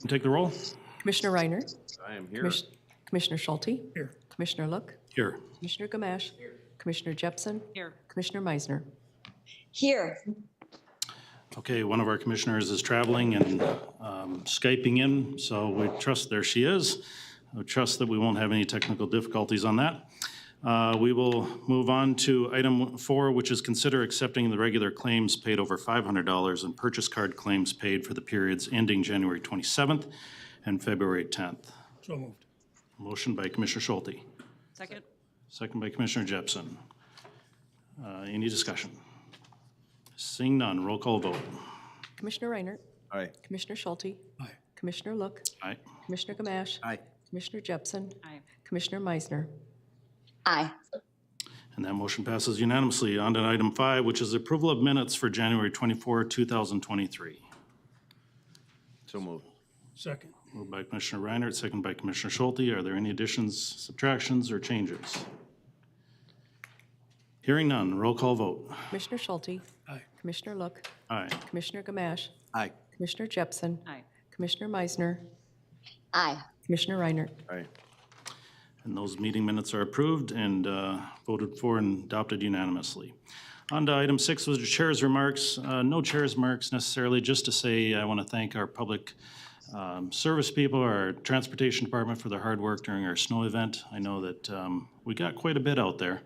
Take the roll. Commissioner Reiner. I am here. Commissioner Schulte. Here. Commissioner Look. Here. Commissioner Gamache. Commissioner Jepson. Here. Commissioner Meisner. Here. Okay, one of our commissioners is traveling and Skyping in, so we trust, there she is. I trust that we won't have any technical difficulties on that. We will move on to item 4, which is consider accepting the regular claims paid over $500 and purchase card claims paid for the periods ending January 27th and February 10th. So moved. Motion by Commissioner Schulte, Second. second by Commissioner Jepson. Any discussion? Seeing none, roll call vote. Commissioner Reiner. Aye. Commissioner Schulte. Aye. Commissioner Look. Aye. Commissioner Gamache. Aye. Commissioner Jepson. Aye. Commissioner Meisner. Aye. And that motion passes unanimously. On to item 5, which is approval of minutes for January 24, 2023. So moved. Second. Moved by Commissioner Reinert, second by Commissioner Schulte. Are there any additions, subtractions, or changes? Hearing none, roll call vote. Commissioner Schulte. Aye. Commissioner Look. Aye. Commissioner Gamache. Aye. Commissioner Jepson. Aye. Commissioner Meisner. Aye. Commissioner Reiner. Aye. And those meeting minutes are approved and voted for and adopted unanimously. On to item 6 was the chair's remarks. No chair's remarks necessarily, just to say I want to thank our public service people, our transportation department for their hard work during our snow event. I know that we got quite a bit out there.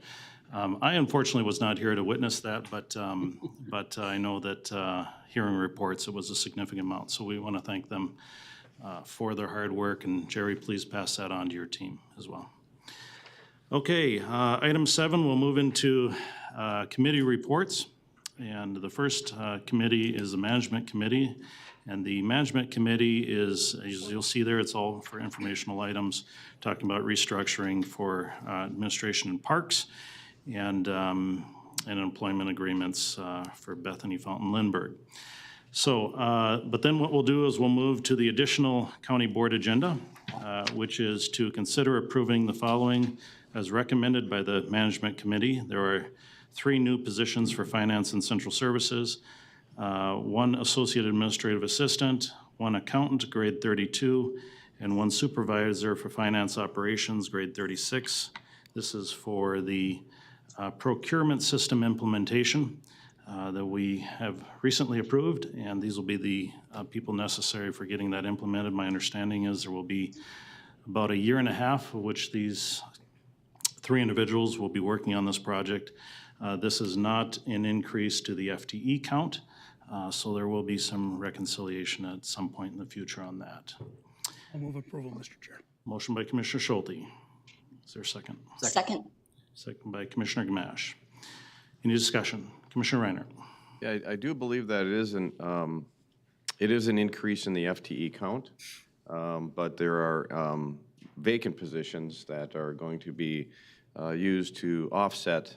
I unfortunately was not here to witness that, but I know that hearing reports, it was a significant amount. So we want to thank them for their hard work. And Jerry, please pass that on to your team as well. Okay, item 7, we'll move into committee reports. And the first committee is the Management Committee. And the Management Committee is, as you'll see there, it's all for informational items, talking about restructuring for administration and parks and employment agreements for Bethany Fountain Lindbergh. So, but then what we'll do is we'll move to the additional county board agenda, which is to consider approving the following as recommended by the Management Committee. There are 3 new positions for finance and central services, 1 associate administrative assistant, 1 accountant, grade 32, and 1 supervisor for finance operations, grade 36. This is for the procurement system implementation that we have recently approved, and these will be the people necessary for getting that implemented. My understanding is there will be about a year and a half of which these 3 individuals will be working on this project. This is not an increase to the FTE count, so there will be some reconciliation at some point in the future on that. I'll move approval, Mr. Chair. Motion by Commissioner Schulte. Is there a second? Second. Second by Commissioner Gamache. Any discussion? Commissioner Reiner. Yeah, I do believe that it is an increase in the FTE count, but there are vacant positions that are going to be used to offset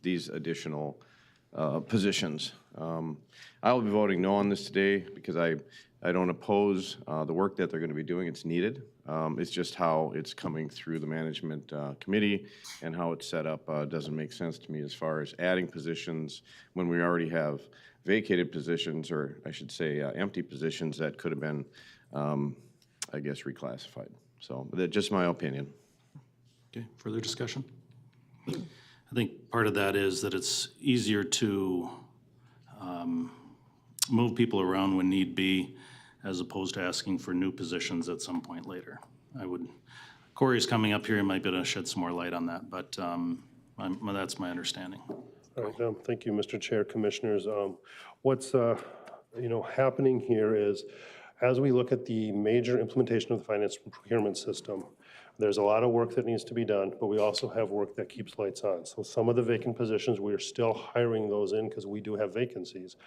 these additional positions. I will be voting no on this today because I don't oppose the work that they're going to be doing. It's needed. It's just how it's coming through the management committee and how it's set up doesn't make sense to me as far as adding positions when we already have vacated positions, or I should say empty positions that could have been, I guess, reclassified. So that's just my opinion. Okay, further discussion? I think part of that is that it's easier to move people around when need be, as opposed to asking for new positions at some point later. Corey's coming up here, he might be able to shed some more light on that, but that's my understanding. All right, thank you, Mr. Chair, Commissioners. What's happening here is, as we look at the major implementation of the finance and procurement system, there's a lot of work that needs to be done, but we also have work that keeps lights on. So some of the vacant positions, we are still hiring those in because we do have vacancies.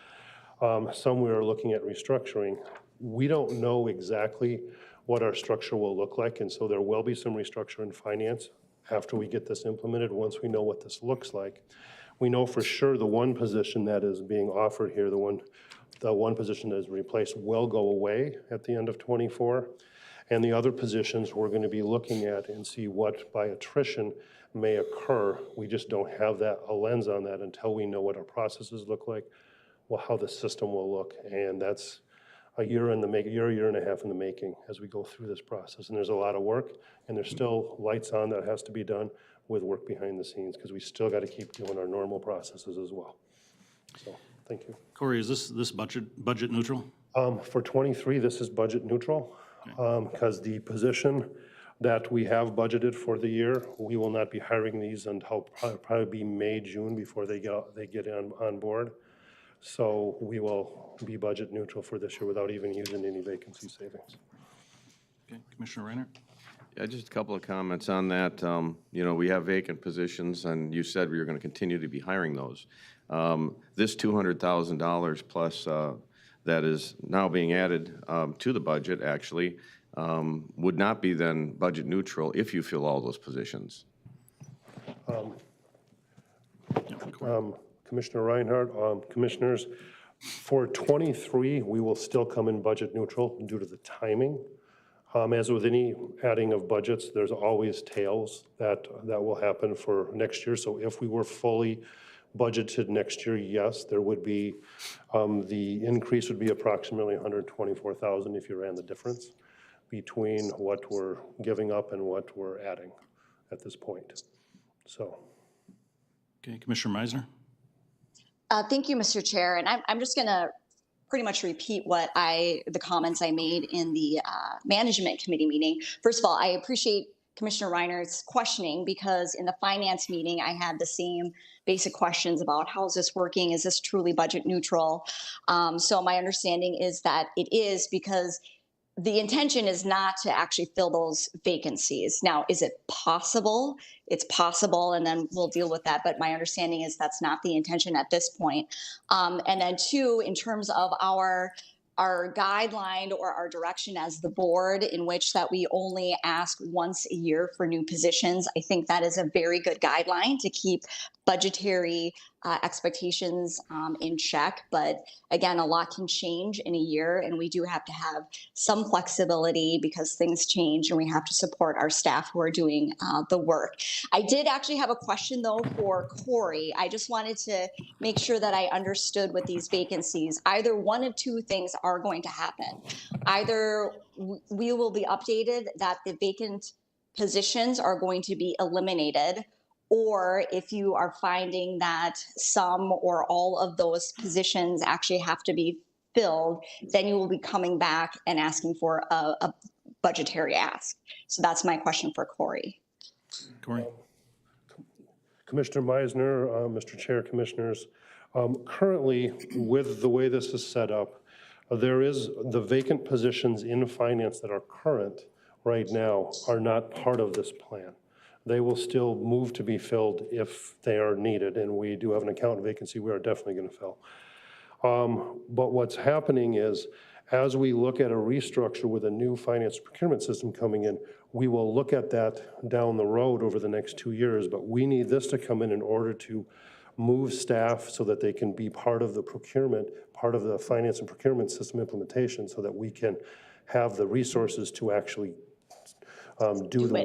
Some we are looking at restructuring. We don't know exactly what our structure will look like, and so there will be some restructure in finance after we get this implemented, once we know what this looks like. We know for sure the 1 position that is being offered here, the one position that is replaced, will go away at the end of '24. And the other positions we're going to be looking at and see what by attrition may occur. We just don't have a lens on that until we know what our processes look like, how the system will look. And that's a year in the year and a half in the making as we go through this process. And there's a lot of work, and there's still lights on that has to be done with work behind the scenes, because we still got to keep doing our normal processes as well. So, thank you. Corey, is this budget neutral? For '23, this is budget neutral, because the position that we have budgeted for the year, we will not be hiring these until probably be May, June before they get on board. So we will be budget neutral for this year without even using any vacancy savings. Okay, Commissioner Reiner? Yeah, just a couple of comments on that. You know, we have vacant positions, and you said we were going to continue to be hiring those. This $200,000 plus that is now being added to the budget, actually, would not be then budget neutral if you fill all those positions. Commissioner Reinhardt, Commissioners, for '23, we will still come in budget neutral due to the timing. As with any adding of budgets, there's always tails that will happen for next year. So if we were fully budgeted next year, yes, there would be, the increase would be approximately $124,000 if you ran the difference between what we're giving up and what we're adding at this point. So. Okay, Commissioner Meisner? Thank you, Mr. Chair. And I'm just going to pretty much repeat the comments I made in the management committee meeting. First of all, I appreciate Commissioner Reiner's questioning, because in the finance meeting, I had the same basic questions about how is this working? Is this truly budget neutral? So my understanding is that it is, because the intention is not to actually fill those vacancies. Now, is it possible? It's possible, and then we'll deal with that. But my understanding is that's not the intention at this point. And then two, in terms of our guideline or our direction as the board, in which that we only ask once a year for new positions, I think that is a very good guideline to keep budgetary expectations in check. But again, a lot can change in a year, and we do have to have some flexibility because things change, and we have to support our staff who are doing the work. I did actually have a question though for Corey. I just wanted to make sure that I understood with these vacancies. Either one of two things are going to happen. Either we will be updated that the vacant positions are going to be eliminated, or if you are finding that some or all of those positions actually have to be filled, then you will be coming back and asking for a budgetary ask. So that's my question for Corey. Corey? Commissioner Meisner, Mr. Chair, Commissioners, currently with the way this is set up, there is the vacant positions in finance that are current right now are not part of this plan. They will still move to be filled if they are needed, and we do have an accountant vacancy we are definitely going to fill. But what's happening is, as we look at a restructure with a new finance procurement system coming in, we will look at that down the road over the next 2 years, but we need this to come in order to move staff so that they can be part of the procurement, part of the finance and procurement system implementation, so that we can have the resources to actually do the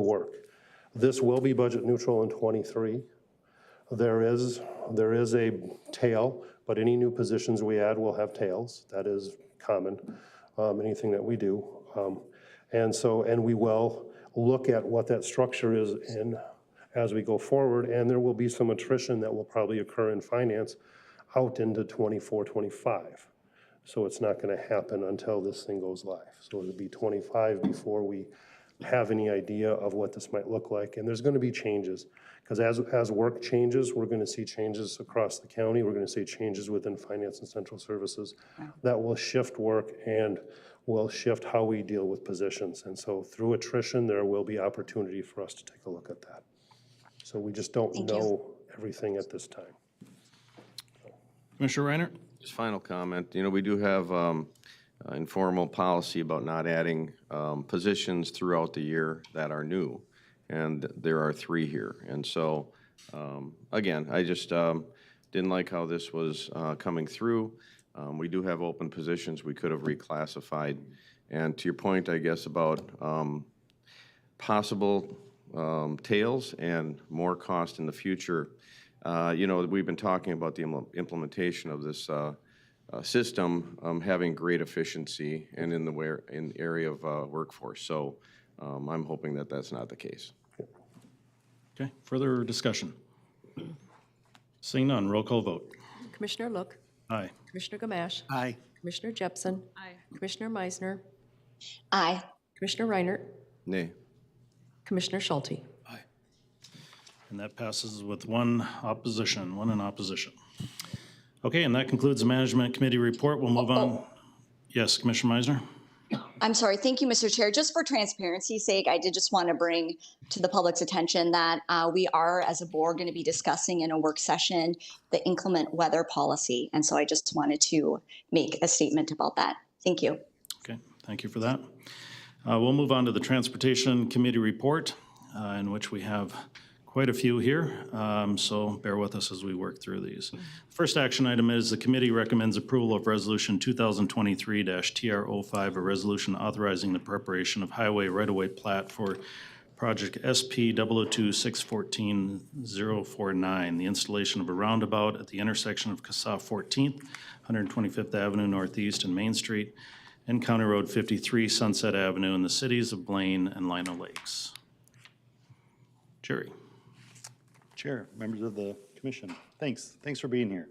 work. This will be budget neutral in '23. There is a tail, but any new positions we add will have tails. That is common, anything that we do. And we will look at what that structure is as we go forward, and there will be some attrition that will probably occur in finance out into '24, '25. So it's not going to happen until this thing goes live. So it'll be '25 before we have any idea of what this might look like. And there's going to be changes, because as work changes, we're going to see changes across the county. We're going to see changes within finance and central services that will shift work and will shift how we deal with positions. And so through attrition, there will be opportunity for us to take a look at that. So we just don't know everything at this time. Commissioner Reiner? Just final comment, you know, we do have informal policy about not adding positions throughout the year that are new, and there are 3 here. And so, again, I just didn't like how this was coming through. We do have open positions we could have reclassified. And to your point, I guess, about possible tails and more cost in the future, you know, we've been talking about the implementation of this system having great efficiency and in the area of workforce. So I'm hoping that that's not the case. Okay, further discussion? Seeing none, roll call vote. Commissioner Look, Aye. Commissioner Gamache, Aye. Commissioner Jepson. Commissioner Meisner, Aye. Commissioner Reinert, Nay. Commissioner Schulte. And that passes with one in opposition. Okay, and that concludes the Management Committee report. We'll move on. Yes, Commissioner Meisner? I'm sorry. Thank you, Mr. Chair. Just for transparency's sake, I did just want to bring to the public's attention that we are, as a board, going to be discussing in a work session the inclement weather policy. And so I just wanted to make a statement about that. Thank you. Okay, thank you for that. We'll move on to the Transportation Committee report, in which we have quite a few here, so bear with us as we work through these. First action item is the committee recommends approval of Resolution 2023-TR05, a resolution authorizing the preparation of highway right-of-way plat for project SP 002-614-049, the installation of a roundabout at the intersection of CASA 14th, 125th Avenue Northeast and Main Street, and County Road 53, Sunset Avenue in the cities of Blaine and Lino Lakes. Jerry. Chair, members of the commission, thanks for being here.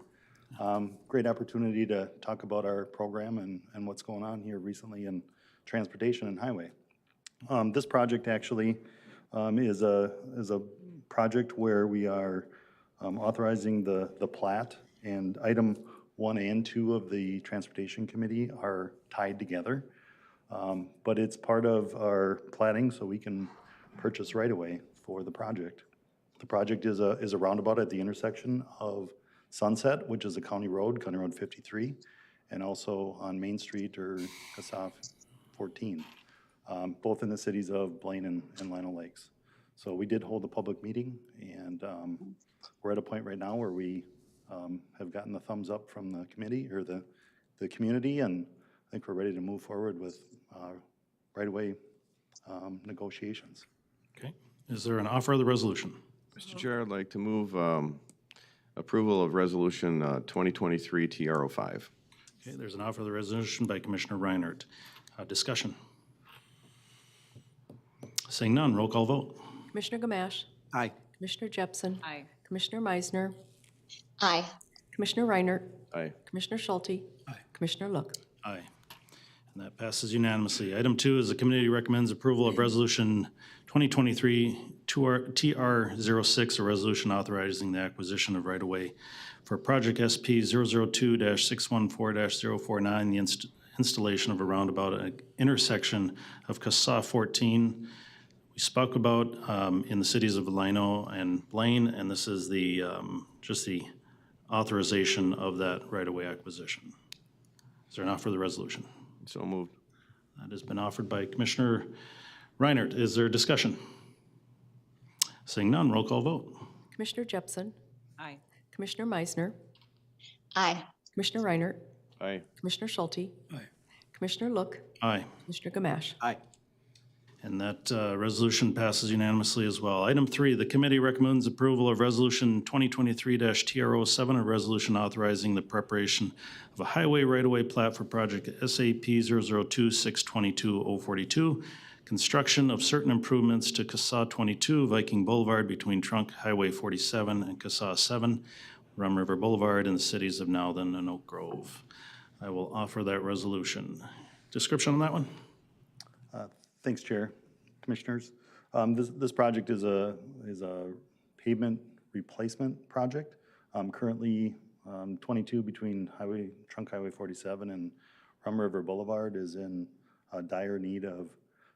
Great opportunity to talk about our program and what's going on here recently in transportation and highway. This project actually is a project where we are authorizing the plat, and item 1 and 2 of the Transportation Committee are tied together. But it's part of our platting so we can purchase right-of-way for the project. The project is a roundabout at the intersection of Sunset, which is a county road, County Road 53, and also on Main Street or CASA 14, both in the cities of Blaine and Lino Lakes. So we did hold a public meeting, and we're at a point right now where we have gotten the thumbs up from the committee or the community, and I think we're ready to move forward with right-of-way negotiations. Okay, is there an offer of the resolution? Mr. Chair, I'd like to move approval of Resolution 2023-TR05. Okay, there's an offer of the resolution by Commissioner Reinert. Discussion. Seeing none, roll call vote. Commissioner Gamache, Aye. Commissioner Jepson. Commissioner Meisner, Aye. Commissioner Reinert, Aye. Commissioner Schulte. Commissioner Look. Aye. And that passes unanimously. Item 2 is the committee recommends approval of Resolution 2023-TR06, a resolution authorizing the acquisition of right-of-way for project SP 002-614-049, the installation of a roundabout at intersection of CASA 14. We spoke about in the cities of Lino and Blaine, and this is the just the authorization of that right-of-way acquisition. Is there an offer of the resolution? So moved. That has been offered by Commissioner Reinert. Is there discussion? Seeing none, roll call vote. Commissioner Jepson. Aye. Commissioner Meisner, Aye. Commissioner Reinert, Aye. Commissioner Schulte. Aye. Commissioner Look, Aye. Commissioner Gamache. Aye. And that resolution passes unanimously as well. Item 3, the committee recommends approval of Resolution 2023-TR07, a resolution authorizing the preparation of a highway right-of-way plat for project SAP 002-622-042, construction of certain improvements to CASA 22, Viking Boulevard between Trunk Highway 47 and CASA 7, Rum River Boulevard in the cities of Nowthen and Oak Grove. I will offer that resolution. Description on that one? Thanks, Chair, Commissioners. This project is a pavement replacement project. Currently, 22 between Trunk Highway 47 and Rum River Boulevard is in dire need of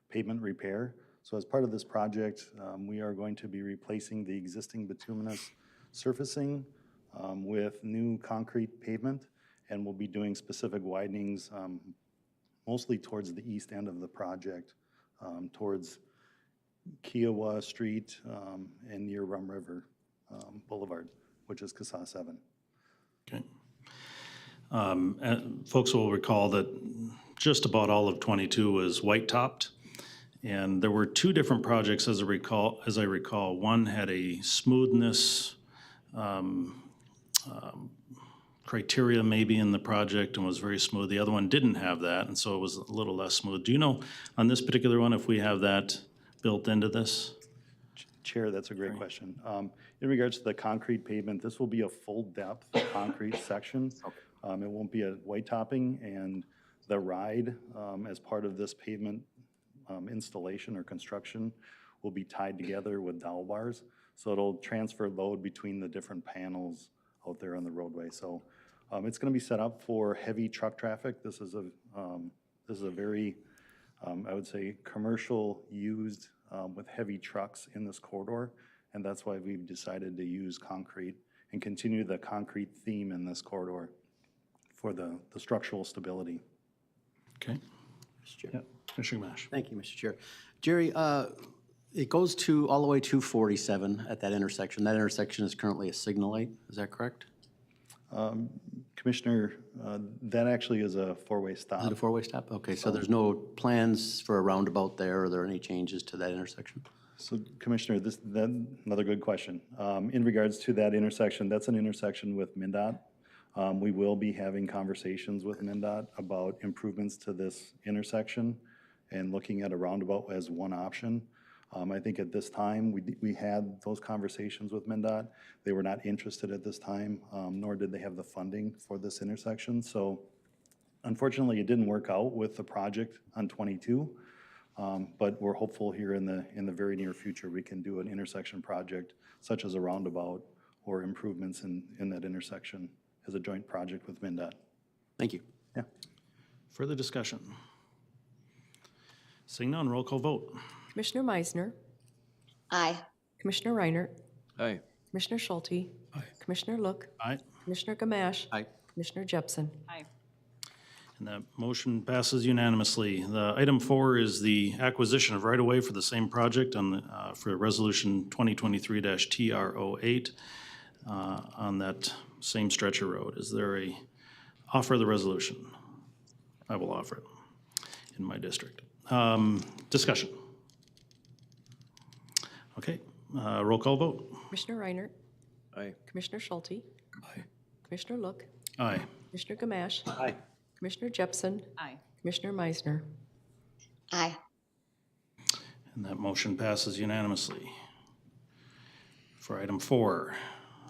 pavement repair. So as part of this project, we are going to be replacing the existing bituminous surfacing with new concrete pavement, and we'll be doing specific widenings mostly towards the east end of the project, towards Kiowa Street and near Rum River Boulevard, which is CASA 7. Okay. And folks will recall that just about all of 22 was white-topped, and there were two different projects, as I recall. One had a smoothness criteria maybe in the project and was very smooth. The other one didn't have that, and so it was a little less smooth. Do you know on this particular one if we have that built into this? Chair, that's a great question. In regards to the concrete pavement, this will be a full-depth concrete section. It won't be a white topping, and the ride, as part of this pavement installation or construction, will be tied together with dowel bars. So it'll transfer load between the different panels out there on the roadway. So it's going to be set up for heavy truck traffic. This is a very, I would say, commercial used with heavy trucks in this corridor. And that's why we've decided to use concrete and continue the concrete theme in this corridor for the structural stability. Okay. Mr. Chair. Yeah, Commissioner Gamache. Thank you, Mr. Chair. Jerry, it goes to, all the way to 47 at that intersection. That intersection is currently a signal light, is that correct? Commissioner, that actually is a four-way stop. Is it a four-way stop? Okay, so there's no plans for a roundabout there? Are there any changes to that intersection? So Commissioner, another good question. In regards to that intersection, that's an intersection with MnDOT. We will be having conversations with MnDOT about improvements to this intersection and looking at a roundabout as one option. I think at this time, we had those conversations with MnDOT. They were not interested at this time, nor did they have the funding for this intersection. So unfortunately, it didn't work out with the project on 22. But we're hopeful here in the very near future, we can do an intersection project such as a roundabout or improvements in that intersection as a joint project with MnDOT. Thank you. Yeah. Further discussion? Seeing none, roll call vote. Commissioner Meisner, Aye. Commissioner Reinert, Aye. Commissioner Schulte, Commissioner Look, Aye. Commissioner Gamache, Aye. Commissioner Jepson. And that motion passes unanimously. The item 4 is the acquisition of right-of-way for the same project on the, for Resolution 2023-TR08 on that same stretch of road. Is there a offer of the resolution? I will offer it in my district. Discussion. Okay, roll call vote. Commissioner Reinert, Aye. Commissioner Schulte, Commissioner Look, Aye. Commissioner Gamache, Aye. Commissioner Jepson. Commissioner Meisner. Aye. And that motion passes unanimously. For item 4.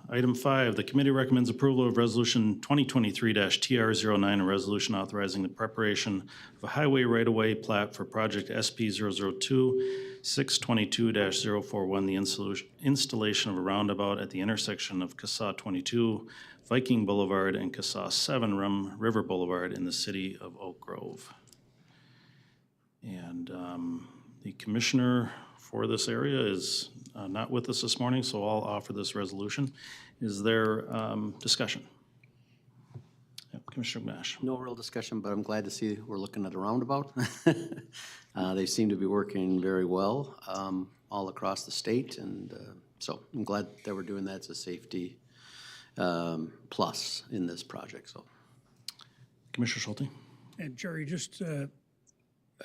Item 5, the committee recommends approval of Resolution 2023-TR09, a resolution authorizing the preparation of a highway right-of-way plat for project SP 002-622-041, the installation of a roundabout at the intersection of CASA 22, Viking Boulevard, and CASA 7, Rum River Boulevard in the city of Oak Grove. And the commissioner for this area is not with us this morning, so I'll offer this resolution. Is there discussion? Yep, Commissioner Gamache. No real discussion, but I'm glad to see we're looking at a roundabout. They seem to be working very well all across the state, and so I'm glad that we're doing that. It's a safety plus in this project, so. Commissioner Schulte. And Jerry, just, I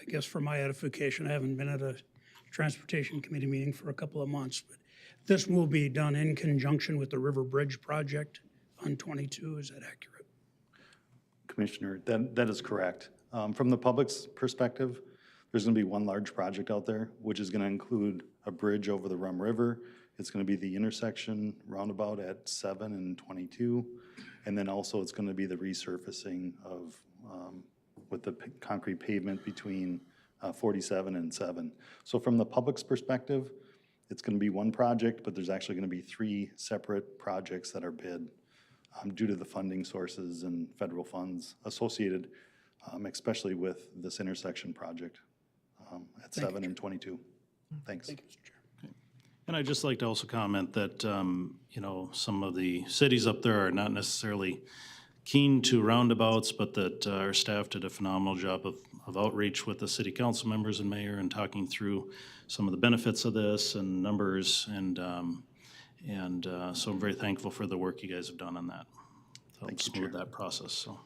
guess for my edification, I haven't been at a Transportation Committee meeting for a couple of months, but this will be done in conjunction with the River Bridge project on 22, is that accurate? Commissioner, that is correct. From the public's perspective, there's going to be one large project out there, which is going to include a bridge over the Rum River. It's going to be the intersection roundabout at 7 and 22. And then also it's going to be the resurfacing of, with the concrete pavement between 47 and 7. So from the public's perspective, it's going to be one project, but there's actually going to be 3 separate projects that are bid due to the funding sources and federal funds associated, especially with this intersection project at 7 and 22. Thanks. Thank you, Mr. Chair. And I'd just like to also comment that, you know, some of the cities up there are not necessarily keen to roundabouts, but that our staff did a phenomenal job of outreach with the city council members and mayor and talking through some of the benefits of this and numbers. And so I'm very thankful for the work you guys have done on that. To help smooth that process. So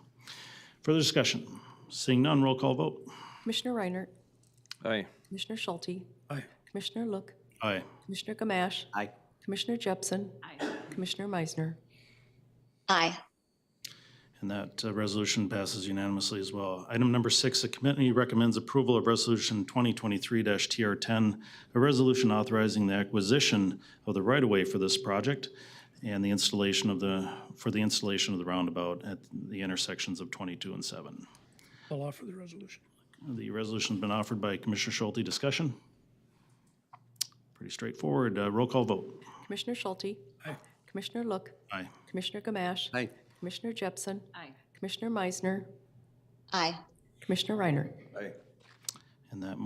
further discussion. Seeing none, roll call vote. Commissioner Reinert, Aye. Commissioner Schulte, Aye. Commissioner Look, Aye. Commissioner Gamache, Aye. Commissioner Jepson. Commissioner Meisner. Aye. And that resolution passes unanimously as well. Item number 6, the committee recommends approval of Resolution 2023-TR10, a resolution authorizing the acquisition of the right-of-way for this project and the installation of the roundabout at the intersections of 22 and 7. I'll offer the resolution. The resolution's been offered by Commissioner Schulte. Discussion? Pretty straightforward. Roll call vote. Commissioner Schulte. Aye. Commissioner Look. Aye. Commissioner Gamache. Aye. Commissioner Jepson. Aye. Commissioner Meisner. Aye. Commissioner Reiner. And that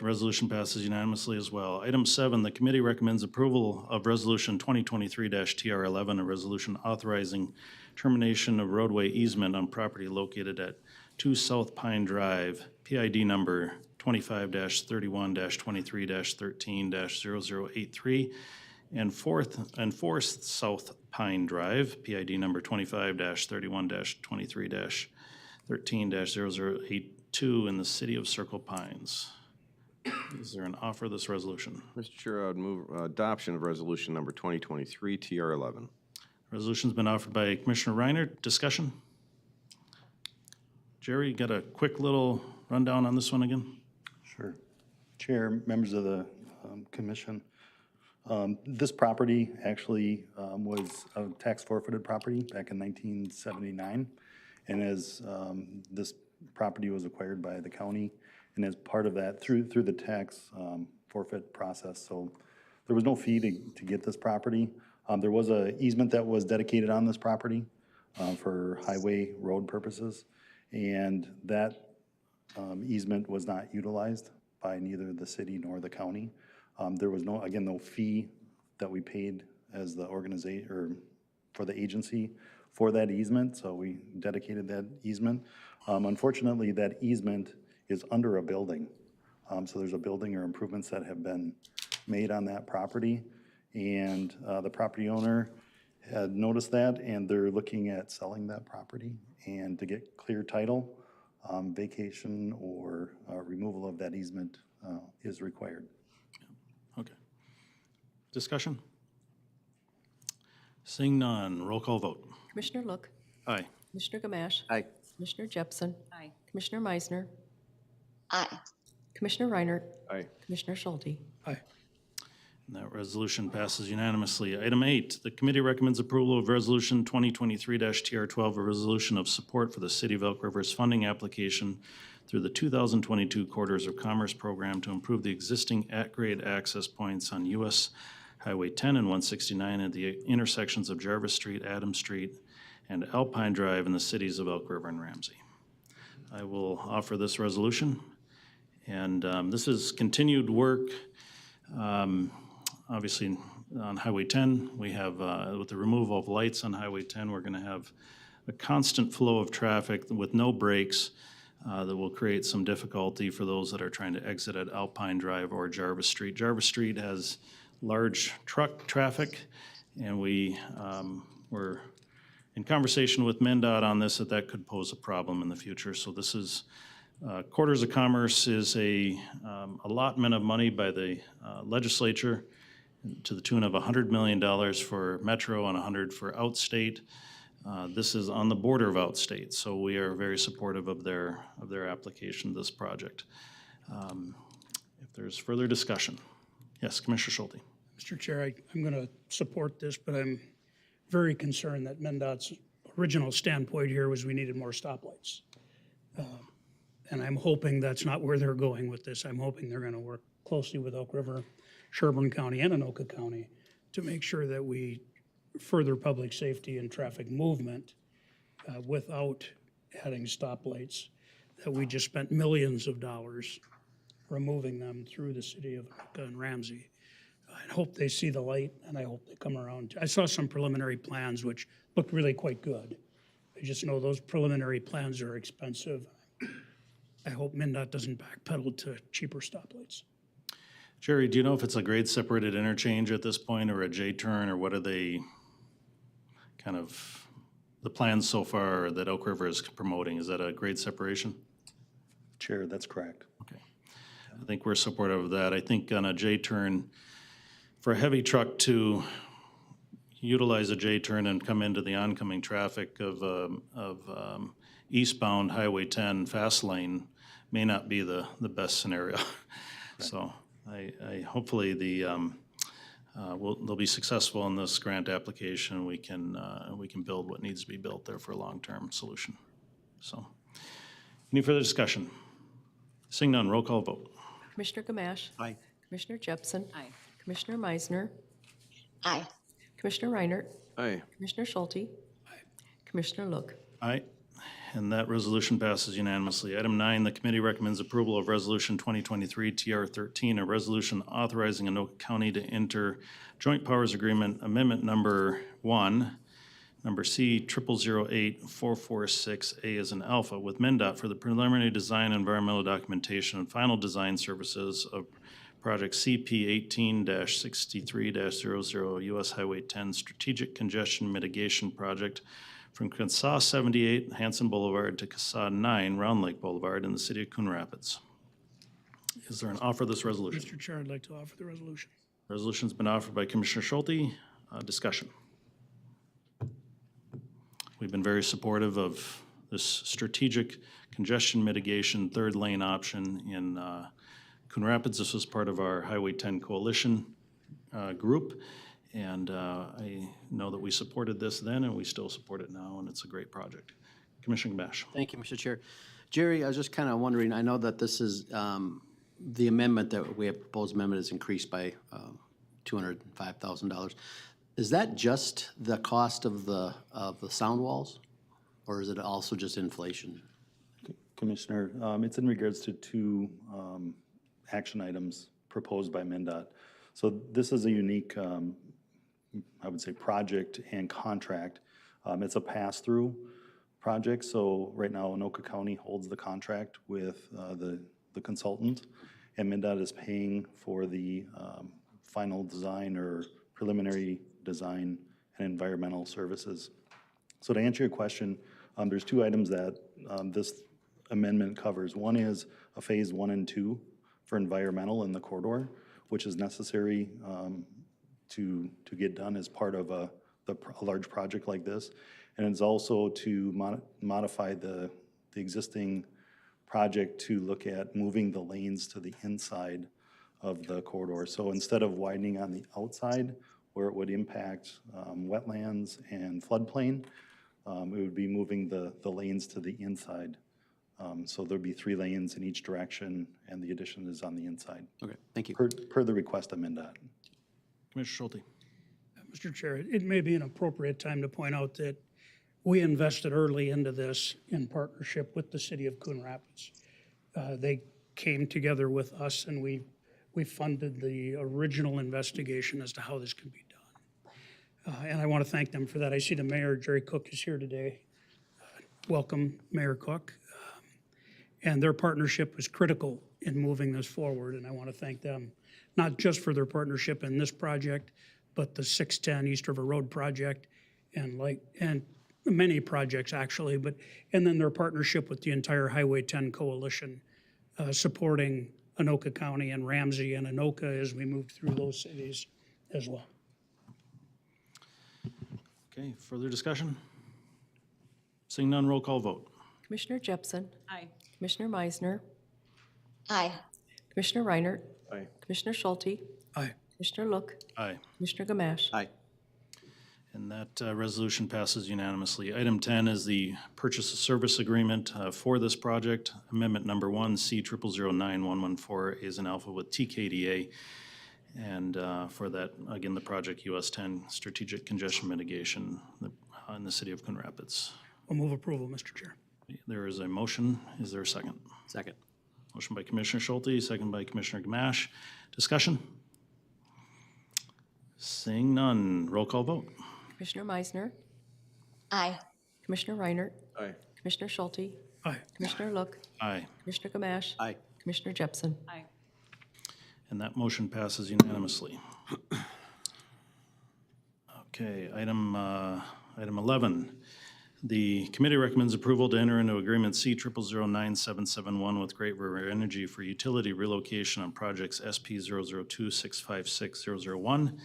resolution passes unanimously as well. Item 7, the committee recommends approval of Resolution 2023-TR11, a resolution authorizing termination of roadway easement on property located at 2 South Pine Drive, PID number 25-31-23-13-0083, and 4th South Pine Drive, PID number 25-31-23-13-0082 in the city of Circle Pines. Is there an offer of this resolution? Mr. Chair, I would move adoption of resolution number 2023 TR11. Resolution's been offered by Commissioner Reiner. Discussion? Jerry, you got a quick little rundown on this one again? Sure. Chair, members of the commission, this property actually was a tax forfeited property back in 1979. And as this property was acquired by the county, and as part of that, through the tax forfeit process, so there was no fee to get this property. There was a easement that was dedicated on this property for highway road purposes, and that easement was not utilized by neither the city nor the county. There was no fee that we paid as the organization, or for the agency for that easement, so we dedicated that easement. Unfortunately, that easement is under a building. So there's a building or improvements that have been made on that property, and the property owner had noticed that, and they're looking at selling that property, and to get clear title, vacation or removal of that easement is required. Okay. Discussion? Seeing none, roll call vote. Commissioner Look. Aye. Commissioner Gamache. Aye. Commissioner Jepson. Aye. Commissioner Meisner. Aye. Commissioner Reiner. Aye. Commissioner Schulte. Aye. And that resolution passes unanimously. Item 8, the committee recommends approval of Resolution 2023-TR12, a resolution of support for the City of Elk River's funding application through the 2022 Quarters of Commerce Program to improve the existing at-grade access points on US Highway 10 and 169 at the intersections of Jarvis Street, Adams Street, and Alpine Drive in the cities of Elk River and Ramsey. I will offer this resolution. And this is continued work. Obviously, on Highway 10, we have, with the removal of lights on Highway 10, we're gonna have a constant flow of traffic with no brakes that will create some difficulty for those that are trying to exit at Alpine Drive or Jarvis Street. Jarvis Street has large truck traffic, and we're in conversation with MnDOT on this, that could pose a problem in the future. So this is, Quarters of Commerce is a allotment of money by the legislature to the tune of $100 million for Metro and $100 for outstate. This is on the border of outstate, so we are very supportive of their application to this project. If there's further discussion. Yes, Commissioner Schulte. Mr. Chair, I'm going to support this, but I'm very concerned that MnDOT's original standpoint here was we needed more stoplights. And I'm hoping that's not where they're going with this. I'm hoping they're going to work closely with Elk River, Sherburne County, and Anoka County to make sure that we further public safety and traffic movement without adding stoplights, that we just spent millions of dollars removing them through the city of Anoka and Ramsey. I hope they see the light, and I hope they come around. I saw some preliminary plans which looked really quite good. I just know those preliminary plans are expensive. I hope MnDOT doesn't backpedal to cheaper stoplights. Jerry, do you know if it's a grade separated interchange at this point or a J-turn, or what are they kind of, the plans so far that Elk River is promoting? Is that a grade separation? Chair, that's correct. Okay. I think we're supportive of that. I think on a J-turn, for a heavy truck to, utilize a J-turn and come into the oncoming traffic of eastbound Highway 10 fast lane may not be the best scenario. So hopefully they'll be successful in this grant application. We can build what needs to be built there for a long-term solution. So, any further discussion? Seeing none, roll call vote. Commissioner Gamache. Aye. Commissioner Jepson. Aye. Commissioner Meisner. Aye. Commissioner Reinert. Aye. Commissioner Schulte. Commissioner Look. Aye, and that resolution passes unanimously. Item 9, the committee recommends approval of Resolution 2023 TR 13, a resolution authorizing Anoka County to enter Joint Powers Agreement Amendment Number 1, number C 00084446A as an alpha with MnDOT for the preliminary design, environmental documentation, and final design services of Project CP 18-63-00 US Highway 10 Strategic Congestion Mitigation Project from CONSAS 78 Hanson Boulevard to CONSAS 9 Round Lake Boulevard in the city of Coon Rapids. Is there an offer of this resolution? Mr. Chair, I'd like to offer the resolution. Resolution's been offered by Commissioner Schulte. Discussion. We've been very supportive of this strategic congestion mitigation third lane option in Coon Rapids. This was part of our Highway 10 Coalition group, and I know that we supported this then, and we still support it now, and it's a great project. Commissioner Gamache. Thank you, Mr. Chair. Jerry, I was just kind of wondering, I know that this is, the amendment that we have proposed amendment is increased by $205,000. Is that just the cost of the sound walls, or is it also just inflation? Commissioner, it's in regards to two action items proposed by MnDOT. So this is a unique, I would say, project and contract. It's a pass-through project, so right now Anoka County holds the contract with the consultant, and MnDOT is paying for the final design or preliminary design and environmental services. So to answer your question, there's two items that this amendment covers. One is a phase 1 and 2 for environmental in the corridor, which is necessary to get done as part of a large project like this. And it's also to modify the existing project to look at moving the lanes to the inside of the corridor. So instead of widening on the outside where it would impact wetlands and floodplain, it would be moving the lanes to the inside. So there'd be 3 lanes in each direction, and the addition is on the inside, Okay, thank you. per the request of MnDOT. Commissioner Schulte. Mr. Chair, it may be an appropriate time to point out that we invested early into this in partnership with the city of Coon Rapids. They came together with us, and we funded the original investigation as to how this could be done. And I want to thank them for that. I see the mayor, Jerry Cook, is here today. Welcome, Mayor Cook. And their partnership was critical in moving this forward, and I want to thank them, not just for their partnership in this project, but the 610 East River Road project and many projects actually, and then their partnership with the entire Highway 10 Coalition, supporting Anoka County and Ramsey and Anoka as we moved through those cities as well. Okay, further discussion? Seeing none, roll call vote. Commissioner Jepson. Aye. Commissioner Meisner. Aye. Commissioner Reinert. Aye. Commissioner Schulte. Aye. Commissioner Look. Aye. Commissioner Gamache. Aye. And that resolution passes unanimously. Item 10 is the purchase of service agreement for this project. Amendment number 1, C 00091114 is an alpha with TKDA. And for that, again, the project US 10 Strategic Congestion Mitigation in the city of Coon Rapids. I'll move approval, Mr. Chair. There is a motion. Is there a second? Second. Motion by Commissioner Schulte, second by Commissioner Gamache. Discussion? Seeing none, roll call vote. Commissioner Meisner. Aye. Commissioner Reinert. Aye. Commissioner Schulte. Aye. Commissioner Look. Aye. Commissioner Gamache. Aye. Commissioner Jepson. Aye. And that motion passes unanimously. Okay, item 11. The committee recommends approval to enter into agreement C 00097771 with Great River Energy for utility relocation on projects SP 00265601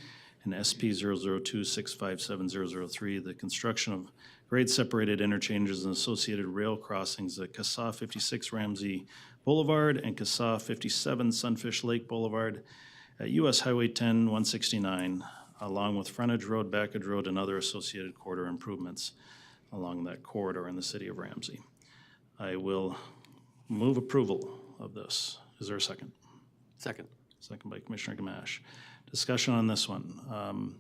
and SP 002657003, the construction of grade-separated interchanges and associated rail crossings at CASA 56 Ramsey Boulevard and CASA 57 Sunfish Lake Boulevard at US Highway 10 169, along with frontage road, backage road, and other associated corridor improvements along that corridor in the city of Ramsey. I will move approval of this. Is there a second? Second. Second by Commissioner Gamache. Discussion on this one.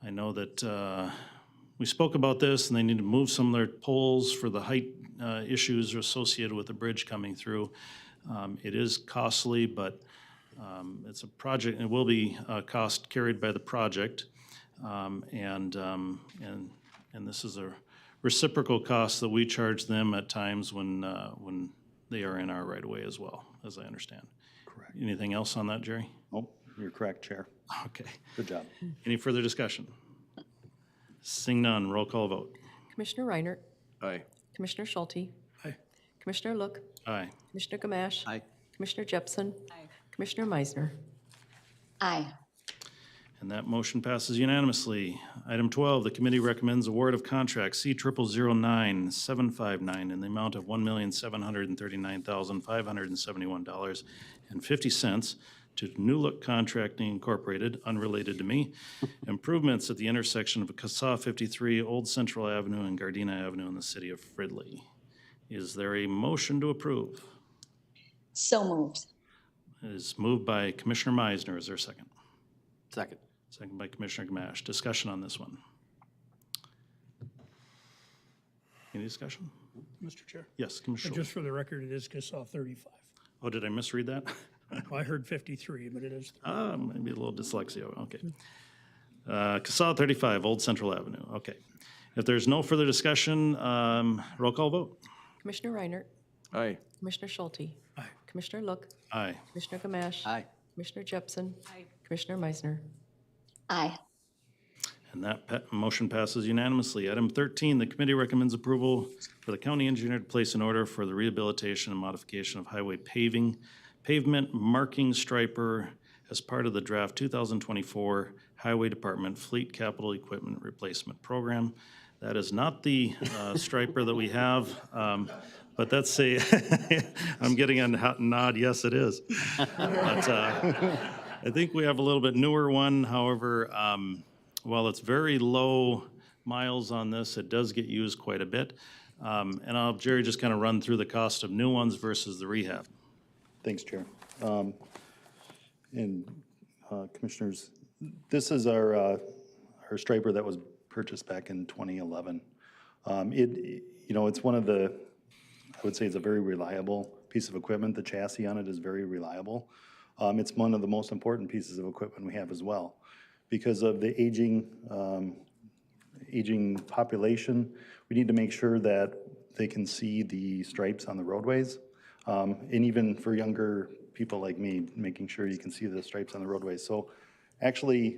I know that we spoke about this and they need to move some of their poles for the height issues associated with the bridge coming through. It is costly, but it's a project, it will be a cost carried by the project. And this is a reciprocal cost that we charge them at times when they are in our right of way as well, as I understand. Correct. Anything else on that, Jerry? Oh, you're correct, Chair. Okay. Good job. Any further discussion? Seeing none, roll call vote. Commissioner Reinert, Aye. Commissioner Schulte, Aye. Commissioner Look, Aye. Commissioner Gamache. Aye. Commissioner Jepson. Commissioner Meisner. Aye. And that motion passes unanimously. Item 12, the committee recommends award of contract C009759 in the amount of $1,739,571.50 to New Look Contracting Incorporated, unrelated to me, improvements at the intersection of CASA 53, Old Central Avenue, and Gardena Avenue in the city of Fridley. Is there a motion to approve? So moved. It is moved by Commissioner Meisner. Is there a second? Second. Second by Commissioner Gamache. Discussion on this one. Any discussion? Mr. Chair. Yes, Commissioner. Just for the record, it is CASA 35. Oh, did I misread that? Well, I heard 53, but it is. Maybe a little dyslexia. Okay. CASA 35, Old Central Avenue. Okay. If there's no further discussion, roll call vote. Commissioner Reinert, Aye. Commissioner Schulte. Aye. Commissioner Look, Aye. Commissioner Gamache. Aye. Commissioner Jepson. Commissioner Meisner. Aye. And that motion passes unanimously. Item 13, the committee recommends approval for the county engineer to place an order for the rehabilitation and modification of highway pavement marking striper as part of the draft 2024 Highway Department Fleet Capital Equipment Replacement Program. That is not the striper that we have, but that's a, I'm getting a nod, yes, it is. But I think we have a little bit newer one. However, while it's very low miles on this, it does get used quite a bit. And I'll have Jerry just kind of run through the cost of new ones versus the rehab. Thanks, Chair. And Commissioners, this is our striper that was purchased back in 2011. It's one of the, I would say it's a very reliable piece of equipment. The chassis on it is very reliable. It's one of the most important pieces of equipment we have as well. Because of the aging population, we need to make sure that they can see the stripes on the roadways. And even for younger people like me, making sure you can see the stripes on the roadways. So actually,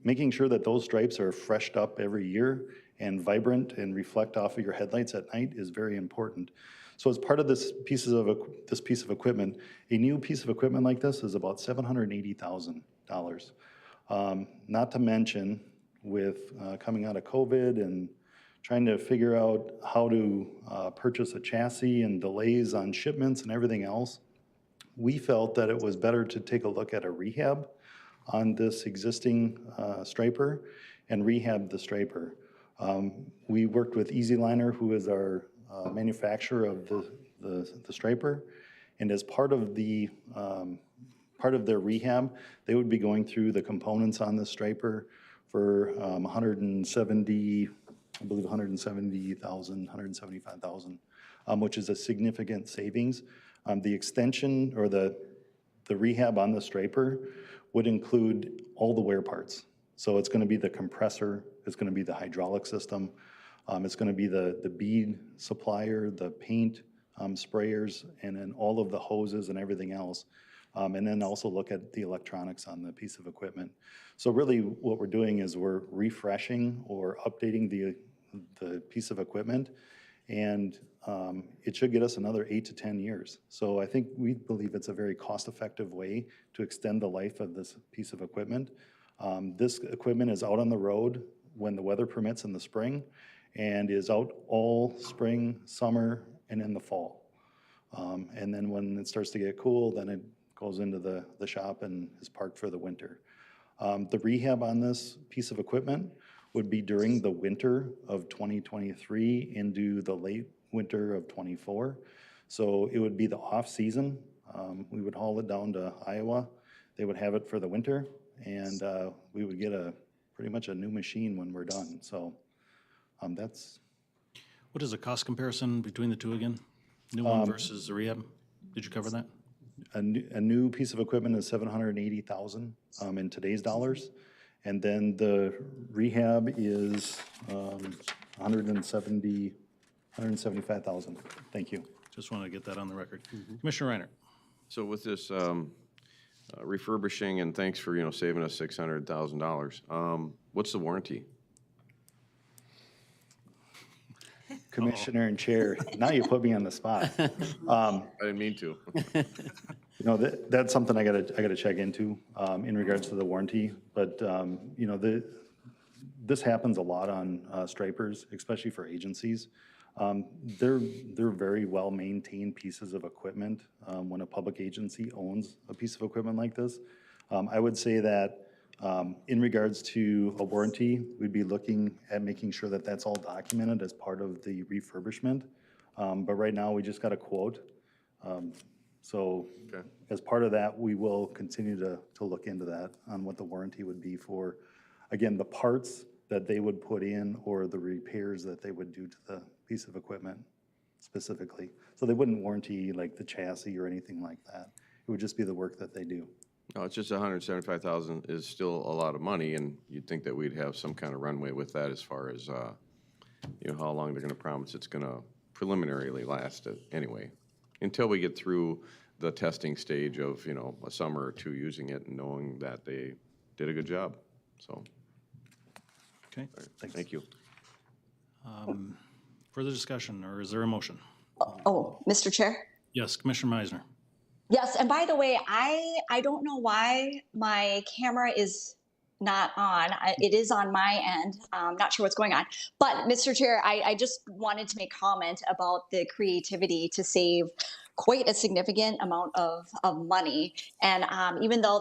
making sure that those stripes are freshed up every year and vibrant and reflect off of your headlights at night is very important. So as part of this piece of equipment, a new piece of equipment like this is about $780,000. Not to mention with coming out of COVID and trying to figure out how to purchase a chassis and delays on shipments and everything else, we felt that it was better to take a look at a rehab on this existing striper and rehab the striper. We worked with EasyLiner, who is our manufacturer of the striper, and as part of their rehab, they would be going through the components on the striper for $175,000, $175,000, which is a significant savings. The extension or the rehab on the striper would include all the wear parts. So it's going to be the compressor, it's going to be the hydraulic system, it's going to be the bead supplier, the paint sprayers, and then all of the hoses and everything else. And then also look at the electronics on the piece of equipment. So really what we're doing is we're refreshing or updating the piece of equipment, and it should get us another 8 to 10 years. So I think we believe it's a very cost-effective way to extend the life of this piece of equipment. This equipment is out on the road when the weather permits in the spring and is out all spring, summer, and in the fall. And then when it starts to get cool, then it goes into the shop and is parked for the winter. The rehab on this piece of equipment would be during the winter of 2023 into the late winter of '24. So it would be the off-season. We would haul it down to Iowa. They would have it for the winter, and we would get pretty much a new machine when we're done. So that's, What is the cost comparison between the two again? New one versus the rehab? Did you cover that? a new piece of equipment is $780,000 in today's dollars. And then the rehab is 175,000. Thank you. Just want to get that on the record. Commissioner Reiner. So with this refurbishing, and thanks for, saving us $600,000, what's the warranty? Commissioner and Chair, now you put me on the spot. I didn't mean to. That's something I gotta check into in regards to the warranty. But this happens a lot on stripers, especially for agencies. They're very well-maintained pieces of equipment when a public agency owns a piece of equipment like this. I would say that in regards to a warranty, we'd be looking at making sure that that's all documented as part of the refurbishment. But right now, we just got a quote. So Okay. as part of that, we will continue to look into that on what the warranty would be for, again, the parts that they would put in or the repairs that they would do to the piece of equipment specifically. So they wouldn't warranty like the chassis or anything like that. It would just be the work that they do. No, it's just 175,000 is still a lot of money, and you'd think that we'd have some kind of runway with that as far as, how long they're gonna promise it's gonna preliminarily last anyway. Until we get through the testing stage of, a summer or two using it and knowing that they did a good job, so, Okay. thank you. Further discussion, or is there a motion? Oh, Mr. Chair? Yes, Commissioner Meisner. Yes, and by the way, I don't know why my camera is not on. It is on my end. I'm not sure what's going on. But Mr. Chair, I just wanted to make comment about the creativity to save quite a significant amount of money. And even though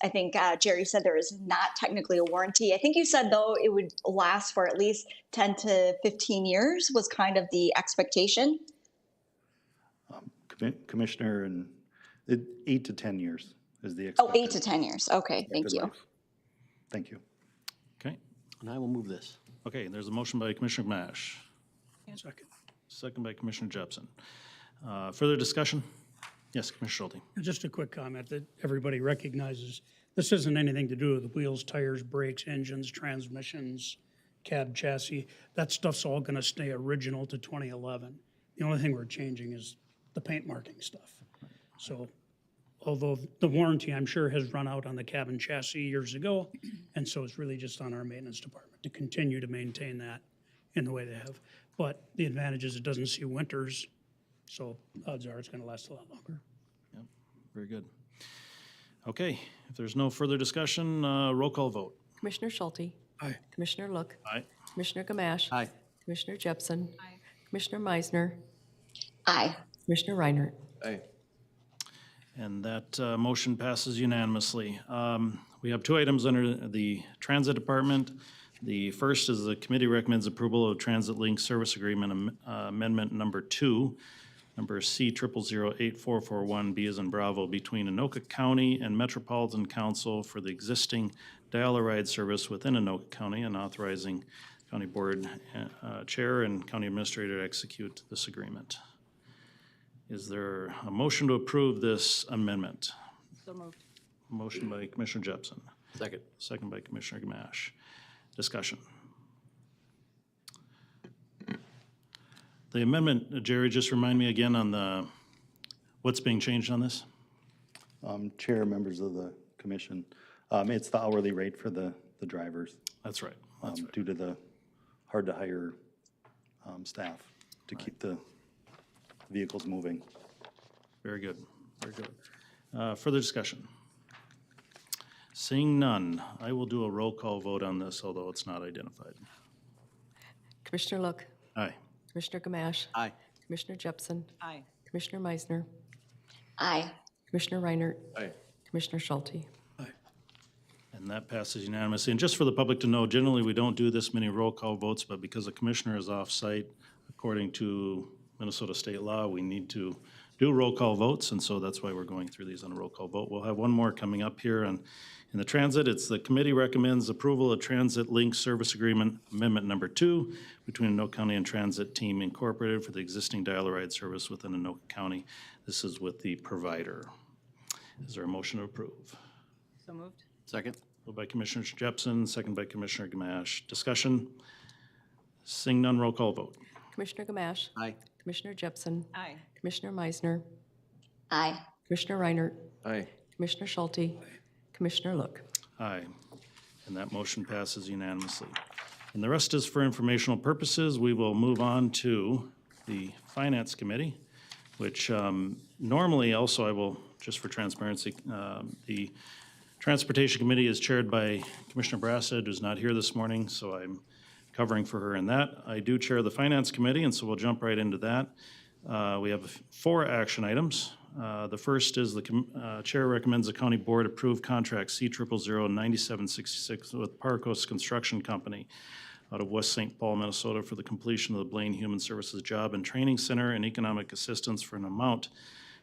I think Jerry said there is not technically a warranty, I think you said though it would last for at least 10 to 15 years was kind of the expectation. Commissioner, and 8 to 10 years is the Oh, 8 expected to 10 years. Okay, thank expected you. life. Thank you. Okay. And I will move this. Okay, there's a motion by Commissioner Gamache, Second. second by Commissioner Jepson. Further discussion? Yes, Commissioner Schulte. Just a quick comment that everybody recognizes, this isn't anything to do with the wheels, tires, brakes, engines, transmissions, cab chassis. That stuff's all gonna stay original to 2011. The only thing we're changing is the paint marking stuff. So although the warranty, I'm sure, has run out on the cab and chassis years ago, and so it's really just on our maintenance department to continue to maintain that in the way they have. But the advantage is it doesn't see winters, so odds are it's gonna last a lot longer. Yep, very good. Okay, if there's no further discussion, roll call vote. Commissioner Schulte. Aye. Commissioner Look. Aye. Commissioner Gamache. Aye. Commissioner Jepson. Commissioner Meisner. Aye. Commissioner Reiner. Hey. And that motion passes unanimously. We have two items under the Transit Department. The first is the committee recommends approval of Transit Link Service Agreement Amendment Number 2, number C00084441, B as in Bravo, between Anoka County and Metropolitan Council for the existing dial-a-ride service within Anoka County, and authorizing County Board Chair and County Administrator to execute this agreement. Is there a motion to approve this amendment? So moved. Motion by Commissioner Jepson, Second. second by Commissioner Gamache. Discussion. The amendment, Jerry, just remind me again on what's being changed on this? Chair, members of the commission, it's the hourly rate for the drivers That's right. due to the hard-to-hire staff to keep the vehicles moving. Very good, very good. Further discussion? Seeing none, I will do a roll call vote on this, although it's not identified. Commissioner Look, Aye. Commissioner Gamache, Aye. Commissioner Jepson, Aye. Commissioner Meisner, Aye. Commissioner Reinert, Aye. Commissioner Schulte. And that passes unanimously. And just for the public to know, generally, we don't do this many roll call votes, but because the commissioner is off-site, according to Minnesota state law, we need to do roll call votes, and so that's why we're going through these on a roll call vote. We'll have one more coming up here in the transit. It's the committee recommends approval of Transit Link Service Agreement Amendment Number 2 between Anoka County and Transit Team Incorporated for the existing dial-a-ride service within Anoka County. This is with the provider. Is there a motion to approve? So moved. Second? Moved by Commissioner Jepson, second by Commissioner Gamache. Discussion? Seeing none, roll call vote. Commissioner Gamache, Aye. Commissioner Jepson, Aye. Commissioner Meisner, Aye. Commissioner Reinert, Aye. Commissioner Schulte, Commissioner Look. Aye. And that motion passes unanimously. And the rest is for informational purposes. We will move on to the Finance Committee, which normally also I will, just for transparency, the Transportation Committee is chaired by Commissioner Brassad, who's not here this morning, so I'm covering for her in that. I do chair the Finance Committee, and so we'll jump right into that. We have 4 action items. The first is the Chair recommends the County Board approve contract C0009766 with Parcos Construction Company out of West St. Paul, Minnesota for the completion of the Blaine Human Services Job and Training Center and economic assistance for an amount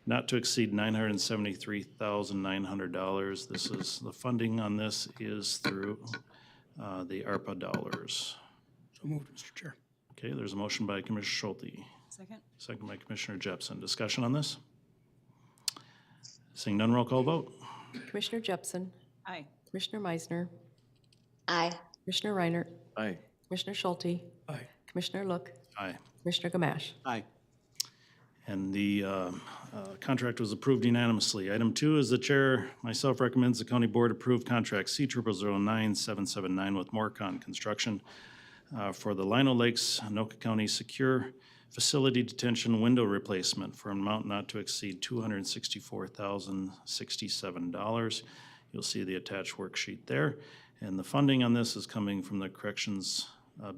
not to exceed $973,900. This is, the funding on this is through the ARPA dollars. So moved, Mr. Chair. Okay, there's a motion by Commissioner Schulte, Second. second by Commissioner Jepson. Discussion on this? Seeing none, roll call vote. Commissioner Jepson, Aye. Commissioner Meisner, Aye. Commissioner Reinert, Aye. Commissioner Schulte, Aye. Commissioner Look, Aye. Commissioner Gamache. Aye. And the contract was approved unanimously. Item 2 is the chair, myself recommends the county board approve contract C0009779 with Morcon Construction for the Lino Lakes, Anoka County Secure Facility Detention Window Replacement for an amount not to exceed $264,067. You'll see the attached worksheet there. And the funding on this is coming from the Corrections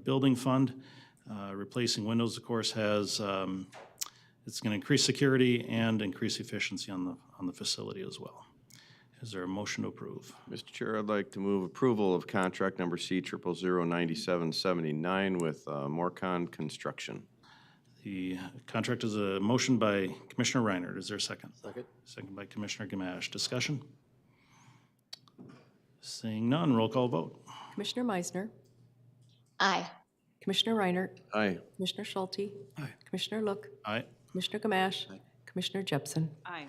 Building Fund. Replacing windows, of course, has it's going to increase security and increase efficiency on the facility as well. Is there a motion to approve? Mr. Chair, I'd like to move approval of contract number C0009779 with Morcon Construction. The contract is a motion by Commissioner Reinert. Is there a second? Second? Second by Commissioner Gamache. Discussion? Seeing none, roll call vote. Commissioner Meisner, Aye. Commissioner Reinert, Aye. Commissioner Schulte, Aye. Commissioner Look, Aye. Commissioner Gamache, Commissioner Jepson. Aye.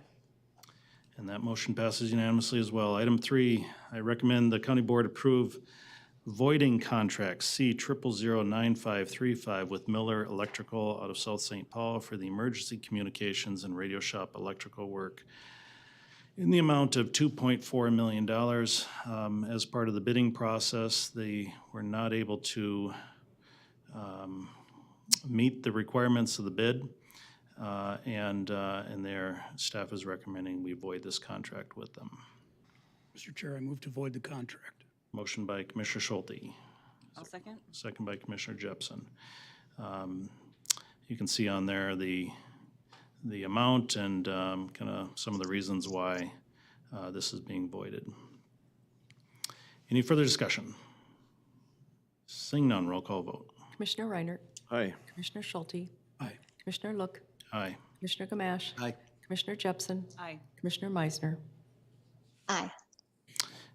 And that motion passes unanimously as well. Item 3, I recommend the county board approve voiding contract C0009535 with Miller Electrical out of South St. Paul for the emergency communications and radio shop electrical work in the amount of $2.4 million. As part of the bidding process, they were not able to meet the requirements of the bid, and their staff is recommending we void this contract with them. Mr. Chair, I move to void the contract. Motion by Commissioner Schulte, I'll second. second by Commissioner Jepson. You can see on there the amount and kind of some of the reasons why this is being voided. Any further discussion? Seeing none, roll call vote. Commissioner Reinert, Aye. Commissioner Schulte, Aye. Commissioner Look, Aye. Commissioner Gamache, Aye. Commissioner Jepson, Aye. Commissioner Meisner. Aye.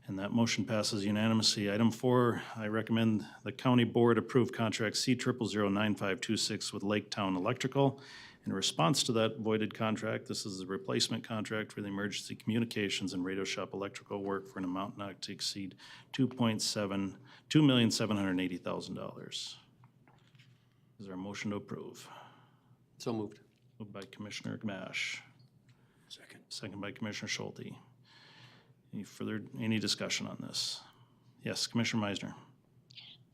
And that motion passes unanimously. Item 4, I recommend the county board approve contract C0009526 with Lake Town Electrical. In response to that voided contract, this is a replacement contract for the emergency communications and radio shop electrical work for an amount not to exceed $2,780,000. Is there a motion to approve? So moved. Moved by Commissioner Gamache, Second. second by Commissioner Schulte. Any discussion on this? Yes, Commissioner Meisner.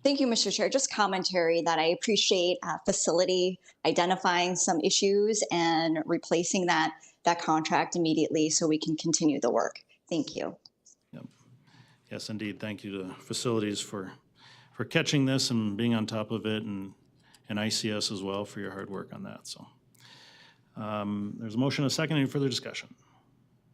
Thank you, Mr. Chair. Just commentary that I appreciate facility identifying some issues and replacing that contract immediately so we can continue the work. Thank you. Yes, indeed. Thank you to facilities for catching this and being on top of it, and ICS as well for your hard work on that, so. There's a motion, a second. Any further discussion?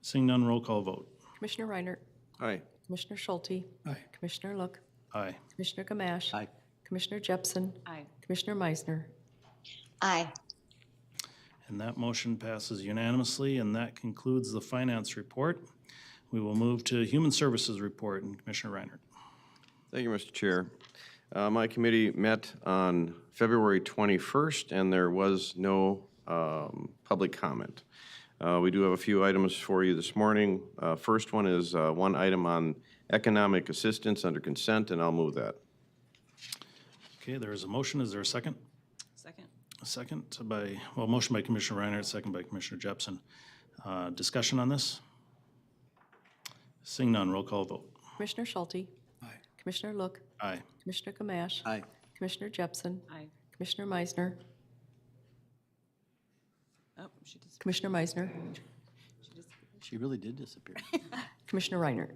Seeing none, roll call vote. Commissioner Reinert, Aye. Commissioner Schulte, Aye. Commissioner Look, Aye. Commissioner Gamache. Aye. Commissioner Jepson, Aye. Commissioner Meisner. Aye. And that motion passes unanimously, and that concludes the finance report. We will move to Human Services report, and Commissioner Reinert. Thank you, Mr. Chair. My committee met on February 21st, and there was no public comment. We do have a few items for you this morning. First one is one item on economic assistance under consent, and I'll move that. Okay, there is a motion. Is there a second? Second. A second by, well, motion by Commissioner Reinert, second by Commissioner Jepson. Discussion on this? Seeing none, roll call vote. Commissioner Schulte, Aye. Commissioner Look, Aye. Commissioner Gamache. Aye. Commissioner Jepson, Aye. Commissioner Meisner, Oh, she just, Commissioner Meisner, she just, She really did disappear. Commissioner Reinert.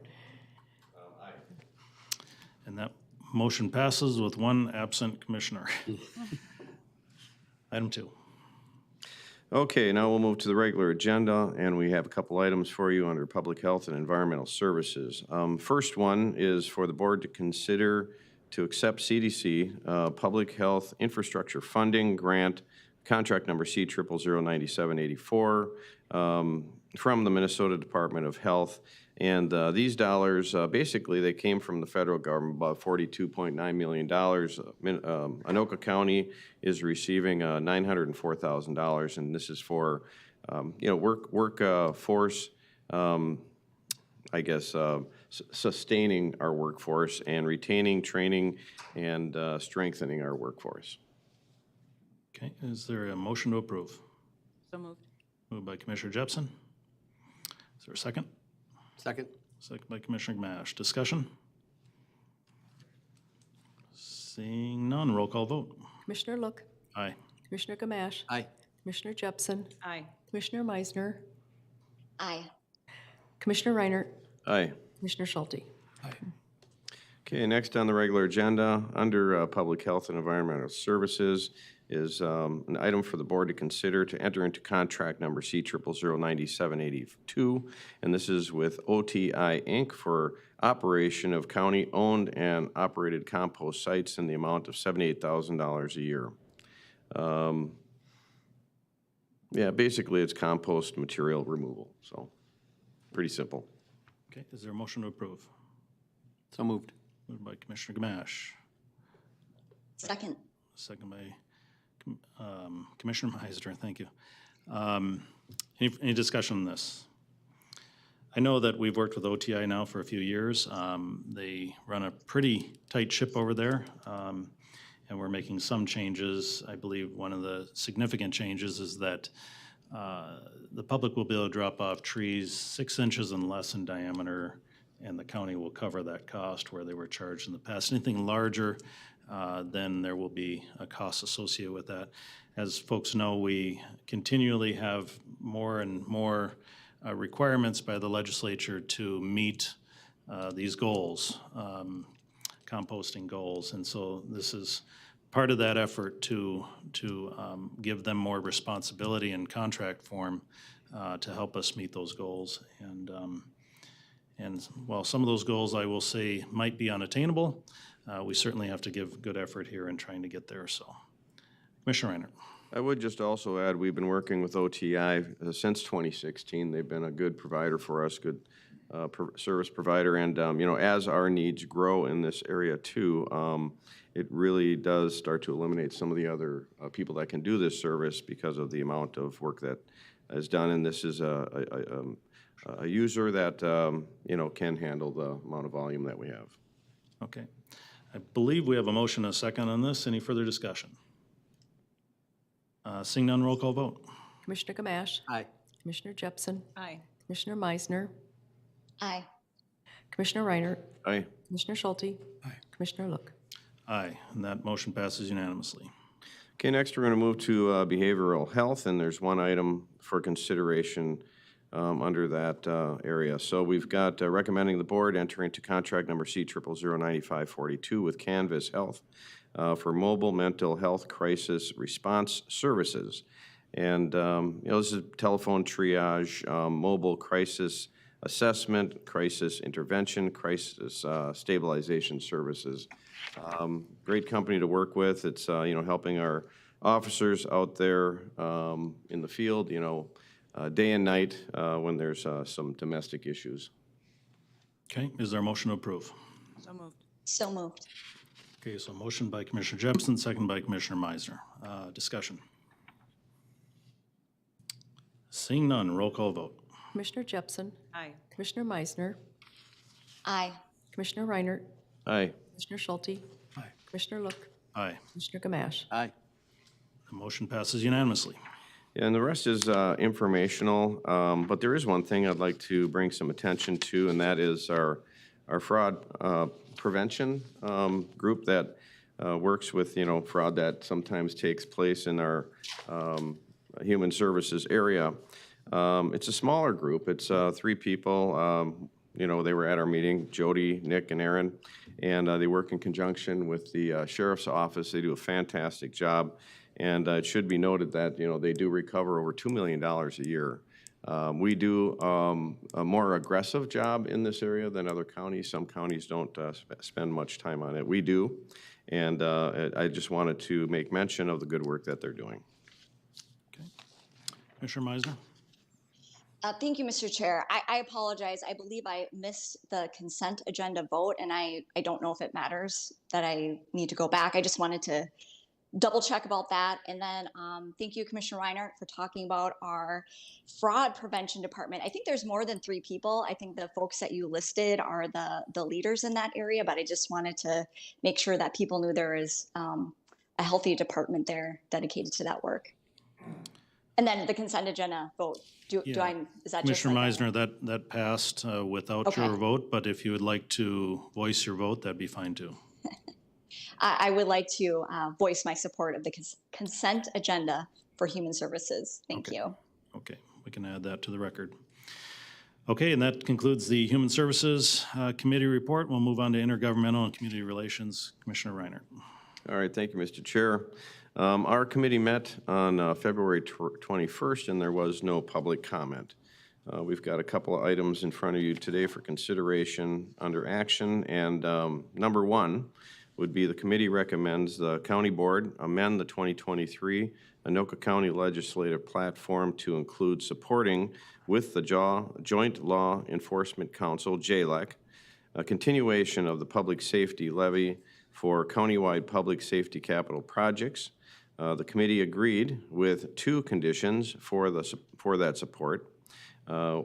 And that motion passes with one absent commissioner. Item 2. Okay, now we'll move to the regular agenda, and we have a couple items for you under Public Health and Environmental Services. First one is for the board to consider to accept CDC Public Health Infrastructure Funding Grant, contract number C0009784, from the Minnesota Department of Health. And these dollars, basically, they came from the federal government, about $42.9 million. Anoka County is receiving $904,000, and this is for, workforce, I guess, sustaining our workforce and retaining, training, and strengthening our workforce. Okay, is there a motion to approve? so moved. Moved by Commissioner Jepson. Is there a second? Second? Second by Commissioner Gamache. Discussion? Seeing none, roll call vote. Commissioner Look, Aye. Commissioner Gamache. Aye. Commissioner Jepson, Aye. Commissioner Meisner, Aye. Commissioner Reinert, Aye. Commissioner Schulte. Okay, next on the regular agenda, under Public Health and Environmental Services, is an item for the board to consider to enter into contract number C0009782, and this is with OTI Inc. for operation of county-owned and operated compost sites in the amount of $78,000 a year. Yeah, basically it's compost material removal, so pretty simple. Okay, is there a motion to approve? So moved. Moved by Commissioner Gamache. Second. Second by Commissioner Meisner, thank you. Any discussion on this? I know that we've worked with OTI now for a few years. They run a pretty tight ship over there, and we're making some changes. I believe one of the significant changes is that the public will be able to drop off trees 6 inches and less in diameter, and the county will cover that cost where they were charged in the past. Anything larger, then there will be a cost associated with that. As folks know, we continually have more and more requirements by the legislature to meet these goals, composting goals. And so this is part of that effort to give them more responsibility in contract form to help us meet those goals. And while some of those goals, I will say, might be unattainable, we certainly have to give good effort here in trying to get there, so. Commissioner Reinert. I would just also add, we've been working with OTI since 2016. They've been a good provider for us, good service provider, and as our needs grow in this area too, it really does start to eliminate some of the other people that can do this service because of the amount of work that is done, and this is a user that can handle the amount of volume that we have. Okay. I believe we have a motion and a second on this. Any further discussion? Seeing none, roll call vote. Commissioner Gamache. Aye. Commissioner Jepson, Aye. Commissioner Meisner, Aye. Commissioner Reinert, Aye. Commissioner Schulte, Commissioner Look. Aye, and that motion passes unanimously. Okay, next we're going to move to behavioral health, and there's one item for consideration under that area. So we've got recommending the board enter into contract number C0009542 with Canvas Health for mobile mental health crisis response services. And, this is telephone triage, mobile crisis assessment, crisis intervention, crisis stabilization services. Great company to work with. It's, helping our officers out there in the field, day and night when there's some domestic issues. Okay, is there a motion to approve? So moved. So moved. Okay, so motion by Commissioner Jepson, second by Commissioner Meisner. Discussion. Seeing none, roll call vote. Commissioner Jepson, Aye. Commissioner Meisner, Aye. Commissioner Reinert, Aye. Commissioner Schulte, Aye. Commissioner Look, Aye. Commissioner Gamache. Aye. The motion passes unanimously. Yeah, and the rest is informational, but there is one thing I'd like to bring some attention to, and that is our fraud prevention group that works with, fraud that sometimes takes place in our human services area. It's a smaller group. It's 3 people. They were at our meeting, Jody, Nick, and Aaron, and they work in conjunction with the sheriff's office. They do a fantastic job. And it should be noted that, they do recover over $2 million a year. We do a more aggressive job in this area than other counties. Some counties don't spend much time on it. We do. And I just wanted to make mention of the good work that they're doing. Okay. Commissioner Meisner? Thank you, Mr. Chair. I apologize. I believe I missed the consent agenda vote, and I don't know if it matters that I need to go back. I just wanted to double check about that. And then thank you, Commissioner Reinert, for talking about our fraud prevention department. I think there's more than 3 people. I think the folks that you listed are the leaders in that area, but I just wanted to make sure that people knew there is a healthy department there dedicated to that work. And then the consent agenda vote. Is that just Commissioner like Meisner, that passed without Okay. your vote, but if you would like to voice your vote, that'd be fine too. I would like to voice my support of the consent agenda for human services. Thank you. Okay, we can add that to the record. Okay, and that concludes the Human Services Committee report. We'll move on to Intergovernmental and Community Relations. Commissioner Reinert. All right, thank you, Mr. Chair. Our committee met on February 21st, and there was no public comment. We've got a couple of items in front of you today for consideration under action, and number 1 would be the committee recommends the county board amend the 2023 Anoka County Legislative Platform to include supporting with the Joint Law Enforcement Council, JLEC, a continuation of the public safety levy for countywide public safety capital projects. The committee agreed with 2 conditions for that support,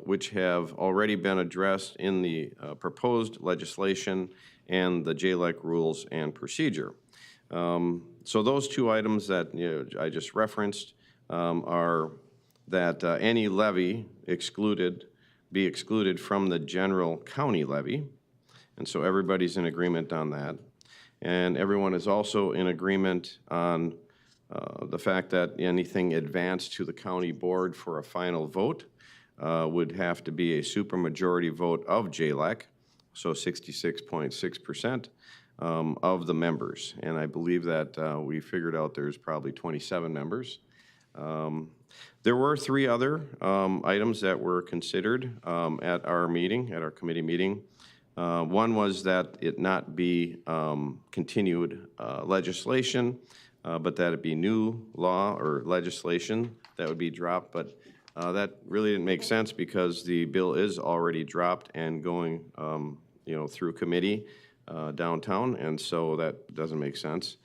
which have already been addressed in the proposed legislation and the JLEC rules and procedure. So those 2 items that I just referenced are that any levy be excluded from the general county levy, and so everybody's in agreement on that. And everyone is also in agreement on the fact that anything advanced to the county board for a final vote would have to be a supermajority vote of JLEC, so 66.6% of the members. And I believe that we figured out there's probably 27 members. There were 3 other items that were considered at our meeting, at our committee meeting. One was that it not be continued legislation, but that it be new law or legislation that would be dropped. But that really didn't make sense because the bill is already dropped and going, through committee downtown, and so that doesn't make sense.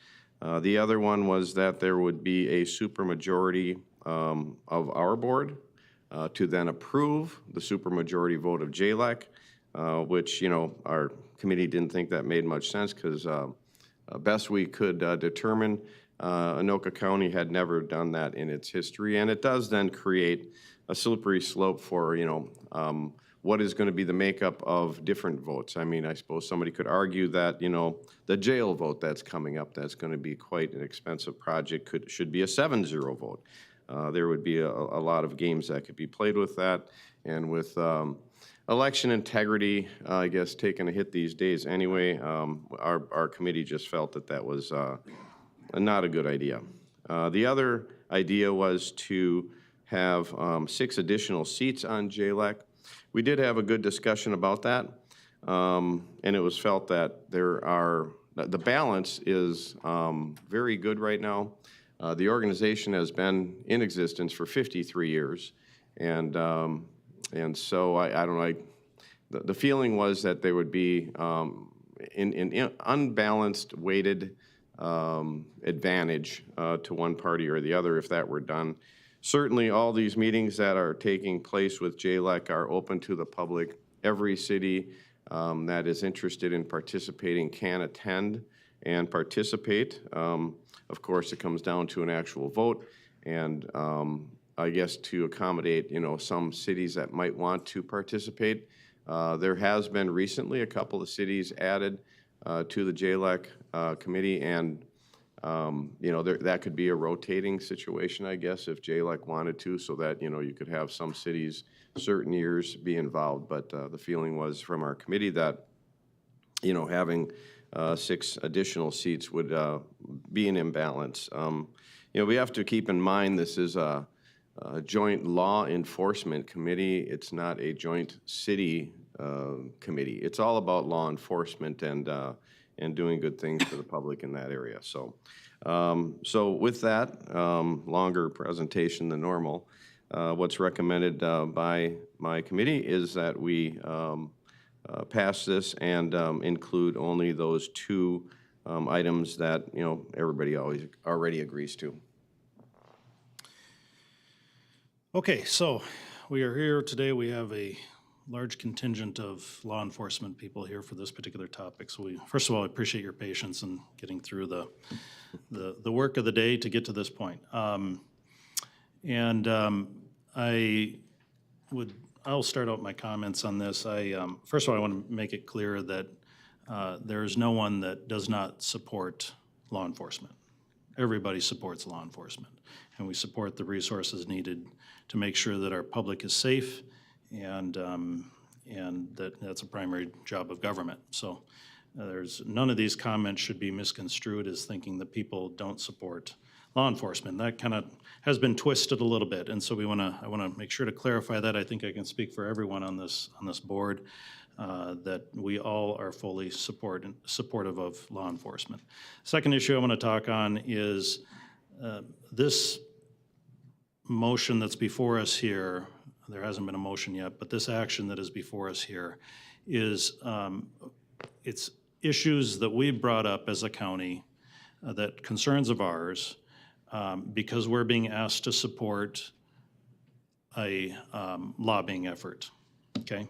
The other one was that there would be a supermajority of our board to then approve the supermajority vote of JLEC, which, our committee didn't think that made much sense because best we could determine, Anoka County had never done that in its history, and it does then create a slippery slope for, what is going to be the makeup of different votes. I mean, I suppose somebody could argue that, the jail vote that's coming up, that's going to be quite an expensive project, should be a 7-0 vote. There would be a lot of games that could be played with that. And with election integrity, I guess, taking a hit these days anyway, our committee just felt that that was not a good idea. The other idea was to have 6 additional seats on JLEC. We did have a good discussion about that, and it was felt that the balance is very good right now. The organization has been in existence for 53 years, and so I don't know, the feeling was that there would be in unbalanced weighted advantage to one party or the other if that were done. Certainly, all these meetings that are taking place with JLEC are open to the public. Every city that is interested in participating can attend and participate. Of course, it comes down to an actual vote, and I guess to accommodate, some cities that might want to participate. There has been recently a couple of cities added to the JLEC committee, and that could be a rotating situation, I guess, if JLEC wanted to, so that, you could have some cities certain years be involved. But the feeling was from our committee that, having 6 additional seats would be an imbalance. We have to keep in mind this is a joint law enforcement committee. It's not a joint city committee. It's all about law enforcement and doing good things for the public in that area. So with that, longer presentation than normal, what's recommended by my committee is that we pass this and include only those 2 items that, everybody already agrees to. Okay, so we are here today. We have a large contingent of law enforcement people here for this particular topic. So first of all, I appreciate your patience in getting through the work of the day to get to this point. I'll start out my comments on this. First of all, I want to make it clear that there is no one that does not support law enforcement. Everybody supports law enforcement, and we support the resources needed to make sure that our public is safe, and that's a primary job of government. So none of these comments should be misconstrued as thinking that people don't support law enforcement. That kind of has been twisted a little bit, and so I want to make sure to clarify that. I think I can speak for everyone on this board that we all are fully supportive of law enforcement. Second issue I want to talk on is this motion that's before us here. There hasn't been a motion yet, but this action that is before us here is it's issues that we brought up as a county, that concerns of ours, because we're being asked to support a lobbying effort, okay?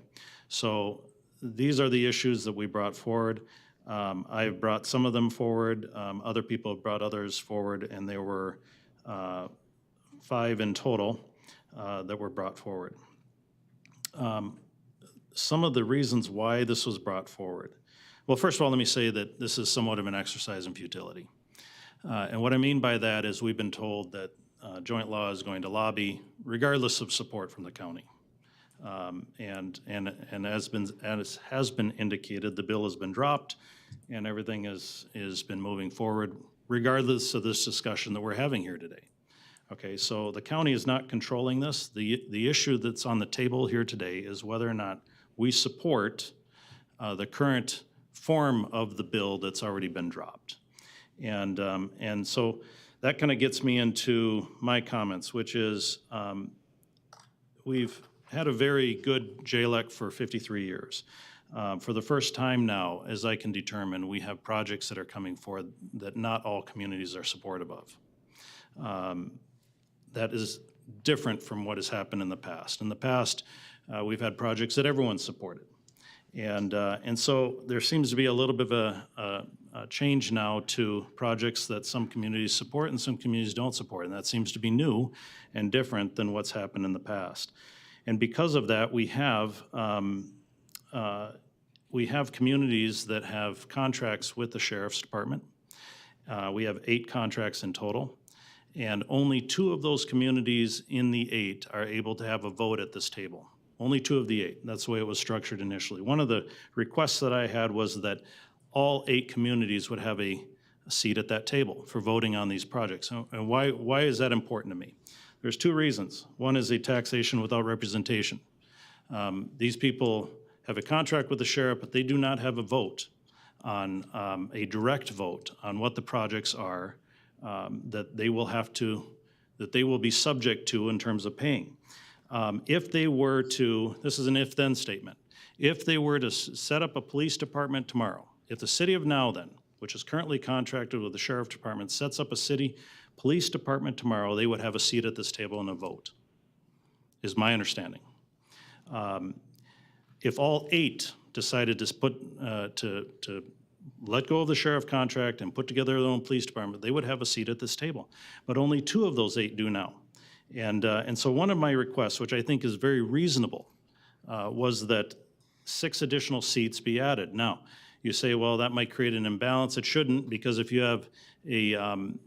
So these are the issues that we brought forward. I've brought some of them forward. Other people have brought others forward, and there were 5 in total that were brought forward. Some of the reasons why this was brought forward. Well, first of all, let me say that this is somewhat of an exercise in futility. And what I mean by that is we've been told that joint law is going to lobby regardless of support from the county. And as has been indicated, the bill has been dropped and everything has been moving forward regardless of this discussion that we're having here today. Okay, so the county is not controlling this. The issue that's on the table here today is whether or not we support the current form of the bill that's already been dropped. And so that kind of gets me into my comments, which is we've had a very good JLEC for 53 years. For the first time now, as I can determine, we have projects that are coming forward that not all communities are supportive of. That is different from what has happened in the past. In the past, we've had projects that everyone supported. And so there seems to be a little bit of a change now to projects that some communities support and some communities don't support. And that seems to be new and different than what's happened in the past. And because of that, we have communities that have contracts with the Sheriff's Department. We have 8 contracts in total. And only 2 of those communities in the 8 are able to have a vote at this table. only 2 of the 8. That's the way it was structured initially. One of the requests that I had was that all 8 communities would have a seat at that table for voting on these projects. And why is that important to me? There's 2 reasons. One is a taxation without representation. These people have a contract with the sheriff, but they do not have a vote on, a direct vote on what the projects are that they will be subject to in terms of paying. If they were to, this is an if-then statement, if they were to set up a police department tomorrow, if the city of Nowthen, which is currently contracted with the sheriff department, sets up a city police department tomorrow, they would have a seat at this table and a vote, is my understanding. If all 8 decided to let go of the sheriff contract and put together their own police department, they would have a seat at this table. But only 2 of those 8 do now. And so one of my requests, which I think is very reasonable, was that 6 additional seats be added. Now, you say, well, that might create an imbalance. It shouldn't, because if you have an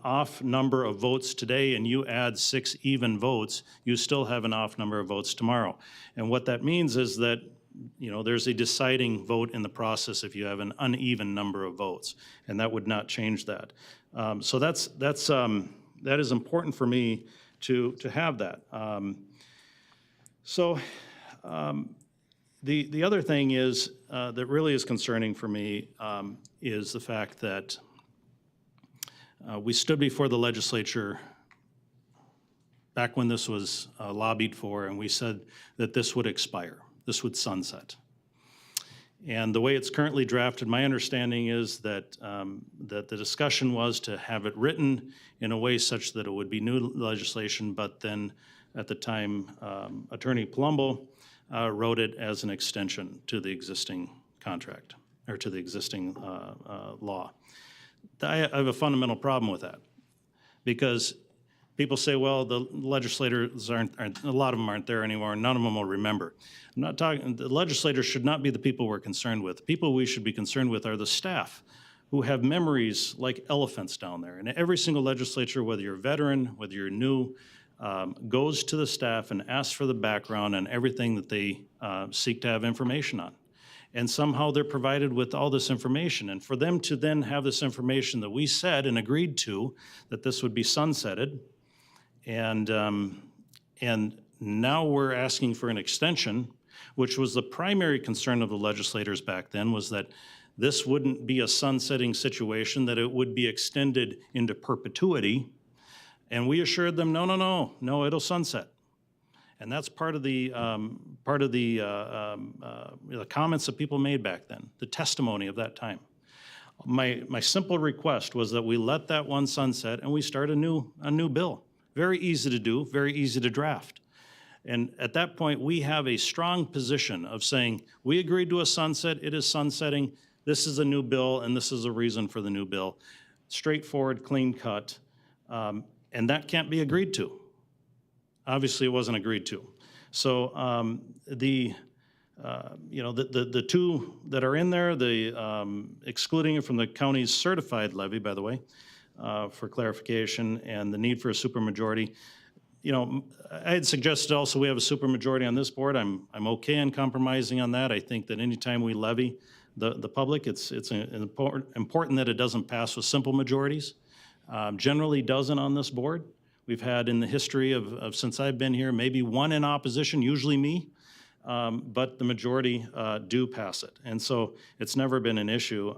off number of votes today and you add 6 even votes, you still have an off number of votes tomorrow. And what that means is that, there's a deciding vote in the process if you have an uneven number of votes, and that would not change that. So that is important for me to have that. The other thing is that really is concerning for me is the fact that we stood before the legislature back when this was lobbied for, and we said that this would expire, this would sunset. And the way it's currently drafted, my understanding is that that the discussion was to have it written in a way such that it would be new legislation, but then at the time, Attorney Palumbo wrote it as an extension to the existing contract, or to the existing law. I have a fundamental problem with that, because people say, well, the legislators aren't, a lot of them aren't there anymore, and none of them will remember. I'm not talking, the legislators should not be the people we're concerned with. The people we should be concerned with are the staff, who have memories like elephants down there. And every single legislature, whether you're a veteran, whether you're new, goes to the staff and asks for the background and everything that they seek to have information on. And somehow they're provided with all this information. And for them to then have this information that we said and agreed to, that this would be sunsetted, and now we're asking for an extension, which was the primary concern of the legislators back then, was that this wouldn't be a sunsetting situation, that it would be extended into perpetuity. And we assured them, no, it'll sunset. And that's part of the comments that people made back then, the testimony of that time. My simple request was that we let that one sunset and we start a new bill. Very easy to do, very easy to draft. And at that point, we have a strong position of saying, we agreed to a sunset, it is sunsetting, this is a new bill, and this is a reason for the new bill. Straightforward, clean cut, and that can't be agreed to. Obviously, it wasn't agreed to. So the 2 that are in there, the excluding it from the county's certified levy, by the way, for clarification, and the need for a supermajority. I had suggested also we have a supermajority on this board. I'm okay in compromising on that. I think that anytime we levy the public, it's important that it doesn't pass with simple majorities. Generally doesn't on this board. We've had in the history of since I've been here, maybe 1 in opposition, usually me, but the majority do pass it. And so it's never been an issue.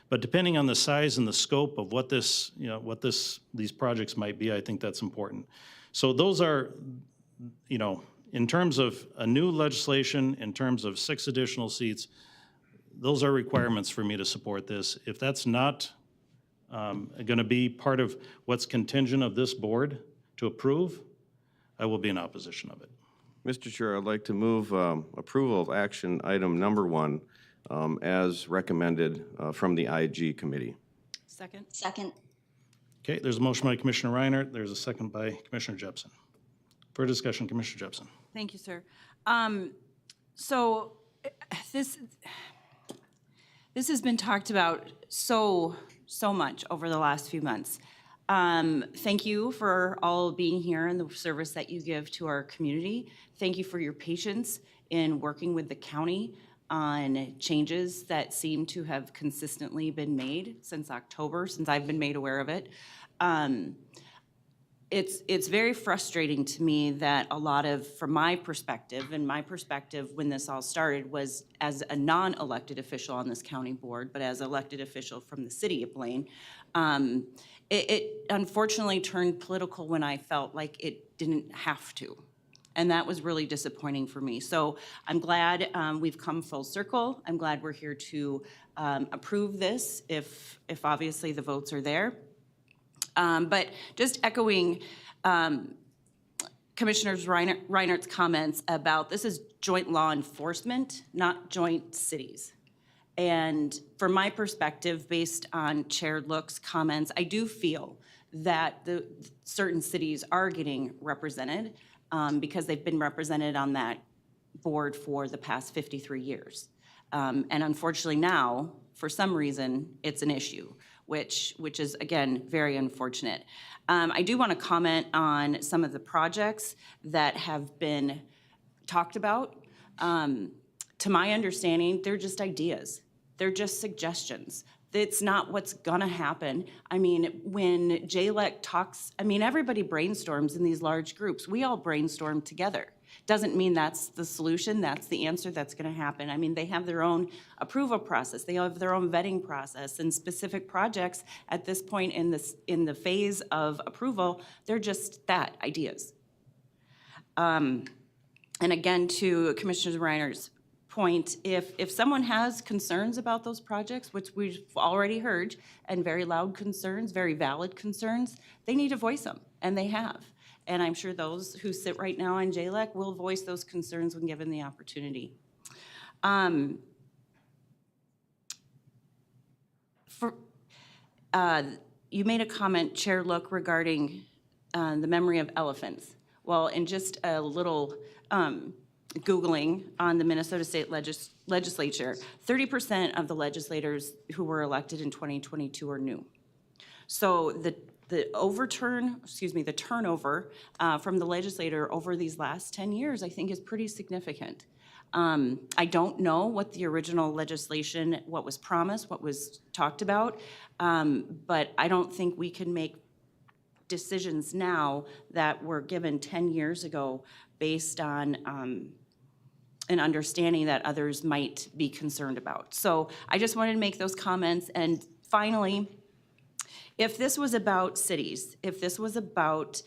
But depending on the size and the scope of what these projects might be, I think that's important. So those are, in terms of a new legislation, in terms of 6 additional seats, those are requirements for me to support this. If that's not going to be part of what's contingent of this board to approve, I will be in opposition of it. Mr. Chair, I'd like to move approval of action item number 1 as recommended from the IG committee. Second? Second. Okay, there's a motion by Commissioner Reinert. There's a second by Commissioner Jepson. For discussion, Commissioner Jepson. Thank you, sir. So this has been talked about so much over the last few months. Thank you for all being here and the service that you give to our community. Thank you for your patience in working with the county on changes that seem to have consistently been made since October, since I've been made aware of it. It's very frustrating to me that a lot of, from my perspective, and my perspective when this all started was as a non-elected official on this county board, but as elected official from the city of Blaine, it unfortunately turned political when I felt like it didn't have to. And that was really disappointing for me. So I'm glad we've come full circle. I'm glad we're here to approve this if obviously the votes are there. But just echoing Commissioner Reinert's comments about this is joint law enforcement, not joint cities. And from my perspective, based on Chair Look's comments, I do feel that the certain cities are getting represented because they've been represented on that board for the past 53 years. And unfortunately now, for some reason, it's an issue, which is, again, very unfortunate. I do want to comment on some of the projects that have been talked about. To my understanding, they're just ideas. They're just suggestions. It's not what's gonna happen. I mean, when JLEC talks, I mean, everybody brainstorms in these large groups. We all brainstorm together. Doesn't mean that's the solution, that's the answer that's gonna happen. I mean, they have their own approval process, they have their own vetting process, and specific projects at this point in the phase of approval, they're just that, ideas. And again, to Commissioner Reiner's point, if someone has concerns about those projects, which we've already heard, and very loud concerns, very valid concerns, they need to voice them, and they have. And I'm sure those who sit right now on JLEC will voice those concerns when given the opportunity. You made a comment, Chair Look, regarding the memory of elephants. Well, in just a little Googling on the Minnesota State Legislature, 30% of the legislators who were elected in 2022 are new. So the turnover from the legislator over these last 10 years, I think, is pretty significant. I don't know what the original legislation, what was promised, what was talked about, but I don't think we can make decisions now that were given 10 years ago based on an understanding that others might be concerned about. So I just wanted to make those comments. And finally, if this was about cities, if this was about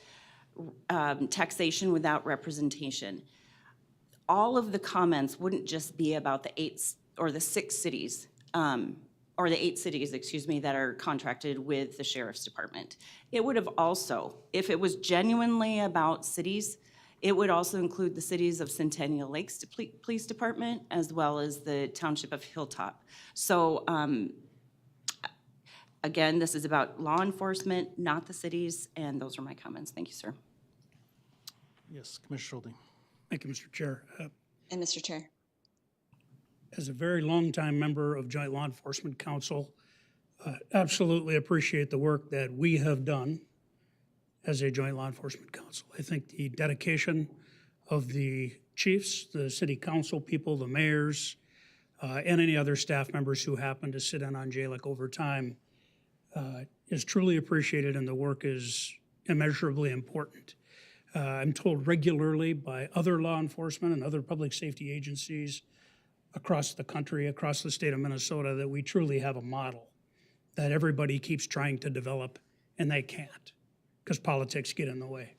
taxation without representation, all of the comments wouldn't just be about the 8 cities, or the 8 cities, excuse me, that are contracted with the Sheriff's Department. It would have also, if it was genuinely about cities, it would also include the cities of Centennial Lakes Police Department, as well as the Township of Hilltop. So again, this is about law enforcement, not the cities, and those are my comments. Thank you, sir. Yes, Commissioner Schulte. Thank you, Mr. Chair. And Mr. Chair. As a very longtime member of Joint Law Enforcement Council, absolutely appreciate the work that we have done as a Joint Law Enforcement Council. I think the dedication of the chiefs, the city council people, the mayors, and any other staff members who happen to sit in on JLEC over time is truly appreciated, and the work is immeasurably important. I'm told regularly by other law enforcement and other public safety agencies across the country, across the state of Minnesota, that we truly have a model that everybody keeps trying to develop, and they can't, because politics get in the way.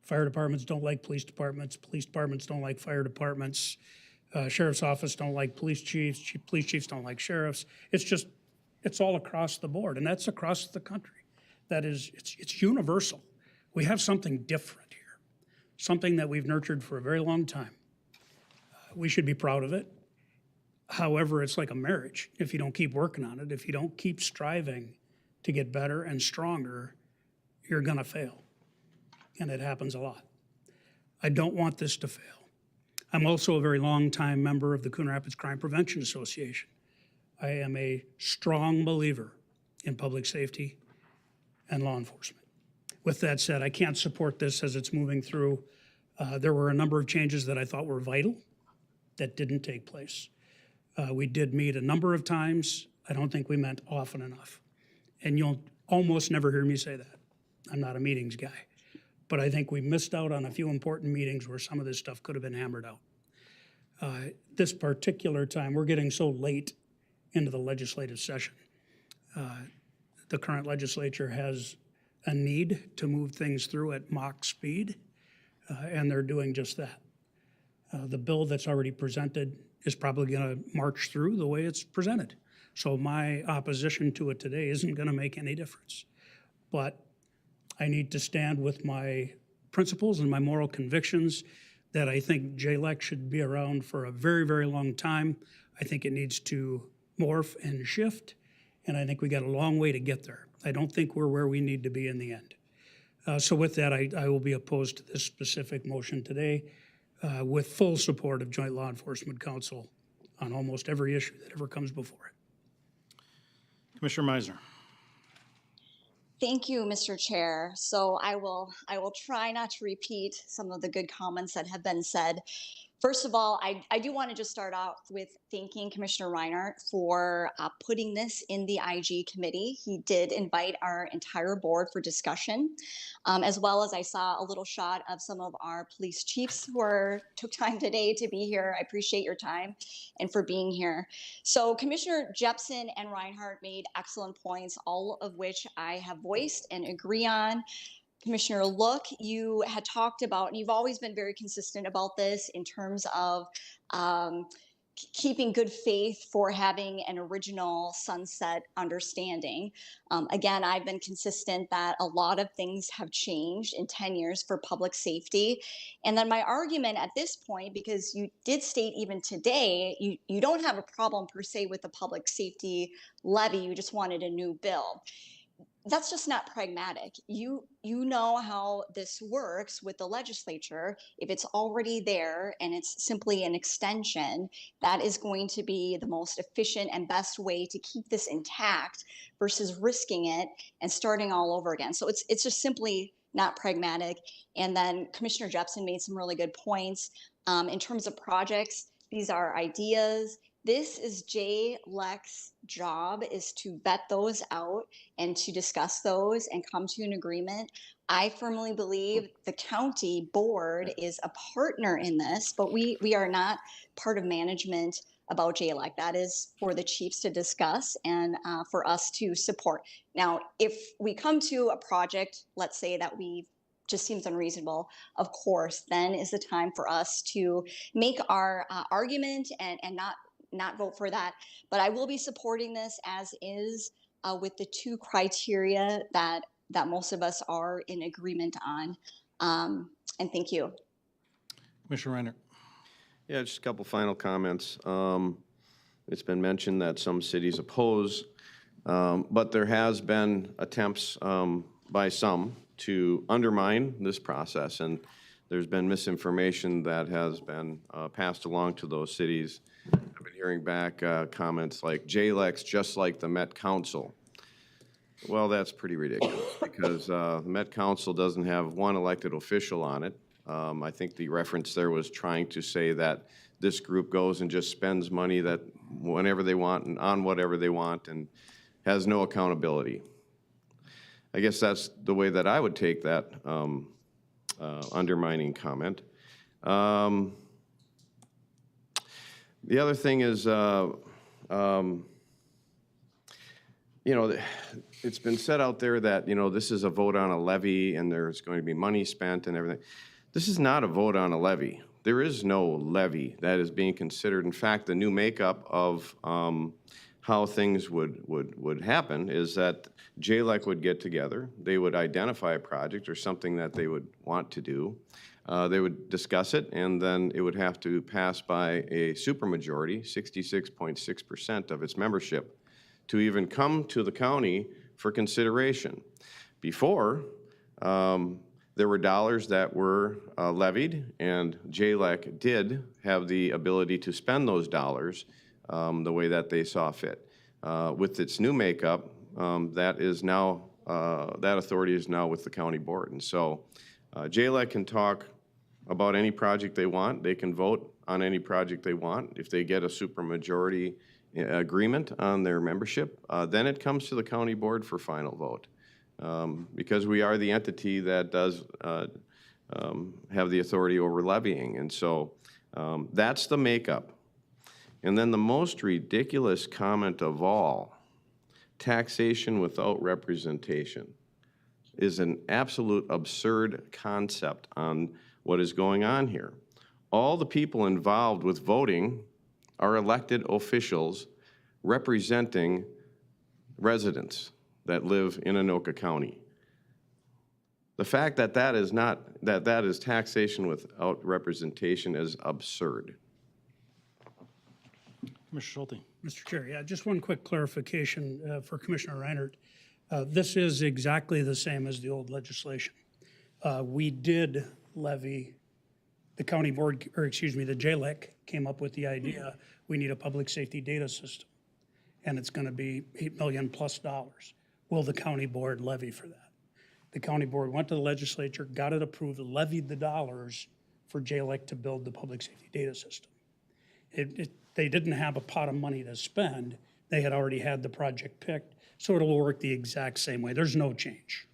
Fire departments don't like police departments don't like fire departments, sheriff's office don't like police chiefs don't like sheriffs. It's all across the board, and that's across the country. That is, it's universal. We have something different here, something that we've nurtured for a very long time. We should be proud of it. However, it's like a marriage. If you don't keep working on it, if you don't keep striving to get better and stronger, you're gonna fail. And it happens a lot. I don't want this to fail. I'm also a very long-time member of the Coon Rapids Crime Prevention Association. I am a strong believer in public safety and law enforcement. With that said, I can't support this as it's moving through. There were a number of changes that I thought were vital that didn't take place. We did meet a number of times. I don't think we met often enough. And you'll almost never hear me say that. I'm not a meetings guy. But I think we missed out on a few important meetings where some of this stuff could have been hammered out. This particular time, we're getting so late into the legislative session. The current legislature has a need to move things through at Mach speed, and they're doing just that. The bill that's already presented is probably going to march through the way it's presented. So my opposition to it today isn't going to make any difference. But I need to stand with my principles and my moral convictions that I think JLEC should be around for a very, very long time. I think it needs to morph and shift, and I think we got a long way to get there. I don't think we're where we need to be in the end. So with that, I will be opposed to this specific motion today with full support of Joint Law Enforcement Council on almost every issue that ever comes before it. Commissioner Meisner. Thank you, Mr. Chair. So I will try not to repeat some of the good comments that have been said. First of all, I do want to just start out with thanking Commissioner Reinhardt for putting this in the IG committee. He did invite our entire board for discussion, as well as I saw a little shot of some of our police chiefs who took time today to be here. I appreciate your time and for being here. So Commissioner Jepsen and Reinhardt made excellent points, all of which I have voiced and agree on. Commissioner Look, you had talked about, and you've always been very consistent about this in terms of keeping good faith for having an original sunset understanding. Again, I've been consistent that a lot of things have changed in 10 years for public safety. And then my argument at this point, because you did state even today, you don't have a problem per se with the public safety levy, you just wanted a new bill. That's just not pragmatic. You know how this works with the legislature. If it's already there and it's simply an extension, that is going to be the most efficient and best way to keep this intact versus risking it and starting all over again. So it's just simply not pragmatic. And then Commissioner Jepsen made some really good points. In terms of projects, these are ideas. This is JLEC's job, is to vet those out and to discuss those and come to an agreement. I firmly believe the county board is a partner in this, but we are not part of management about JLEC. That is for the chiefs to discuss and for us to support. Now, if we come to a project, let's say that we just seems unreasonable, of course, then is the time for us to make our argument and not vote for that. But I will be supporting this as is with the two criteria that most of us are in agreement on. And thank you. Commissioner Reiner. Yeah, just a couple final comments. It's been mentioned that some cities oppose, but there has been attempts by some to undermine this process, and there's been misinformation that has been passed along to those cities. I've been hearing back comments like JLEC's just like the Met Council. Well, that's pretty ridiculous because the Met Council doesn't have one elected official on it. I think the reference there was trying to say that this group goes and just spends money that whenever they want and on whatever they want and has no accountability. I guess that's the way that I would take that undermining comment. The other thing is, it's been said out there that, this is a vote on a levy and there's going to be money spent and everything. This is not a vote on a levy. There is no levy that is being considered. In fact, the new makeup of how things would happen is that JLEC would get together. They would identify a project or something that they would want to do. They would discuss it, and then it would have to pass by a supermajority, 66.6% of its membership, to even come to the county for consideration. Before, there were dollars that were levied, and JLEC did have the ability to spend those dollars the way that they saw fit. With its new makeup, that is now that authority is now with the county board. And so JLEC can talk about any project they want. They can vote on any project they want. If they get a supermajority agreement on their membership, then it comes to the county board for final vote. Because we are the entity that does have the authority over levying. And so that's the makeup. And then the most ridiculous comment of all, taxation without representation, is an absolute absurd concept on what is going on here. All the people involved with voting are elected officials representing residents that live in Anoka County. The fact that that is taxation without representation is absurd. Commissioner Schulte. Mr. Chair, yeah, just one quick clarification for Commissioner Reinert. This is exactly the same as the old legislation. We did levy, the county board, or excuse me, the JLEC came up with the idea, we need a public safety data system. And it's gonna be $8 million plus. Will the county board levy for that? The county board went to the legislature, got it approved, levied the dollars for JLEC to build the public safety data system. They didn't have a pot of money to spend. They had already had the project picked, so it'll work the exact same way. There's no change.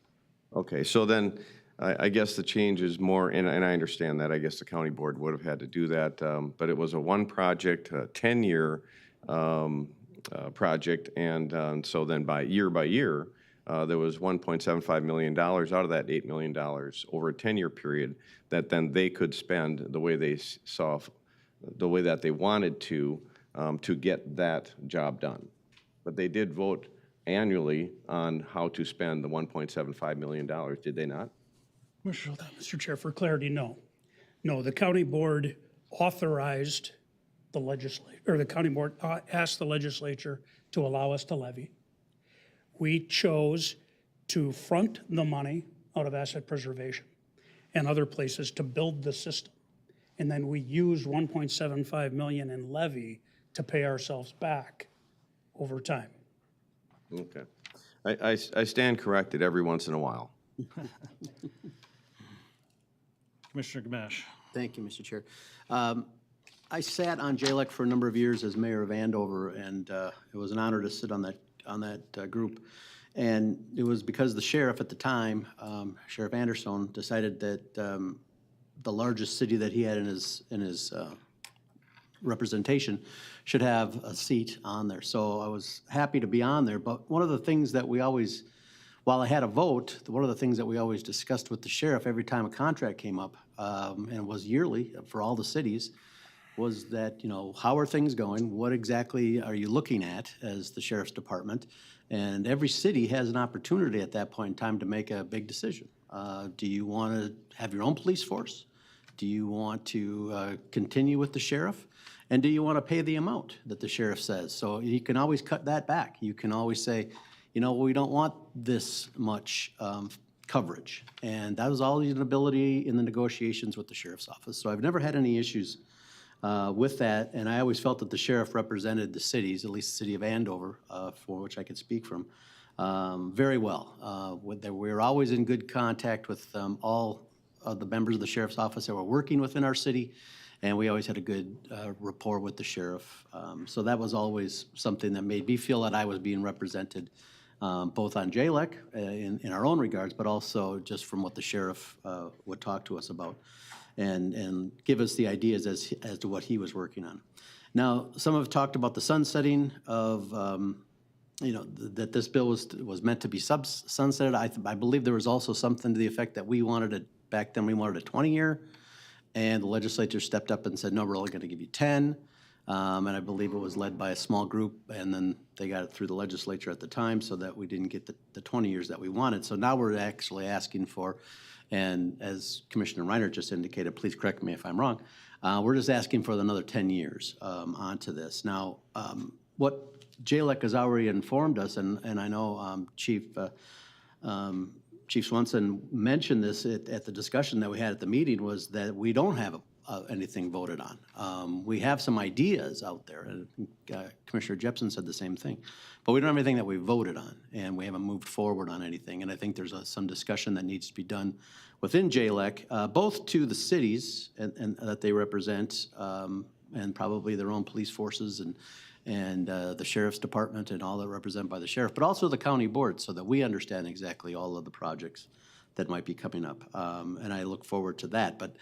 Okay, so then I guess the change is more, and I understand that, I guess the county board would have had to do that, but it was a one project, 10-year project, and so then by year, there was $1.75 million out of that $8 million over a 10-year period that then they could spend the way they saw, the way that they wanted to get that job done. But they did vote annually on how to spend the $1.75 million, did they not? Mr. Chair, for clarity, no. No, the county board authorized the legislature, or the county board asked the legislature to allow us to levy. We chose to front the money out of asset preservation and other places to build the system. And then we used 1.75 million in levy to pay ourselves back over time. Okay. I stand corrected every once in a while. Commissioner Gamache. Thank you, Mr. Chair. I sat on JLEC for a number of years as mayor of Andover, and it was an honor to sit on that group. And it was because the sheriff at the time, Sheriff Anderson, decided that the largest city that he had in his representation should have a seat on there. So I was happy to be on there. But one of the things that we always, while I had a vote, one of the things that we always discussed with the sheriff every time a contract came up, and it was yearly for all the cities, was that, how are things going? What exactly are you looking at as the sheriff's department? And every city has an opportunity at that point in time to make a big decision. Do you want to have your own police force? Do you want to continue with the sheriff? And do you want to pay the amount that the sheriff says? So you can always cut that back. You can always say, we don't want this much coverage. And that was always an ability in the negotiations with the sheriff's office. So I've never had any issues with that, and I always felt that the sheriff represented the cities, at least the city of Andover, for which I could speak from, very well. We were always in good contact with all of the members of the sheriff's office that were working within our city, and we always had a good rapport with the sheriff. So that was always something that made me feel that I was being represented, both on JLEC in our own regards, but also just from what the sheriff would talk to us about. And give us the ideas as to what he was working on. Now, some have talked about the sunsetting of, that this bill was meant to be sunsetted. I believe there was also something to the effect that we wanted it, back then we wanted a 20-year, and the legislature stepped up and said, no, we're only going to give you 10. And I believe it was led by a small group, and then they got it through the legislature at the time so that we didn't get the 20 years that we wanted. So now we're actually asking for, and as Commissioner Reinert just indicated, please correct me if I'm wrong, we're just asking for another 10 years onto this. Now, what JLEC has already informed us, and I know Chief Swanson mentioned this at the discussion that we had at the meeting, was that we don't have anything voted on. We have some ideas out there, and Commissioner Jepson said the same thing. But we don't have anything that we voted on, and we haven't moved forward on anything. And I think there's some discussion that needs to be done within JLEC, both to the cities and that they represent, and probably their own police forces and the sheriff's department and all that represented by the sheriff, but also the county board, so that we understand exactly all of the projects that might be coming up. And I look forward to that. But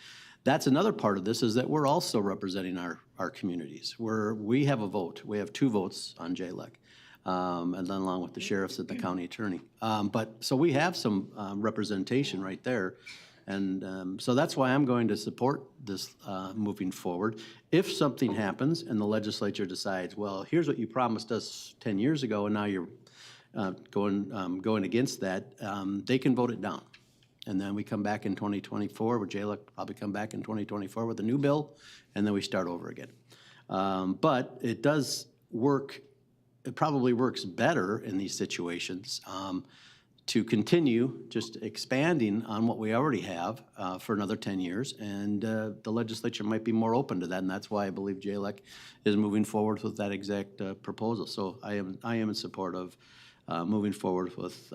that's another part of this, is that we're also representing our communities. We have a vote. We have 2 votes on JLEC, and then along with the sheriffs and the county attorney. So we have some representation right there. And so that's why I'm going to support this moving forward. If something happens and the legislature decides, well, here's what you promised us 10 years ago, and now you're going against that, they can vote it down. And then we come back in 2024, with JLEC probably come back in 2024 with a new bill, and then we start over again. But it does work, it probably works better in these situations to continue just expanding on what we already have for another 10 years. And the legislature might be more open to that, and that's why I believe JLEC is moving forward with that exact proposal. So I am in support of moving forward with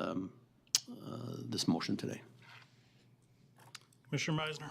this motion today. Commissioner Meisner.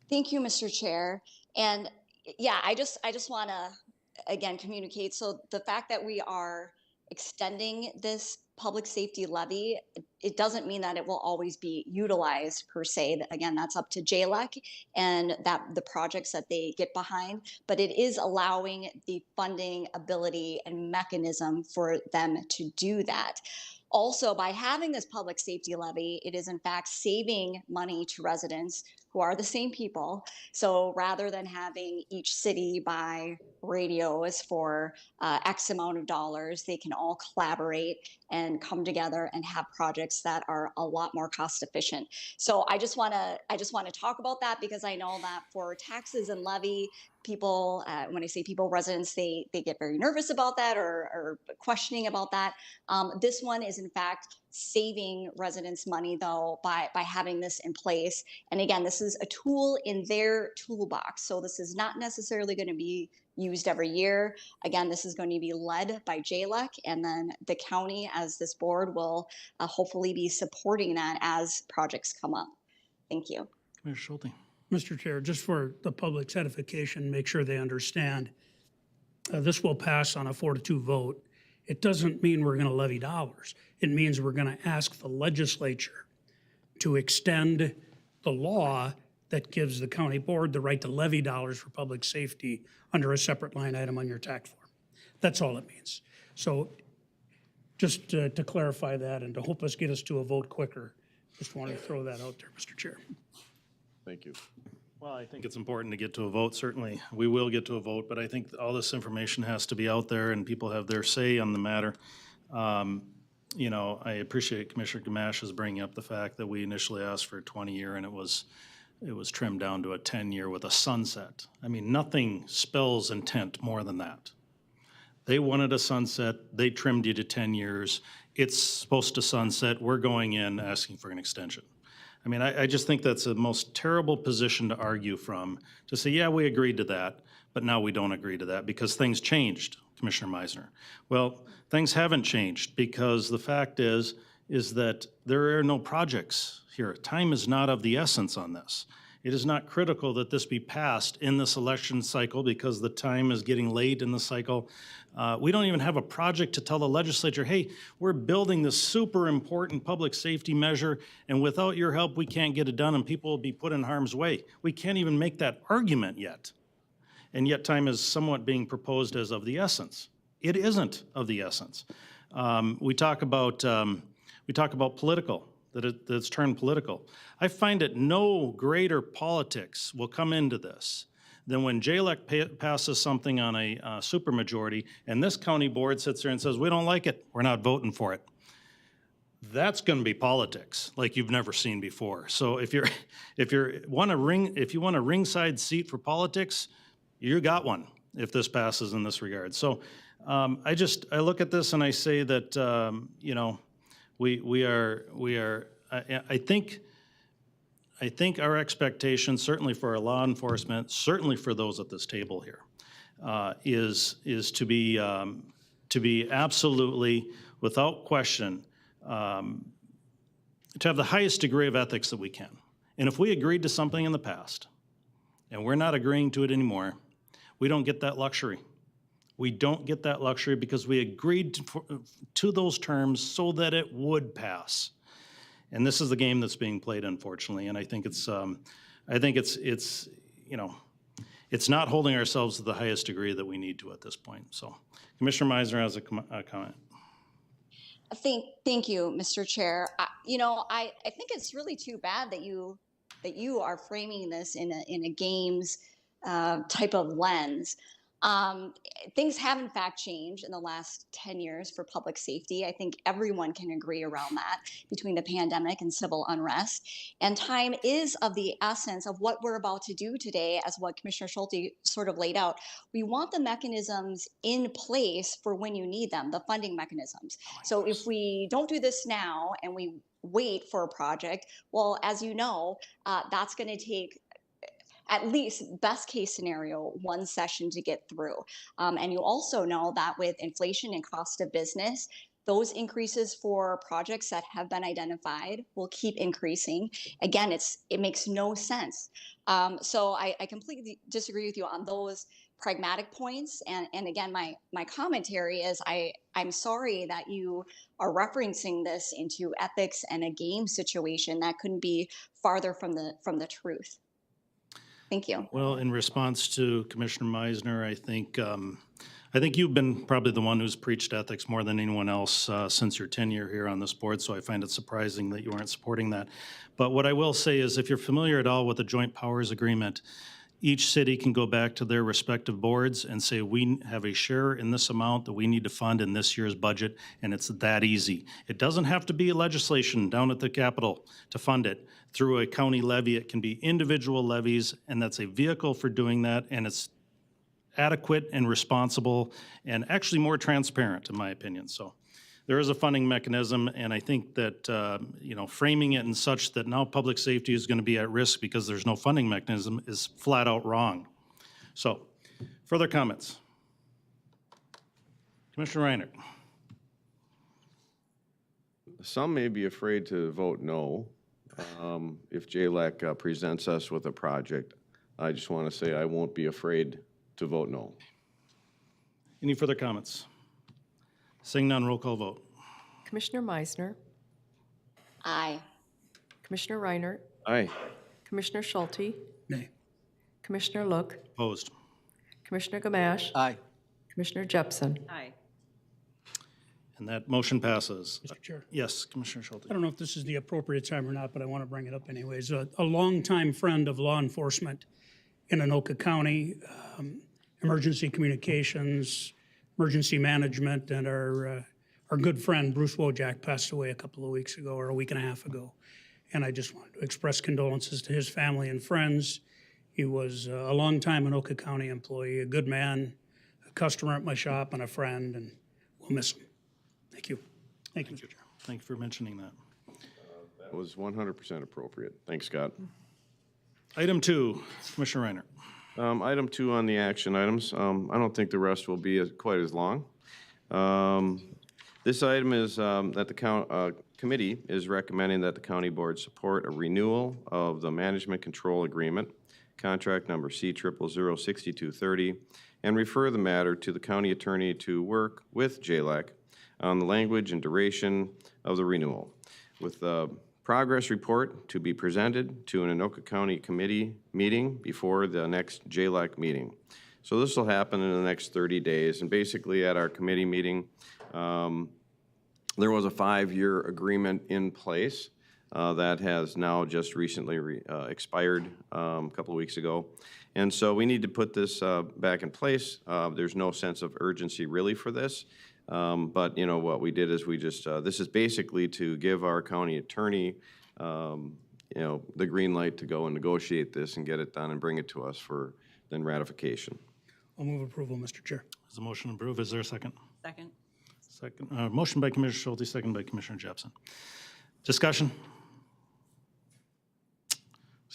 Thank you, Mr. Chair. And yeah, I just want to again communicate. So the fact that we are extending this public safety levy, it doesn't mean that it will always be utilized per se. Again, that's up to JLEC and that the projects that they get behind, but it is allowing the funding ability and mechanism for them to do that. Also, by having this public safety levy, it is in fact saving money to residents who are the same people. So rather than having each city buy radios for X amount of dollars, they can all collaborate and come together and have projects that are a lot more cost efficient. So I just want to talk about that, because I know that for taxes and levy, people, when I say people, residents, they get very nervous about that or questioning about that. This one is in fact saving residents money though by having this in place. And again, this is a tool in their toolbox. So this is not necessarily going to be used every year. Again, this is going to be led by JLEC, and then the county as this board will hopefully be supporting that as projects come up. Thank you. Commissioner Schulte. Mr. Chair, just for the public's edification, make sure they understand, this will pass on a 4-2 vote. It doesn't mean we're going to levy dollars. It means we're going to ask the legislature to extend the law that gives the county board the right to levy dollars for public safety under a separate line item on your tax form. That's all it means. So just to clarify that and to help us get us to a vote quicker, just wanted to throw that out there, Mr. Chair. Thank you. Well, I think it's important to get to a vote. Certainly, we will get to a vote, but I think all this information has to be out there and people have their say on the matter. You know, I appreciate Commissioner Gamash's bringing up the fact that we initially asked for a 20-year and it was trimmed down to a 10-year with a sunset. I mean, nothing spells intent more than that. They wanted a sunset. They trimmed you to 10 years. It's supposed to sunset. We're going in asking for an extension. I mean, I just think that's the most terrible position to argue from, to say, yeah, we agreed to that, but now we don't agree to that because things changed, Commissioner Meisner. Well, things haven't changed, because the fact is that there are no projects here. Time is not of the essence on this. It is not critical that this be passed in this election cycle because the time is getting late in the cycle. We don't even have a project to tell the legislature, hey, we're building this super important public safety measure, and without your help, we can't get it done and people will be put in harm's way. We can't even make that argument yet. And yet time is somewhat being proposed as of the essence. It isn't of the essence. We talk about political, that it's turned political. I find it no greater politics will come into this than when JLEC passes something on a supermajority and this county board sits there and says, we don't like it, we're not voting for it. That's going to be politics like you've never seen before. So if you want a ringside seat for politics, you got one if this passes in this regard. So I look at this and I say that you know, I think I think our expectation, certainly for our law enforcement, certainly for those at this table here, is to be absolutely, without question, to have the highest degree of ethics that we can. And if we agreed to something in the past, and we're not agreeing to it anymore, we don't get that luxury. We don't get that luxury because we agreed to those terms so that it would pass. And this is the game that's being played, unfortunately. And I think it's you know, it's not holding ourselves to the highest degree that we need to at this point. So, Commissioner Meisner has a comment. Thank you, Mr. Chair. I think it's really too bad that you are framing this in a games type of lens. Things have in fact changed in the last 10 years for public safety. I think everyone can agree around that between the pandemic and civil unrest. And time is of the essence of what we're about to do today, as what Commissioner Schulte sort of laid out. We want the mechanisms in place for when you need them, the funding mechanisms. So if we don't do this now and we wait for a project, well, as you know, that's going to take at least best case scenario, one session to get through. And you also know that with inflation and cost of business, those increases for projects that have been identified will keep increasing. Again, it makes no sense. So I completely disagree with you on those pragmatic points. And again, my commentary is I'm sorry that you are referencing this into ethics and a game situation that couldn't be farther from the truth. Thank you. Well, in response to Commissioner Meisner, I think you've been probably the one who's preached ethics more than anyone else since your tenure here on this board, so I find it surprising that you aren't supporting that. But what I will say is, if you're familiar at all with the Joint Powers Agreement, each city can go back to their respective boards and say, we have a share in this amount that we need to fund in this year's budget, and it's that easy. It doesn't have to be legislation down at the Capitol to fund it. Through a county levy, it can be individual levies, and that's a vehicle for doing that, and it's adequate and responsible and actually more transparent, in my opinion. So there is a funding mechanism, and I think that framing it in such that now public safety is going to be at risk because there's no funding mechanism is flat out wrong. So, further comments? Commissioner Reinert. Some may be afraid to vote no if JLAC presents us with a project. I just want to say I won't be afraid to vote no. Any further comments? Seeing none, roll call vote. Commissioner Meisner, Aye. Commissioner Reinert, Aye. Commissioner Schulte, Nay. Commissioner Look, Opposed? Commissioner Gamache, Aye. Commissioner Jepson. Aye. And that motion passes. Mr. Chair. Yes, Commissioner Schulte. I don't know if this is the appropriate time or not, but I want to bring it up anyways. A longtime friend of law enforcement in Anoka County, emergency communications, emergency management, and our good friend Bruce Wojak passed away a couple of weeks ago, or a week and a half ago. And I just wanted to express condolences to his family and friends. He was a longtime Anoka County employee, a good man, a customer at my shop, and a friend, and we'll miss him. Thank you. Thank you, Mr. Chair. Thank you for mentioning that. That was 100% appropriate. Thanks, Scott. Item 2, Commissioner Reinert. Item 2 on the action items. I don't think the rest will be quite as long. This item is that the committee is recommending that the county board support a renewal of the management control agreement, contract number C0006230, and refer the matter to the county attorney to work with JLAC on the language and duration of the renewal, with the progress report to be presented to an Anoka County committee meeting before the next JLAC meeting. So this will happen in the next 30 days. And basically at our committee meeting, there was a 5-year agreement in place that has now just recently expired a couple of weeks ago. And so we need to put this back in place. There's no sense of urgency really for this. But what we did is we just, this is basically to give our county attorney, the green light to go and negotiate this and get it done and bring it to us for then ratification. I'll move approval, Mr. Chair. Is the motion approved? Is there a second? Second. Second. Motion by Commissioner Schulte, second by Commissioner Jepson. Discussion?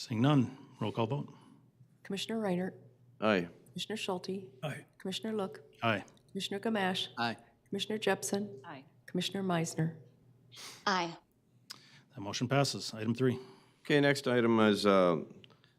Seeing none, roll call vote. Commissioner Reinert, Aye. Commissioner Schulte, Aye. Commissioner Look, Aye. Commissioner Gamache, Aye. Commissioner Jepson, Aye. Commissioner Meisner. Aye. That motion passes. Item 3. Okay, next item is,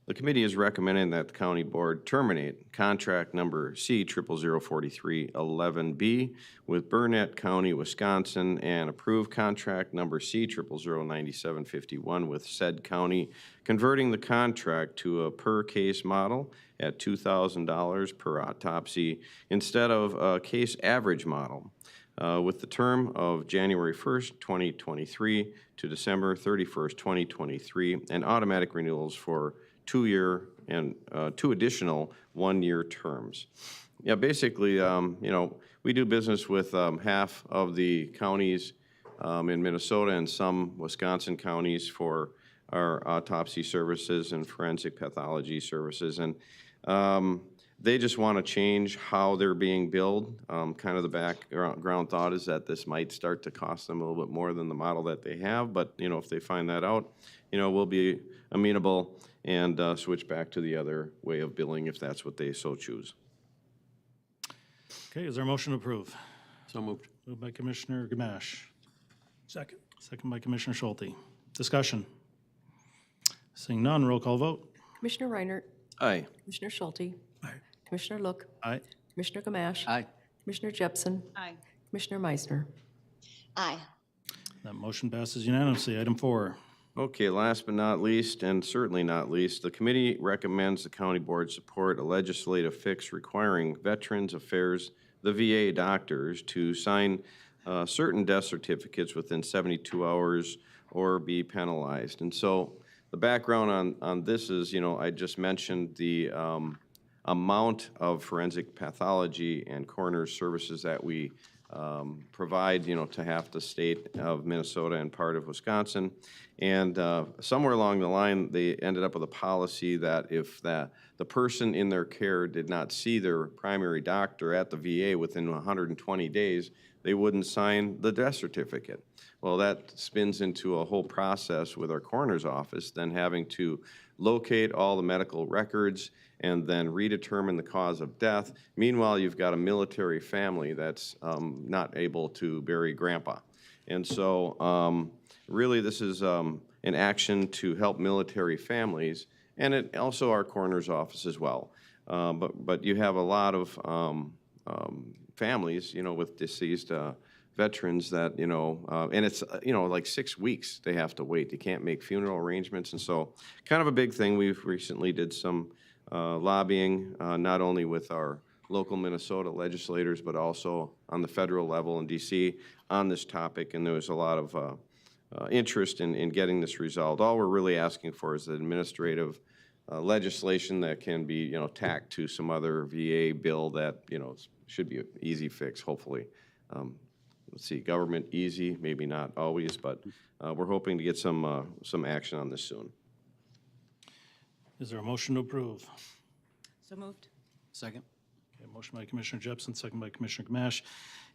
the committee is recommending that the county board terminate contract number C0004311B with Burnett County, Wisconsin, and approve contract number C0009751 with said county, converting the contract to a per-case model at $2,000 per autopsy instead of a case average model, with the term of January 1st, 2023 to December 31st, 2023, and automatic renewals for 2-year and 2 additional 1-year terms. Yeah, basically, we do business with half of the counties in Minnesota and some Wisconsin counties for our autopsy services and forensic pathology services. And they just want to change how they're being billed. Kind of the background thought is that this might start to cost them a little bit more than the model that they have, but, if they find that out, we'll be amenable and switch back to the other way of billing if that's what they so choose. Okay, is there a motion to approve? So moved. Moved by Commissioner Gamache, Second. second by Commissioner Schulte. Discussion. Seeing none, roll call vote. Commissioner Reinert, Aye. Commissioner Schulte, Aye. Commissioner Look, Aye. Commissioner Gamache, Aye. Commissioner Jepson, Aye. Commissioner Meisner. Aye. That motion passes unanimously. Item 4. Okay, last but not least, and certainly not least, the committee recommends the county board support a legislative fix requiring Veterans Affairs, the VA doctors, to sign certain death certificates within 72 hours or be penalized. And so the background on this is, I just mentioned the amount of forensic pathology and coroner's services that we provide, to half the state of Minnesota and part of Wisconsin. And somewhere along the line, they ended up with a policy that if the person in their care did not see their primary doctor at the VA within 120 days, they wouldn't sign the death certificate. Well, that spins into a whole process with our coroner's office, then having to locate all the medical records and then redetermine the cause of death. Meanwhile, you've got a military family that's not able to bury grandpa. And so really this is an action to help military families, and it also our coroner's office as well. But you have a lot of families, with deceased veterans that, and it's, like 6 weeks they have to wait. They can't make funeral arrangements. And so kind of a big thing. We've recently did some lobbying, not only with our local Minnesota legislators, but also on the federal level in DC on this topic. And there was a lot of interest in getting this resolved. All we're really asking for is the administrative legislation that can be, tacked to some other VA bill that, should be an easy fix, hopefully. Let's see, government easy, maybe not always, but we're hoping to get some action on this soon. Is there a motion to approve? So moved. Second. Okay, motion by Commissioner Jepson, second by Commissioner Gamache.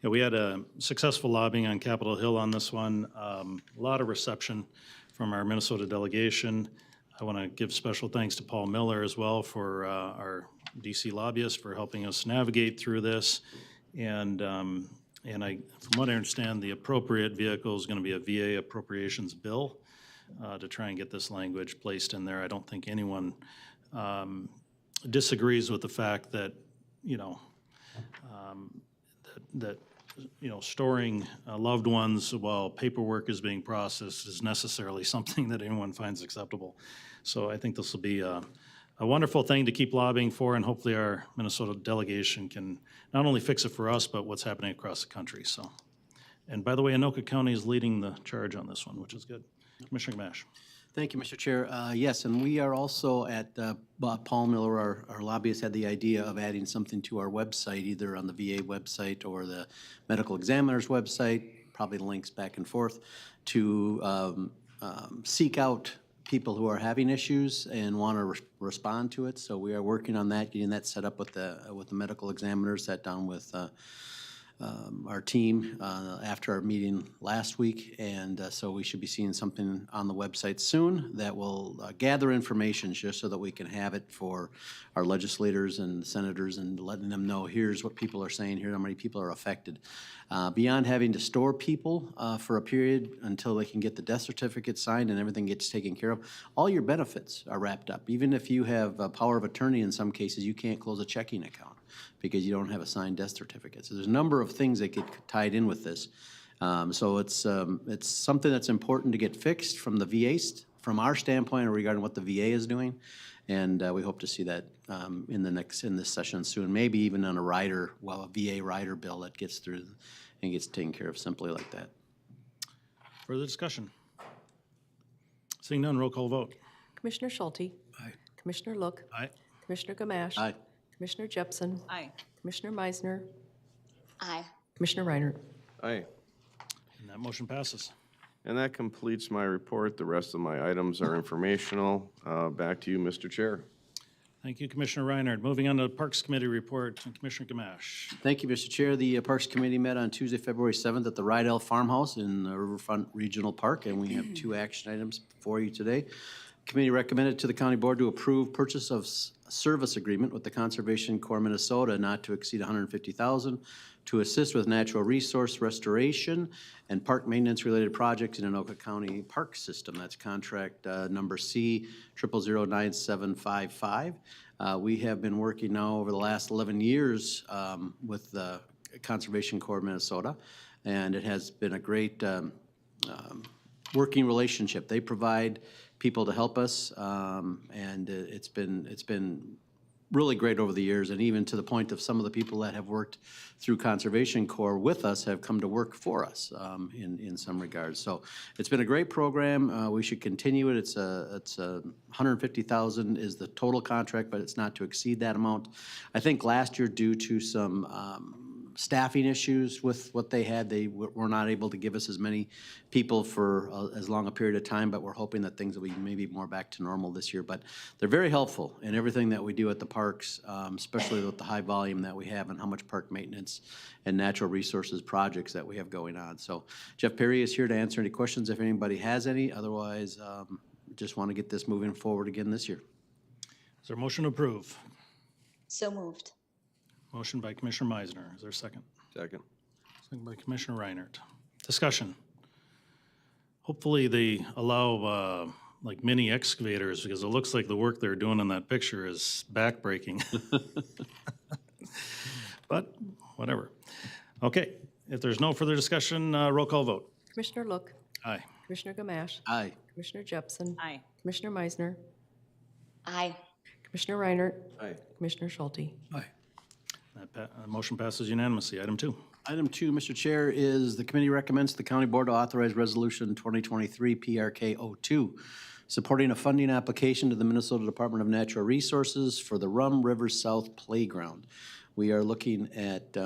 Yeah, we had a successful lobbying on Capitol Hill on this one. A lot of reception from our Minnesota delegation. I want to give special thanks to Paul Miller as well for our DC lobbyist for helping us navigate through this. And from what I understand, the appropriate vehicle is going to be a VA appropriations bill to try and get this language placed in there. I don't think anyone disagrees with the fact that, storing loved ones while paperwork is being processed is necessarily something that anyone finds acceptable. So I think this will be a wonderful thing to keep lobbying for, and hopefully our Minnesota delegation can not only fix it for us, but what's happening across the country. So, and by the way, Anoka County is leading the charge on this one, which is good. Commissioner Gamache. Thank you, Mr. Chair. Yes, and we are also at, Paul Miller, our lobbyist, had the idea of adding something to our website, either on the VA website or the medical examiner's website, probably links back and forth, to seek out people who are having issues and want to respond to it. So we are working on that, getting that set up with the medical examiner, sat down with our team after our meeting last week, and so we should be seeing something on the website soon that will gather information just so that we can have it for our legislators and senators and letting them know, here's what people are saying, here's how many people are affected. Beyond having to store people for a period until they can get the death certificate signed and everything gets taken care of, all your benefits are wrapped up. Even if you have a power of attorney, in some cases, you can't close a checking account because you don't have a signed death certificate. So there's a number of things that get tied in with this. So it's something that's important to get fixed from the VA, from our standpoint regarding what the VA is doing. And we hope to see that in this session soon, maybe even on a rider, a VA rider bill that gets through and gets taken care of simply like that. Further discussion? Seeing none, roll call vote. Commissioner Schulte. Aye. Commissioner Look. Aye. Commissioner Gamache. Aye. Commissioner Jepson. Aye. Commissioner Meisner. Aye. Commissioner Reinert. Aye. And that motion passes. And that completes my report. The rest of my items are informational. Back to you, Mr. Chair. Thank you, Commissioner Reinhardt. Moving on to the Parks Committee report, Commissioner Gamache. Thank you, Mr. Chair. The Parks Committee met on Tuesday, February 7th at the Rydell Farmhouse in Riverfront Regional Park, and we have 2 action items for you today. Committee recommended to the County Board to approve purchase of service agreement with the Conservation Corps Minnesota not to exceed $150,000 to assist with natural resource restoration and park maintenance related projects in Anoka County Park System. That's contract number C000975. We have been working now over the last 11 years with the Conservation Corps Minnesota, and it has been a great working relationship. They provide people to help us, and it's been really great over the years, and even to the point of some of the people that have worked through Conservation Corps with us have come to work for us in some regards. So it's been a great program. We should continue it. It's $150,000 is the total contract, but it's not to exceed that amount. I think last year, due to some staffing issues with what they had, they were not able to give us as many people for as long a period of time, but we're hoping that things will be maybe more back to normal this year. But they're very helpful in everything that we do at the parks, especially with the high volume that we have and how much park maintenance and natural resources projects that we have going on. So Jeff Perry is here to answer any questions if anybody has any. Otherwise, just want to get this moving forward again this year. Is there a motion to approve? So moved. Motion by Commissioner Meisner. Is there a second? Second. Second by Commissioner Reinhardt. Discussion. Hopefully they allow like mini excavators, because it looks like the work they're doing in that picture is backbreaking. But whatever. Okay, if there's no further discussion, roll call vote. Commissioner Look. Aye. Commissioner Gamache. Aye. Commissioner Jepson. Aye. Commissioner Meisner. Aye. Commissioner Reinert. Aye. Commissioner Schulte. That motion passes unanimously. Item 2. Item 2, Mr. Chair, is the committee recommends the county board to authorize resolution 2023 PRK02, supporting a funding application to the Minnesota Department of Natural Resources for the Rum River South Playground. We are looking at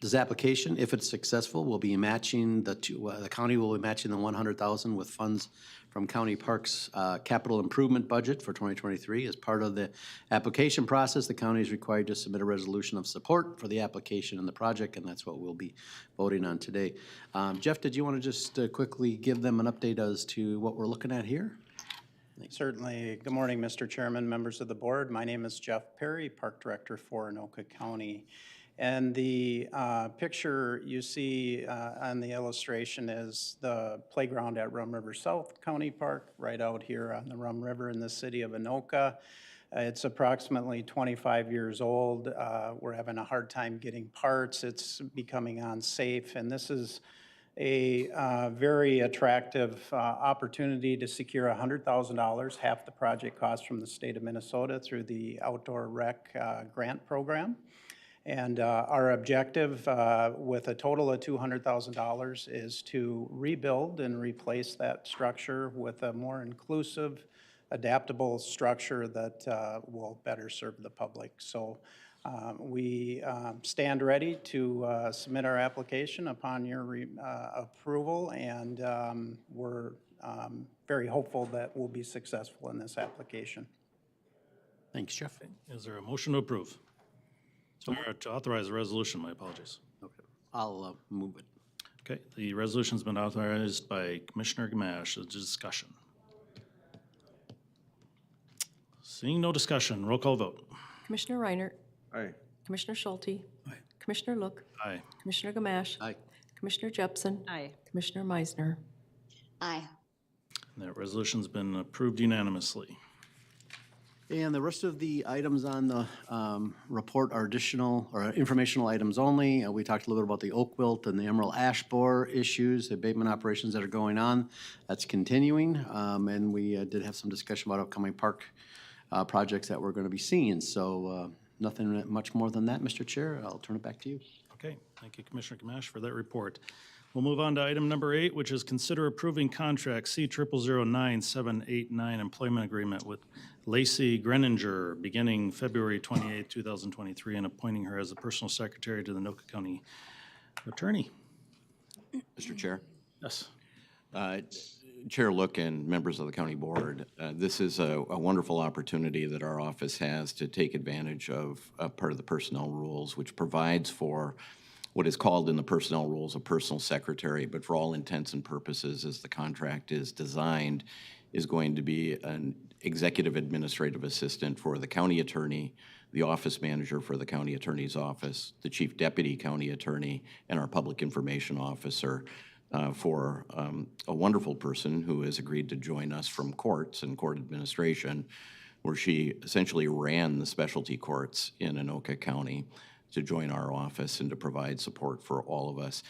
this application. If it's successful, we'll be matching the county will be matching the $100,000 with funds from County Parks Capital Improvement Budget for 2023. As part of the application process, the county is required to submit a resolution of support for the application and the project, and that's what we'll be voting on today. Jeff, did you want to just quickly give them an update as to what we're looking at here? Certainly. Good morning, Mr. Chairman, members of the board. My name is Jeff Perry, Park Director for Anoka County. And the picture you see on the illustration is the playground at Rum River South County Park, right out here on the Rum River in the city of Anoka. It's approximately 25 years old. We're having a hard time getting parts. It's becoming unsafe, and this is a very attractive opportunity to secure $100,000, half the project cost from the state of Minnesota through the Outdoor Rec Grant Program. And our objective with a total of $200,000 is to rebuild and replace that structure with a more inclusive, adaptable structure that will better serve the public. So we stand ready to submit our application upon your approval, and we're very hopeful that we'll be successful in this application. Thanks, Jeff. Is there a motion to approve? Or to authorize a resolution, my apologies. Okay, I'll move it. Okay, the resolution's been authorized by Commissioner Gamache. Is discussion? Seeing no discussion, roll call vote. Commissioner Reinert, Aye. Commissioner Schulte, Commissioner Look, Aye. Commissioner Gamache, Aye. Commissioner Jepson, Aye. Commissioner Meisner. Aye. That resolution's been approved unanimously. And the rest of the items on the report are additional or informational items only. We talked a little bit about the oak wilt and the emerald ash borer issues, the abatement operations that are going on. That's continuing. And we did have some discussion about upcoming park projects that we're going to be seeing. So nothing much more than that, Mr. Chair. I'll turn it back to you. Okay, thank you, Commissioner Gamache, for that report. We'll move on to item number 8, which is consider approving contract C000979 employment agreement with Lacey Greninger beginning February 28, 2023, and appointing her as the personal secretary to the Anoka County Attorney. Mr. Chair. Yes. Chair Look and members of the county board, this is a wonderful opportunity that our office has to take advantage of part of the personnel rules, which provides for what is called in the personnel rules a personal secretary, but for all intents and purposes, as the contract is designed, is going to be an executive administrative assistant for the county attorney, the office manager for the county attorney's office, the chief deputy county attorney, and our public information officer for a wonderful person who has agreed to join us from courts and court administration, where she essentially ran the specialty courts in Anoka County, to join our office and to provide support for all of us.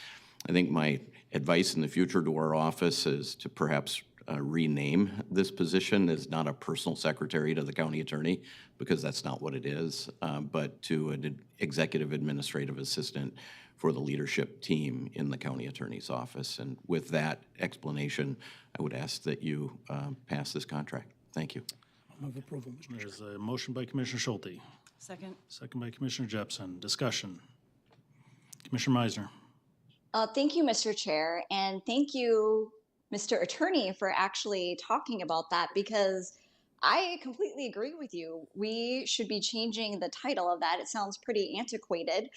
I think my advice in the future to our office is to perhaps rename this position as not a personal secretary to the county attorney, because that's not what it is, but to an executive administrative assistant for the leadership team in the county attorney's office. And with that explanation, I would ask that you pass this contract. Thank you. I'll move approval, Mr. Chair. There's a motion by Commissioner Schulte, Second. second by Commissioner Jepson. Discussion. Commissioner Meisner. Thank you, Mr. Chair, and thank you, Mr. Attorney, for actually talking about that, because I completely agree with you. We should be changing the title of that. It sounds pretty antiquated.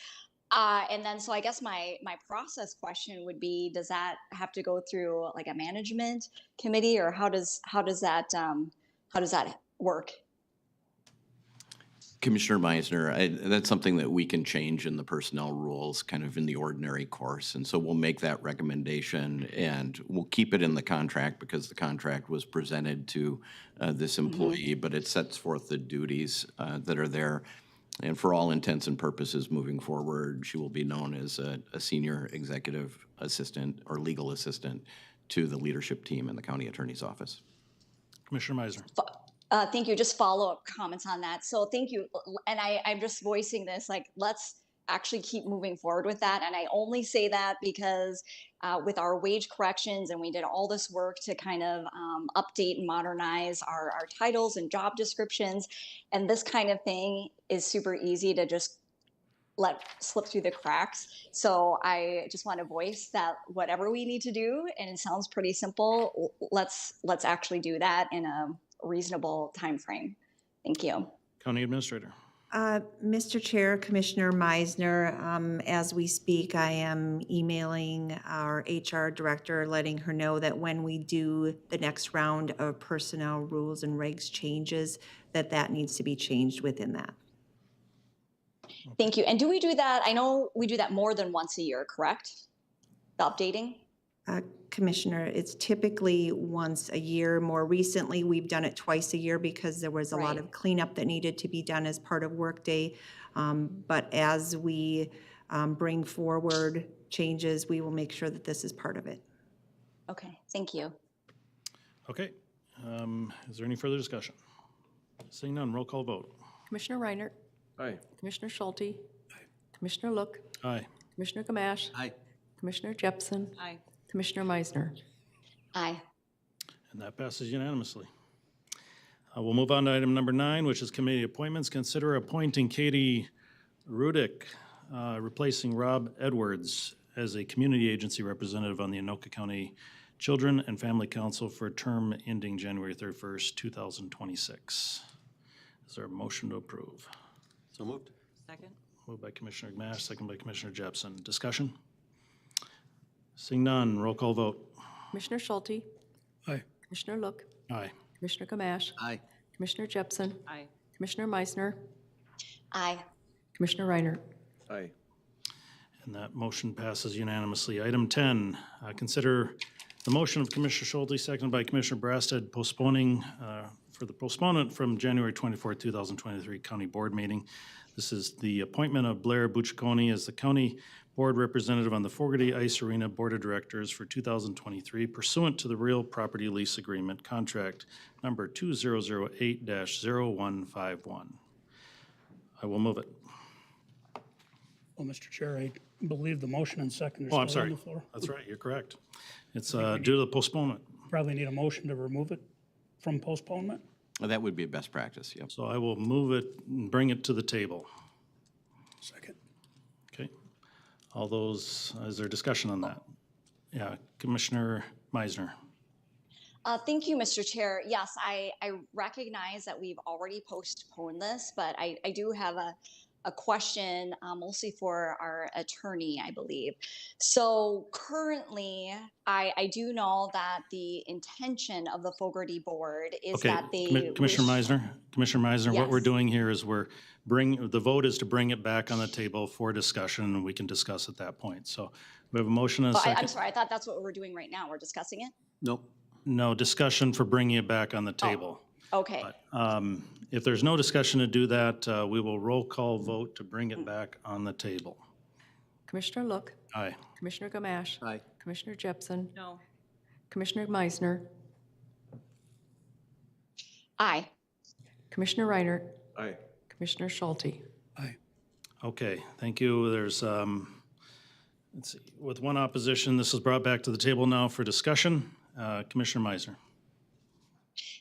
And then, so I guess my process question would be: does that have to go through like a management committee, or how does that work? Commissioner Meisner, that's something that we can change in the personnel rules, kind of in the ordinary course. And so we'll make that recommendation, and we'll keep it in the contract because the contract was presented to this employee, but it sets forth the duties that are there. And for all intents and purposes moving forward, she will be known as a senior executive assistant or legal assistant to the leadership team in the county attorney's office. Commissioner Meisner. Thank you. Just follow-up comments on that. So thank you. And I'm just voicing this, like, let's actually keep moving forward with that. And I only say that because with our wage corrections, and we did all this work to kind of update and modernize our titles and job descriptions. And this kind of thing is super easy to just let slip through the cracks. So I just want to voice that whatever we need to do, and it sounds pretty simple, let's actually do that in a reasonable time frame. Thank you. County Administrator. Mr. Chair, Commissioner Meisner, as we speak, I am emailing our HR director, letting her know that when we do the next round of personnel rules and regs changes, that needs to be changed within that. Thank you. And do we do that? I know we do that more than once a year, correct? The updating? Commissioner, it's typically once a year. More recently, we've done it twice a year because there was a lot of cleanup that needed to be done as part of Workday. But as we bring forward changes, we will make sure that this is part of it. Okay, thank you. Okay. Is there any further discussion? Seeing none, roll call vote. Commissioner Reinert, Aye. Commissioner Schulte, Commissioner Look, Aye. Commissioner Gamache, Aye. Commissioner Jepson, Aye. Commissioner Meisner. Aye. And that passes unanimously. We'll move on to item number 9, which is committee appointments. Consider appointing Katie Rudick, replacing Rob Edwards as a community agency representative on the Anoka County Children and Family Council for a term ending January 31st, 2026. Is there a motion to approve? So moved. Second. Moved by Commissioner Gamache, second by Commissioner Jepson. Discussion? Seeing none, roll call vote. Commissioner Schulte, Aye. Commissioner Look, Aye. Commissioner Gamache, Aye. Commissioner Jepson, Aye. Commissioner Meisner, Aye. Commissioner Reiner. Aye. And that motion passes unanimously. Item 10, consider the motion of Commissioner Schulte, seconded by Commissioner Brasted, postponing, for the postponement from January 24, 2023 County Board meeting. This is the appointment of Blair Bucciccone as the County Board Representative on the Fogarty Ice Arena Board of Directors for 2023 pursuant to the Real Property Lease Agreement Contract Number 2008-0151. I will move it. Well, Mr. Chair, I believe the motion and second Oh, are I'm still on sorry. the floor. That's right, you're correct. It's due to the postponement. Probably need a motion to remove it from postponement. That would be a best practice, yep. So I will move it and bring it to the table. Second. Okay. All those, is there discussion on that? Yeah, Commissioner Meisner. Thank you, Mr. Chair. Yes, I recognize that we've already postponed this, but I do have a question mostly for our attorney, I believe. So currently, I do know that the intention of the Fogarty Board is Okay, that they Commissioner Meisner, what we're Yes. doing here is the vote is to bring it back on the table for discussion, and we can discuss at that point. So we have a motion and a Oh, I'm second. sorry, I thought that's what we're doing right now. We're discussing it? Nope. No, discussion for bringing it back on the table. Okay. If there's no discussion to do that, we will roll call vote to bring it back on the table. Commissioner Look, Aye. Commissioner Gamache, Aye. Commissioner Jepson, No. Commissioner Meisner, Aye. Commissioner Reiner, Aye. Commissioner Schulte. Aye. Okay, thank you. There's, let's see, with one opposition, this is brought back to the table now for discussion. Commissioner Meisner.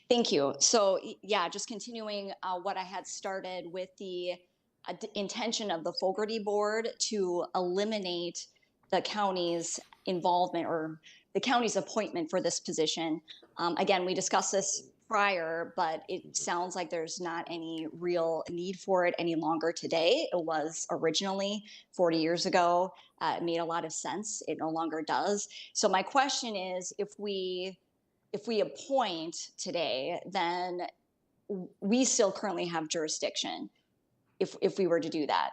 Thank you. So yeah, just continuing what I had started with the intention of the Fogarty Board to eliminate the county's involvement or the county's appointment for this position. Again, we discussed this prior, but it sounds like there's not any real need for it any longer today. It was originally 40 years ago. It made a lot of sense. It no longer does. So my question is, if we appoint today, then we still currently have jurisdiction if we were to do that.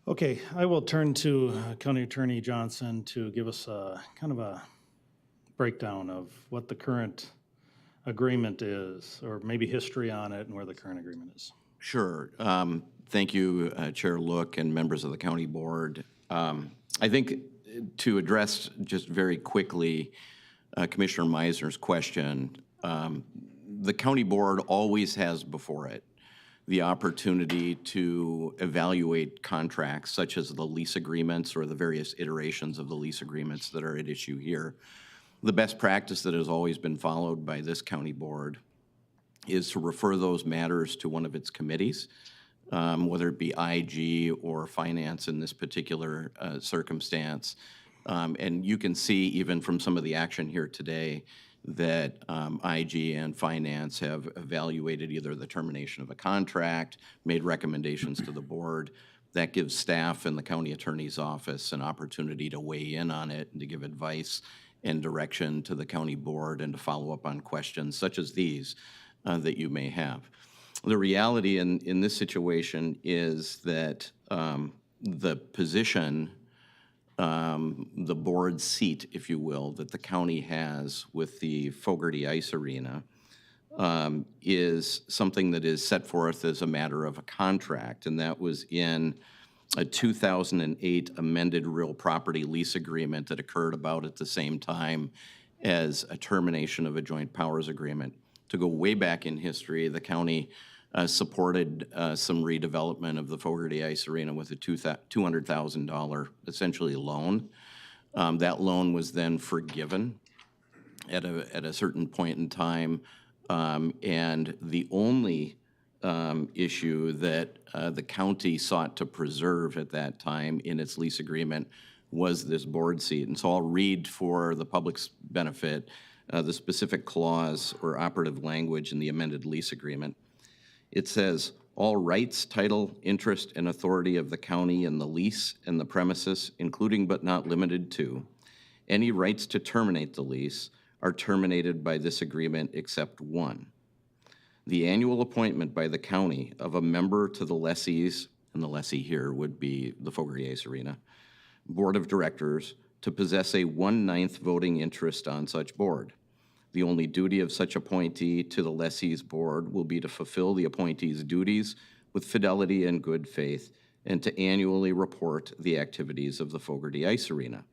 Okay, I will turn to County Attorney Johnson to give us a kind of a breakdown of what the current agreement is, or maybe history on it and where the current agreement is. Sure. Thank you, Chair Look and members of the County Board. I think to address just very quickly Commissioner Meisner's question, the County Board always has before it the opportunity to evaluate contracts such as the lease agreements or the various iterations of the lease agreements that are at issue here. The best practice that has always been followed by this County Board is to refer those matters to one of its committees, whether it be IG or Finance in this particular circumstance. And you can see even from some of the action here today that IG and Finance have evaluated either the termination of a contract, made recommendations to the board. That gives staff and the county attorney's office an opportunity to weigh in on it and to give advice and direction to the county board and to follow up on questions such as these that you may have. The reality in this situation is that the position, the board seat, if you will, that the county has with the Fogarty Ice Arena is something that is set forth as a matter of a contract, and that was in a 2008 amended real property lease agreement that occurred about at the same time as a termination of a joint powers agreement. To go way back in history, the county supported some redevelopment of the Fogarty Ice Arena with a $200,000 essentially loan. That loan was then forgiven at a certain point in time, and the only issue that the county sought to preserve at that time in its lease agreement was this board seat. And so I'll read for the public's benefit the specific clause or operative language in the amended lease agreement. It says, All rights, title, interest, and authority of the county in the lease and the premises, including but not limited to, any rights to terminate the lease are terminated by this agreement except one. The annual appointment by the county of a member to the lessees, and the lessee here would be the Fogarty Ice Arena, Board of Directors to possess a 1/9 voting interest on such board. The only duty of such appointee to the lessee's board will be to fulfill the appointee's duties with fidelity and good faith and to annually report the activities of the Fogarty Ice Arena.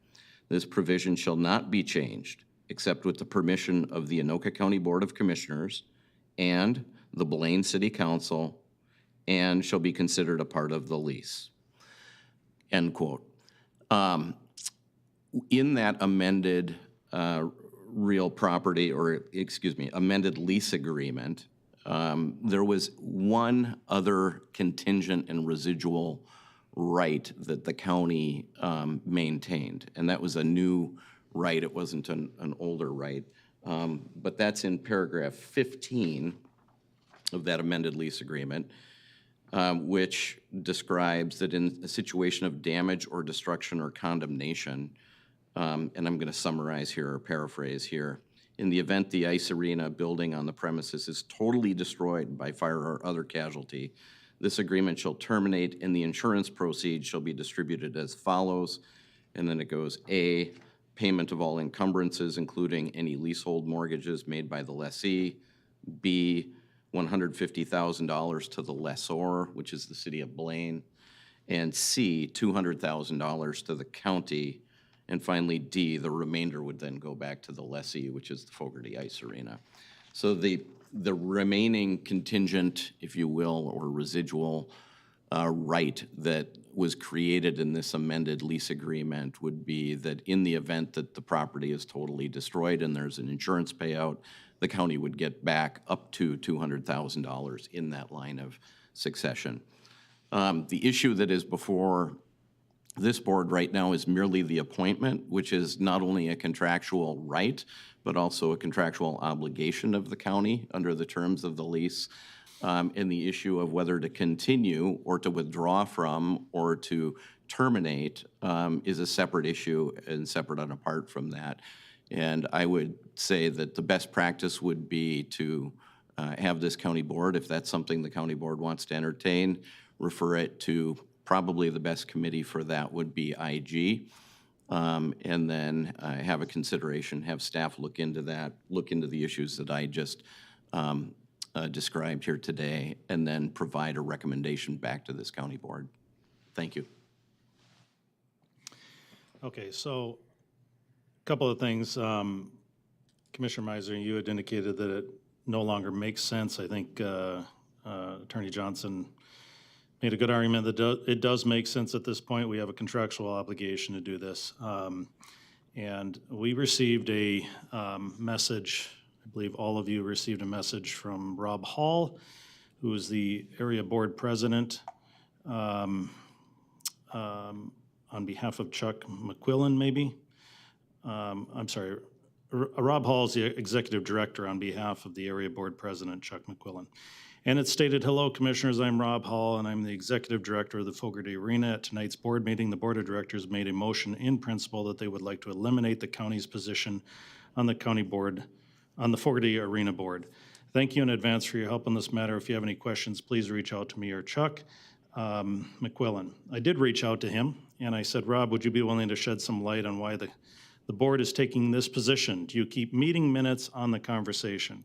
This provision shall not be changed except with the permission of the Anoka County Board of Commissioners and the Blaine City Council, and shall be considered a part of the lease. End quote. In that amended real property, or excuse me, amended lease agreement, there was one other contingent and residual right that the county maintained, and that was a new right. It wasn't an older right. But that's in paragraph 15 of that amended lease agreement, which describes that in a situation of damage or destruction or condemnation, and I'm going to summarize here or paraphrase here, in the event the ice arena building on the premises is totally destroyed by fire or other casualty, this agreement shall terminate and the insurance proceeds shall be distributed as follows. And then it goes A, payment of all encumbrances, including any leasehold mortgages made by the lessee. B, $150,000 to the lessor, which is the city of Blaine. And C, $200,000 to the county. And finally, D, the remainder would then go back to the lessee, which is the Fogarty Ice Arena. So the remaining contingent, if you will, or residual right that was created in this amended lease agreement would be that in the event that the property is totally destroyed and there's an insurance payout, the county would get back up to $200,000 in that line of succession. The issue that is before this board right now is merely the appointment, which is not only a contractual right, but also a contractual obligation of the county under the terms of the lease. And the issue of whether to continue or to withdraw from or to terminate is a separate issue and separate and apart from that. And I would say that the best practice would be to have this county board, if that's something the county board wants to entertain, refer it to probably the best committee for that would be IG. And then have a consideration, have staff look into that, look into the issues that I just described here today, and then provide a recommendation back to this county board. Thank you. Okay, so a couple of things. Commissioner Meiser, you had indicated that it no longer makes sense. I think Attorney Johnson made a good argument that it does make sense at this point. We have a contractual obligation to do this. And we received a message, I believe all of you received a message from Rob Hall, who is the area board president, on behalf of Chuck McQuillan, maybe? I'm sorry, Rob Hall is the executive director on behalf of the area board president, Chuck McQuillan. And it stated, "Hello, Commissioners, I'm Rob Hall, and I'm the Executive Director of the Fogarty Arena. At tonight's board meeting, the Board of Directors made a motion in principle that they would like to eliminate the county's position on the county board, on the Fogarty Arena Board. Thank you in advance for your help on this matter. If you have any questions, please reach out to me or Chuck McQuillan." I did reach out to him, and I said, "Rob, would you be willing to shed some light on why the board is taking this position? Do you keep meeting minutes on the conversation?"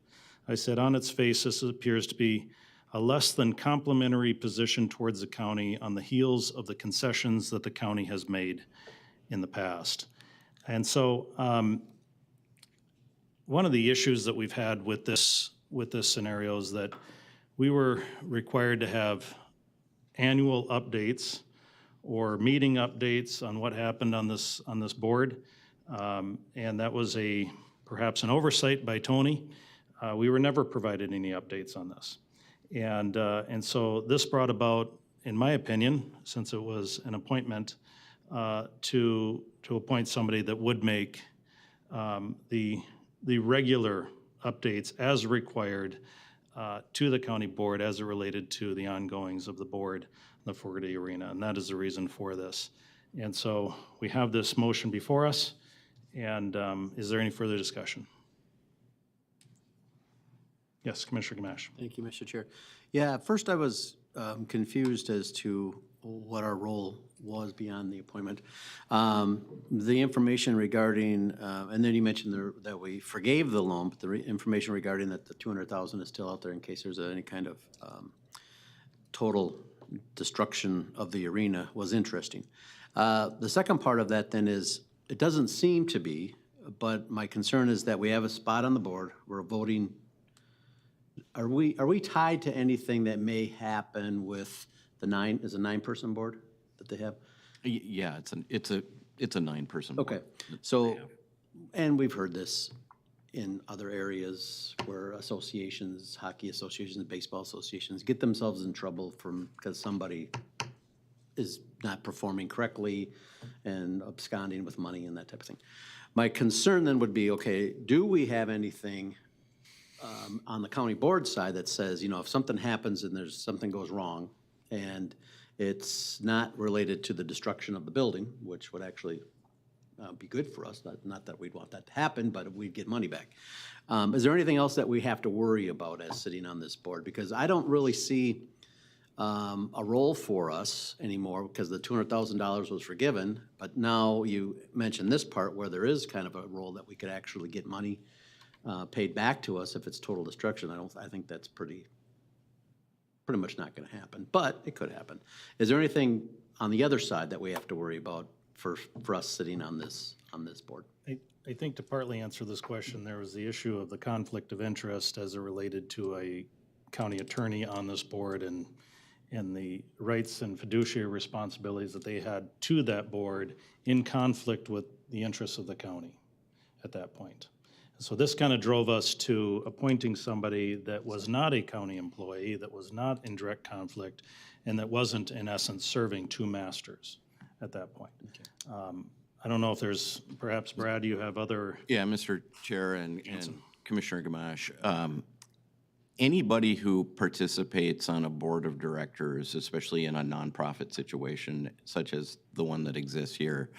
I said, "On its face, this appears to be a less than complimentary position towards the county on the heels of the concessions that the county has made in the past." And so one of the issues that we've had with this scenario is that we were required to have annual updates or meeting updates on what happened on this board. And that was perhaps an oversight by Tony. We were never provided any updates on this. And so this brought about, in my opinion, since it was an appointment, to appoint somebody that would make the regular updates as required to the county board as it related to the ongoings of the board, the Fogarty Arena, and that is the reason for this. And so we have this motion before us, and is there any further discussion? Yes, Commissioner Gamache. Thank you, Mr. Chair. Yeah, at first I was confused as to what our role was beyond the appointment. The information regarding, and then you mentioned that we forgave the loan, but the information regarding that the $200,000 is still out there in case there's any kind of total destruction of the arena was interesting. The second part of that then is, it doesn't seem to be, but my concern is that we have a spot on the board, we're voting. Are we tied to anything that may happen with the is a 9-person board that they have? Yeah, it's a 9-person board. Okay, so, and we've heard this in other areas where associations, hockey associations, baseball associations get themselves in trouble because somebody is not performing correctly and absconding with money and that type of thing. My concern then would be, okay, do we have anything on the county board side that says, you know, if something happens and something goes wrong and it's not related to the destruction of the building, which would actually be good for us, not that we'd want that to happen, but we'd get money back. Is there anything else that we have to worry about as sitting on this board? Because I don't really see a role for us anymore because the $200,000 was forgiven, but now you mentioned this part where there is kind of a role that we could actually get money paid back to us if it's total destruction. I think that's pretty much not going to happen, but it could happen. Is there anything on the other side that we have to worry about for us sitting on this board? I think to partly answer this question, there was the issue of the conflict of interest as it related to a county attorney on this board and the rights and fiduciary responsibilities that they had to that board in conflict with the interests of the county at that point. So this kind of drove us to appointing somebody that was not a county employee, that was not in direct conflict, and that wasn't, in essence, serving two masters at that point. I don't know if there's, perhaps, Brad, you have other... Yeah, Mr. Chair and Commissioner Gamache, anybody who participates on a board of directors, especially in a nonprofit situation such as the one that exists here,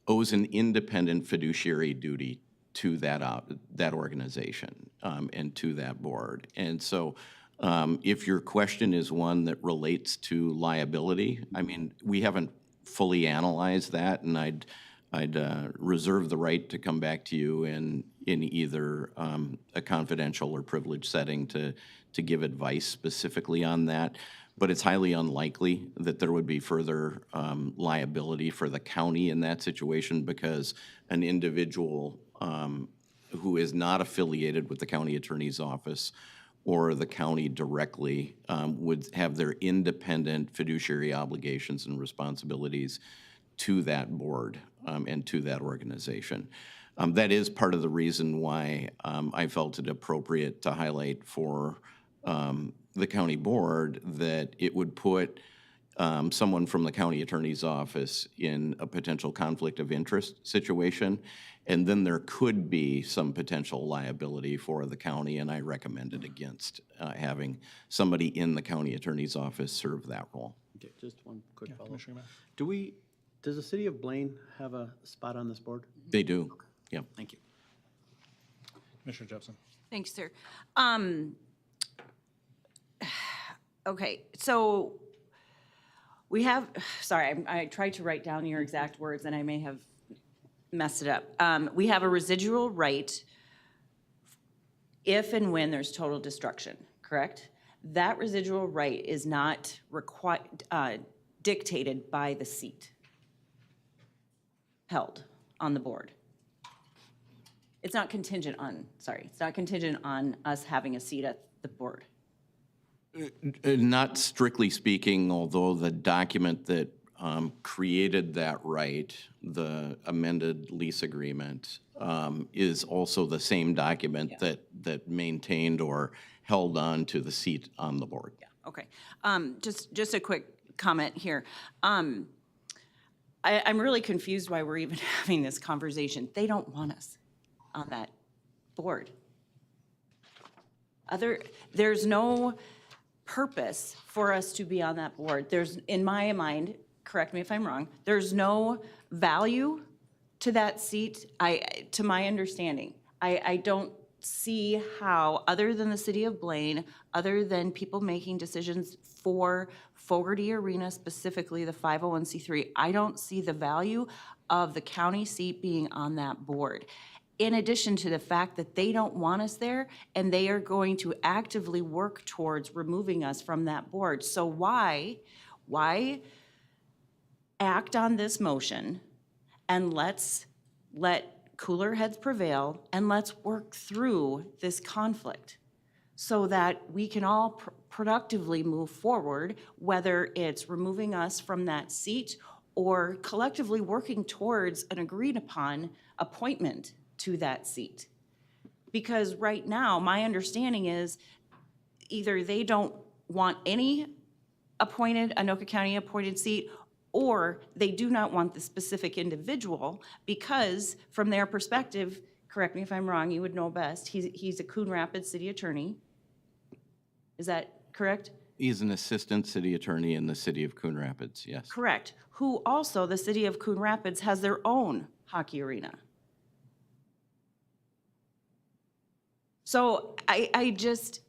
owes an independent fiduciary duty to that organization and to that board. And so if your question is one that relates to liability, I mean, we haven't fully analyzed that, and I'd reserve the right to come back to you in either a confidential or privileged setting to give advice specifically on that. But it's highly unlikely that there would be further liability for the county in that situation, because an individual who is not affiliated with the county attorney's office or the county directly would have their independent fiduciary obligations and responsibilities to that board and to that organization. That is part of the reason why I felt it appropriate to highlight for the county board that it would put someone from the county attorney's office in a potential conflict of interest situation, and then there could be some potential liability for the county, and I recommended against having somebody in the county attorney's office serve that role. Okay, just one quick follow-up. Commissioner Gamache. Does the city of Blaine have a spot on this board? They do, yeah. Thank you. Commissioner Jepson. Thanks, sir. Okay, so we have, sorry, I tried to write down your exact words and I may have messed it up. We have a residual right if and when there's total destruction, correct? That residual right is not dictated by the seat held on the board. It's not contingent on, it's not contingent on us having a seat at the board. Not strictly speaking, although the document that created that right, the amended lease agreement, is also the same document that maintained or held on to the seat on the board. Yeah, okay. Just a quick comment here. I'm really confused why we're even having this conversation. They don't want us on that board. There's no purpose for us to be on that board. There's, in my mind, correct me if I'm wrong, there's no value to that seat, to my understanding. I don't see how, other than the city of Blaine, other than people making decisions for Fogarty Arena, specifically the 501c3, I don't see the value of the county seat being on that board. In addition to the fact that they don't want us there and they are going to actively work towards removing us from that board. So why act on this motion and let's let cooler heads prevail and let's work through this conflict so that we can all productively move forward, whether it's removing us from that seat or collectively working towards an agreed upon appointment to that seat. Because right now, my understanding is either they don't want any appointed, Anoka County appointed seat, or they do not want the specific individual because from their perspective, correct me if I'm wrong, you would know best, he's a Coon Rapids city attorney. Is that correct? He's an assistant city attorney in the city of Coon Rapids, yes. Correct. Who also, the city of Coon Rapids has their own hockey arena. So I just,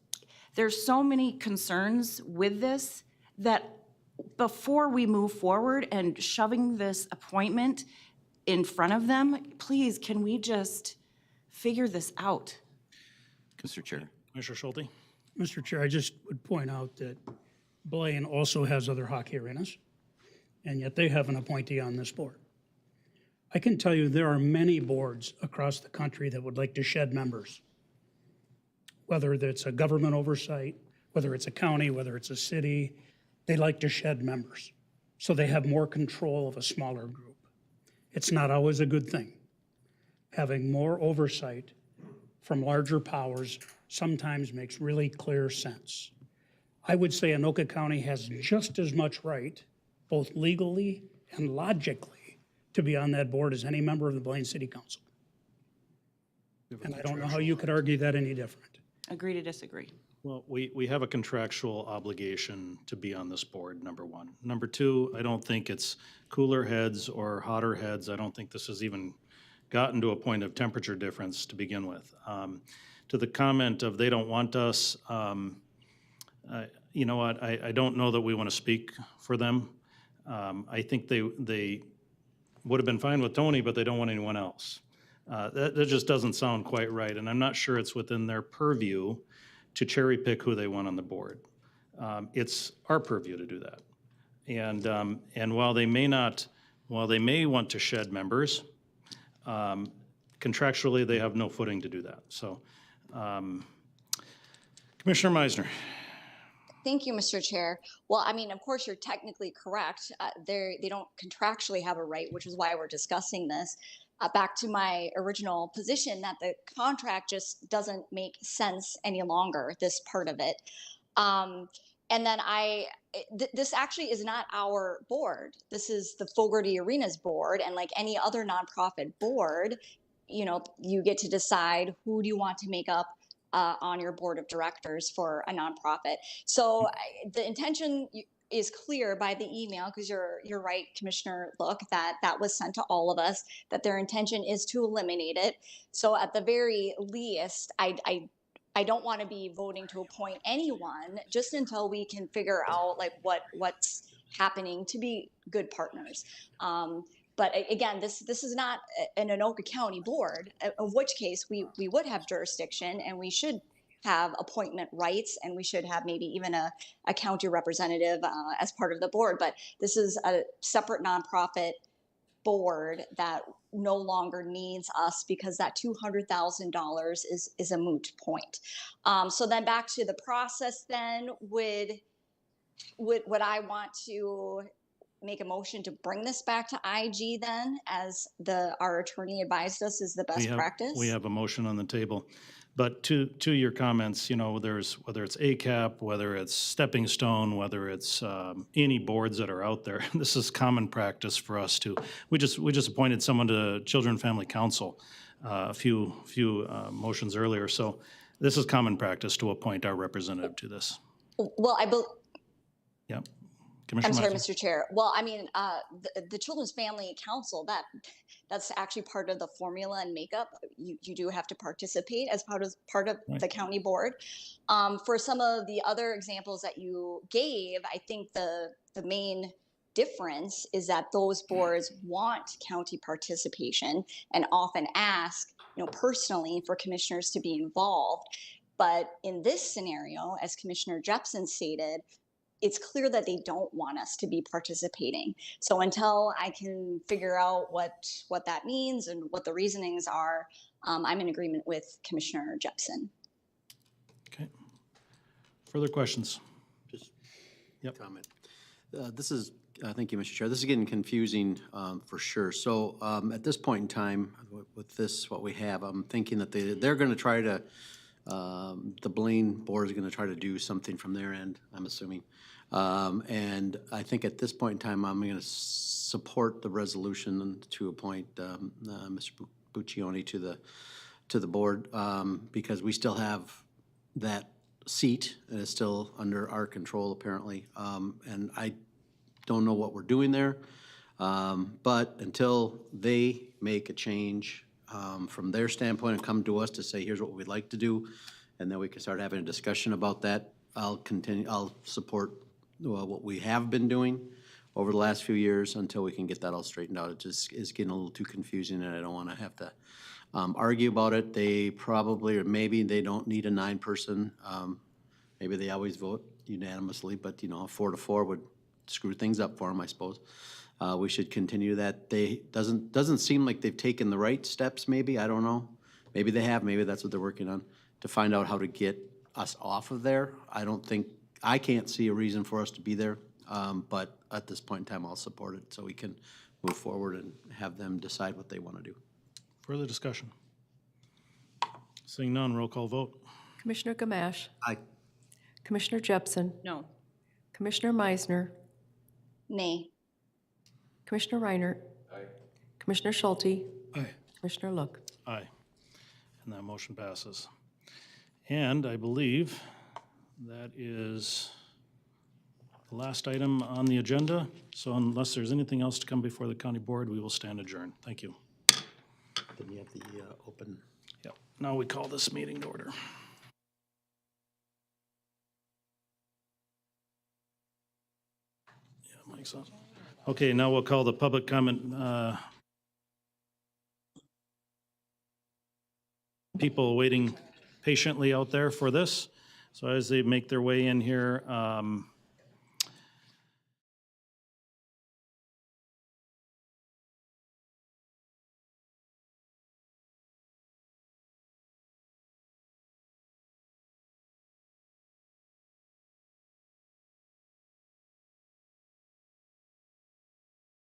there's so many concerns with this that before we move forward and shoving this appointment in front of them, please, can we just figure this out? Mr. Chair. Commissioner Schulte? Mr. Chair, I just would point out that Blaine also has other hockey arenas, and yet they have an appointee on this board. I can tell you there are many boards across the country that would like to shed members, whether it's a government oversight, whether it's a county, whether it's a city, they like to shed members. So they have more control of a smaller group. It's not always a good thing. Having more oversight from larger powers sometimes makes really clear sense. I would say Anoka County has just as much right, both legally and logically, to be on that board as any member of the Blaine City Council. And I don't know how you could argue that any different. Agree to disagree. Well, we have a contractual obligation to be on this board, number one. Number two, I don't think it's cooler heads or hotter heads. I don't think this has even gotten to a point of temperature difference to begin with. To the comment of they don't want us, you know what, I don't know that we want to speak for them. I think they would have been fine with Tony, but they don't want anyone else. That just doesn't sound quite right, and I'm not sure it's within their purview to cherry pick who they want on the board. It's our purview to do that. And while they may want to shed members, contractually they have no footing to do that. So, Commissioner Meisner. Thank you, Mr. Chair. Well, I mean, of course, you're technically correct. They don't contractually have a right, which is why we're discussing this. Back to my original position that the contract just doesn't make sense any longer, this part of it. And then this actually is not our board. This is the Fogarty Arenas board. And like any other nonprofit board, you know, you get to decide who do you want to make up on your board of directors for a nonprofit. So the intention is clear by the email, because you're right, Commissioner Look, that was sent to all of us, that their intention is to eliminate it. So at the very least, I don't want to be voting to appoint anyone just until we can figure out like what's happening to be good partners. But again, this is not an Anoka County board, of which case we would have jurisdiction and we should have appointment rights, and we should have maybe even a county representative as part of the board. But this is a separate nonprofit board that no longer needs us because that $200,000 is a moot point. So then back to the process then, would I want to make a motion to bring this back to IG then, as our attorney advised us is the best practice? We have a motion on the table. But to your comments, you know, whether it's ACAP, whether it's Stepping Stone, whether it's any boards that are out there, this is common practice for us to. We just appointed someone to Children and Family Council a few motions earlier. So this is common practice to appoint our representative to this. Well, Yep. I'm Commissioner sorry, Meisner. Mr. Chair. Well, I mean, the Children's Family Council, that's actually part of the formula and makeup. You do have to participate as part of the county board. For some of the other examples that you gave, I think the main difference is that those boards want county participation and often ask, personally for commissioners to be involved. But in this scenario, as Commissioner Jepson stated, it's clear that they don't want us to be participating. So until I can figure out what that means and what the reasonings are, I'm in agreement with Commissioner Jepson. Okay. Further questions? Just Yep. comment. This is, thank you, Mr. Chair. This is getting confusing for sure. So at this point in time, with this, what we have, I'm thinking that they're going to try to, the Blaine board is going to try to do something from their end, I'm assuming. And I think at this point in time, I'm going to support the resolution to appoint Mr. Buccioni to the board because we still have that seat and it's still under our control apparently. And I don't know what we're doing there. But until they make a change from their standpoint and come to us to say, here's what we'd like to do, and then we can start having a discussion about that, I'll support what we have been doing over the last few years until we can get that all straightened out. It just is getting a little too confusing and I don't want to have to argue about it. They probably, or maybe they don't need a 9-person. Maybe they always vote unanimously, but a 4-4 would screw things up for them, I suppose. We should continue that. Doesn't seem like they've taken the right steps, maybe, I don't know. Maybe they have, maybe that's what they're working on, to find out how to get us off of there. I can't see a reason for us to be there, but at this point in time, I'll support it so we can move forward and have them decide what they want to do. Further discussion? Seeing none, roll call vote. Commissioner Gamache. Aye. Commissioner Jepson. No. Commissioner Meisner. Nay. Commissioner Reinert. Aye. Commissioner Schulte. Aye. Commissioner Look. Aye. And that motion passes. And I believe that is the last item on the agenda. So unless there's anything else to come before the county board, we will stand adjourned. Thank you. Then you have the open. Yep. Now we call this meeting to order. Yeah, Mike's on. Okay, now we'll call the public comment. People waiting patiently out there for this. So as they make their way in here,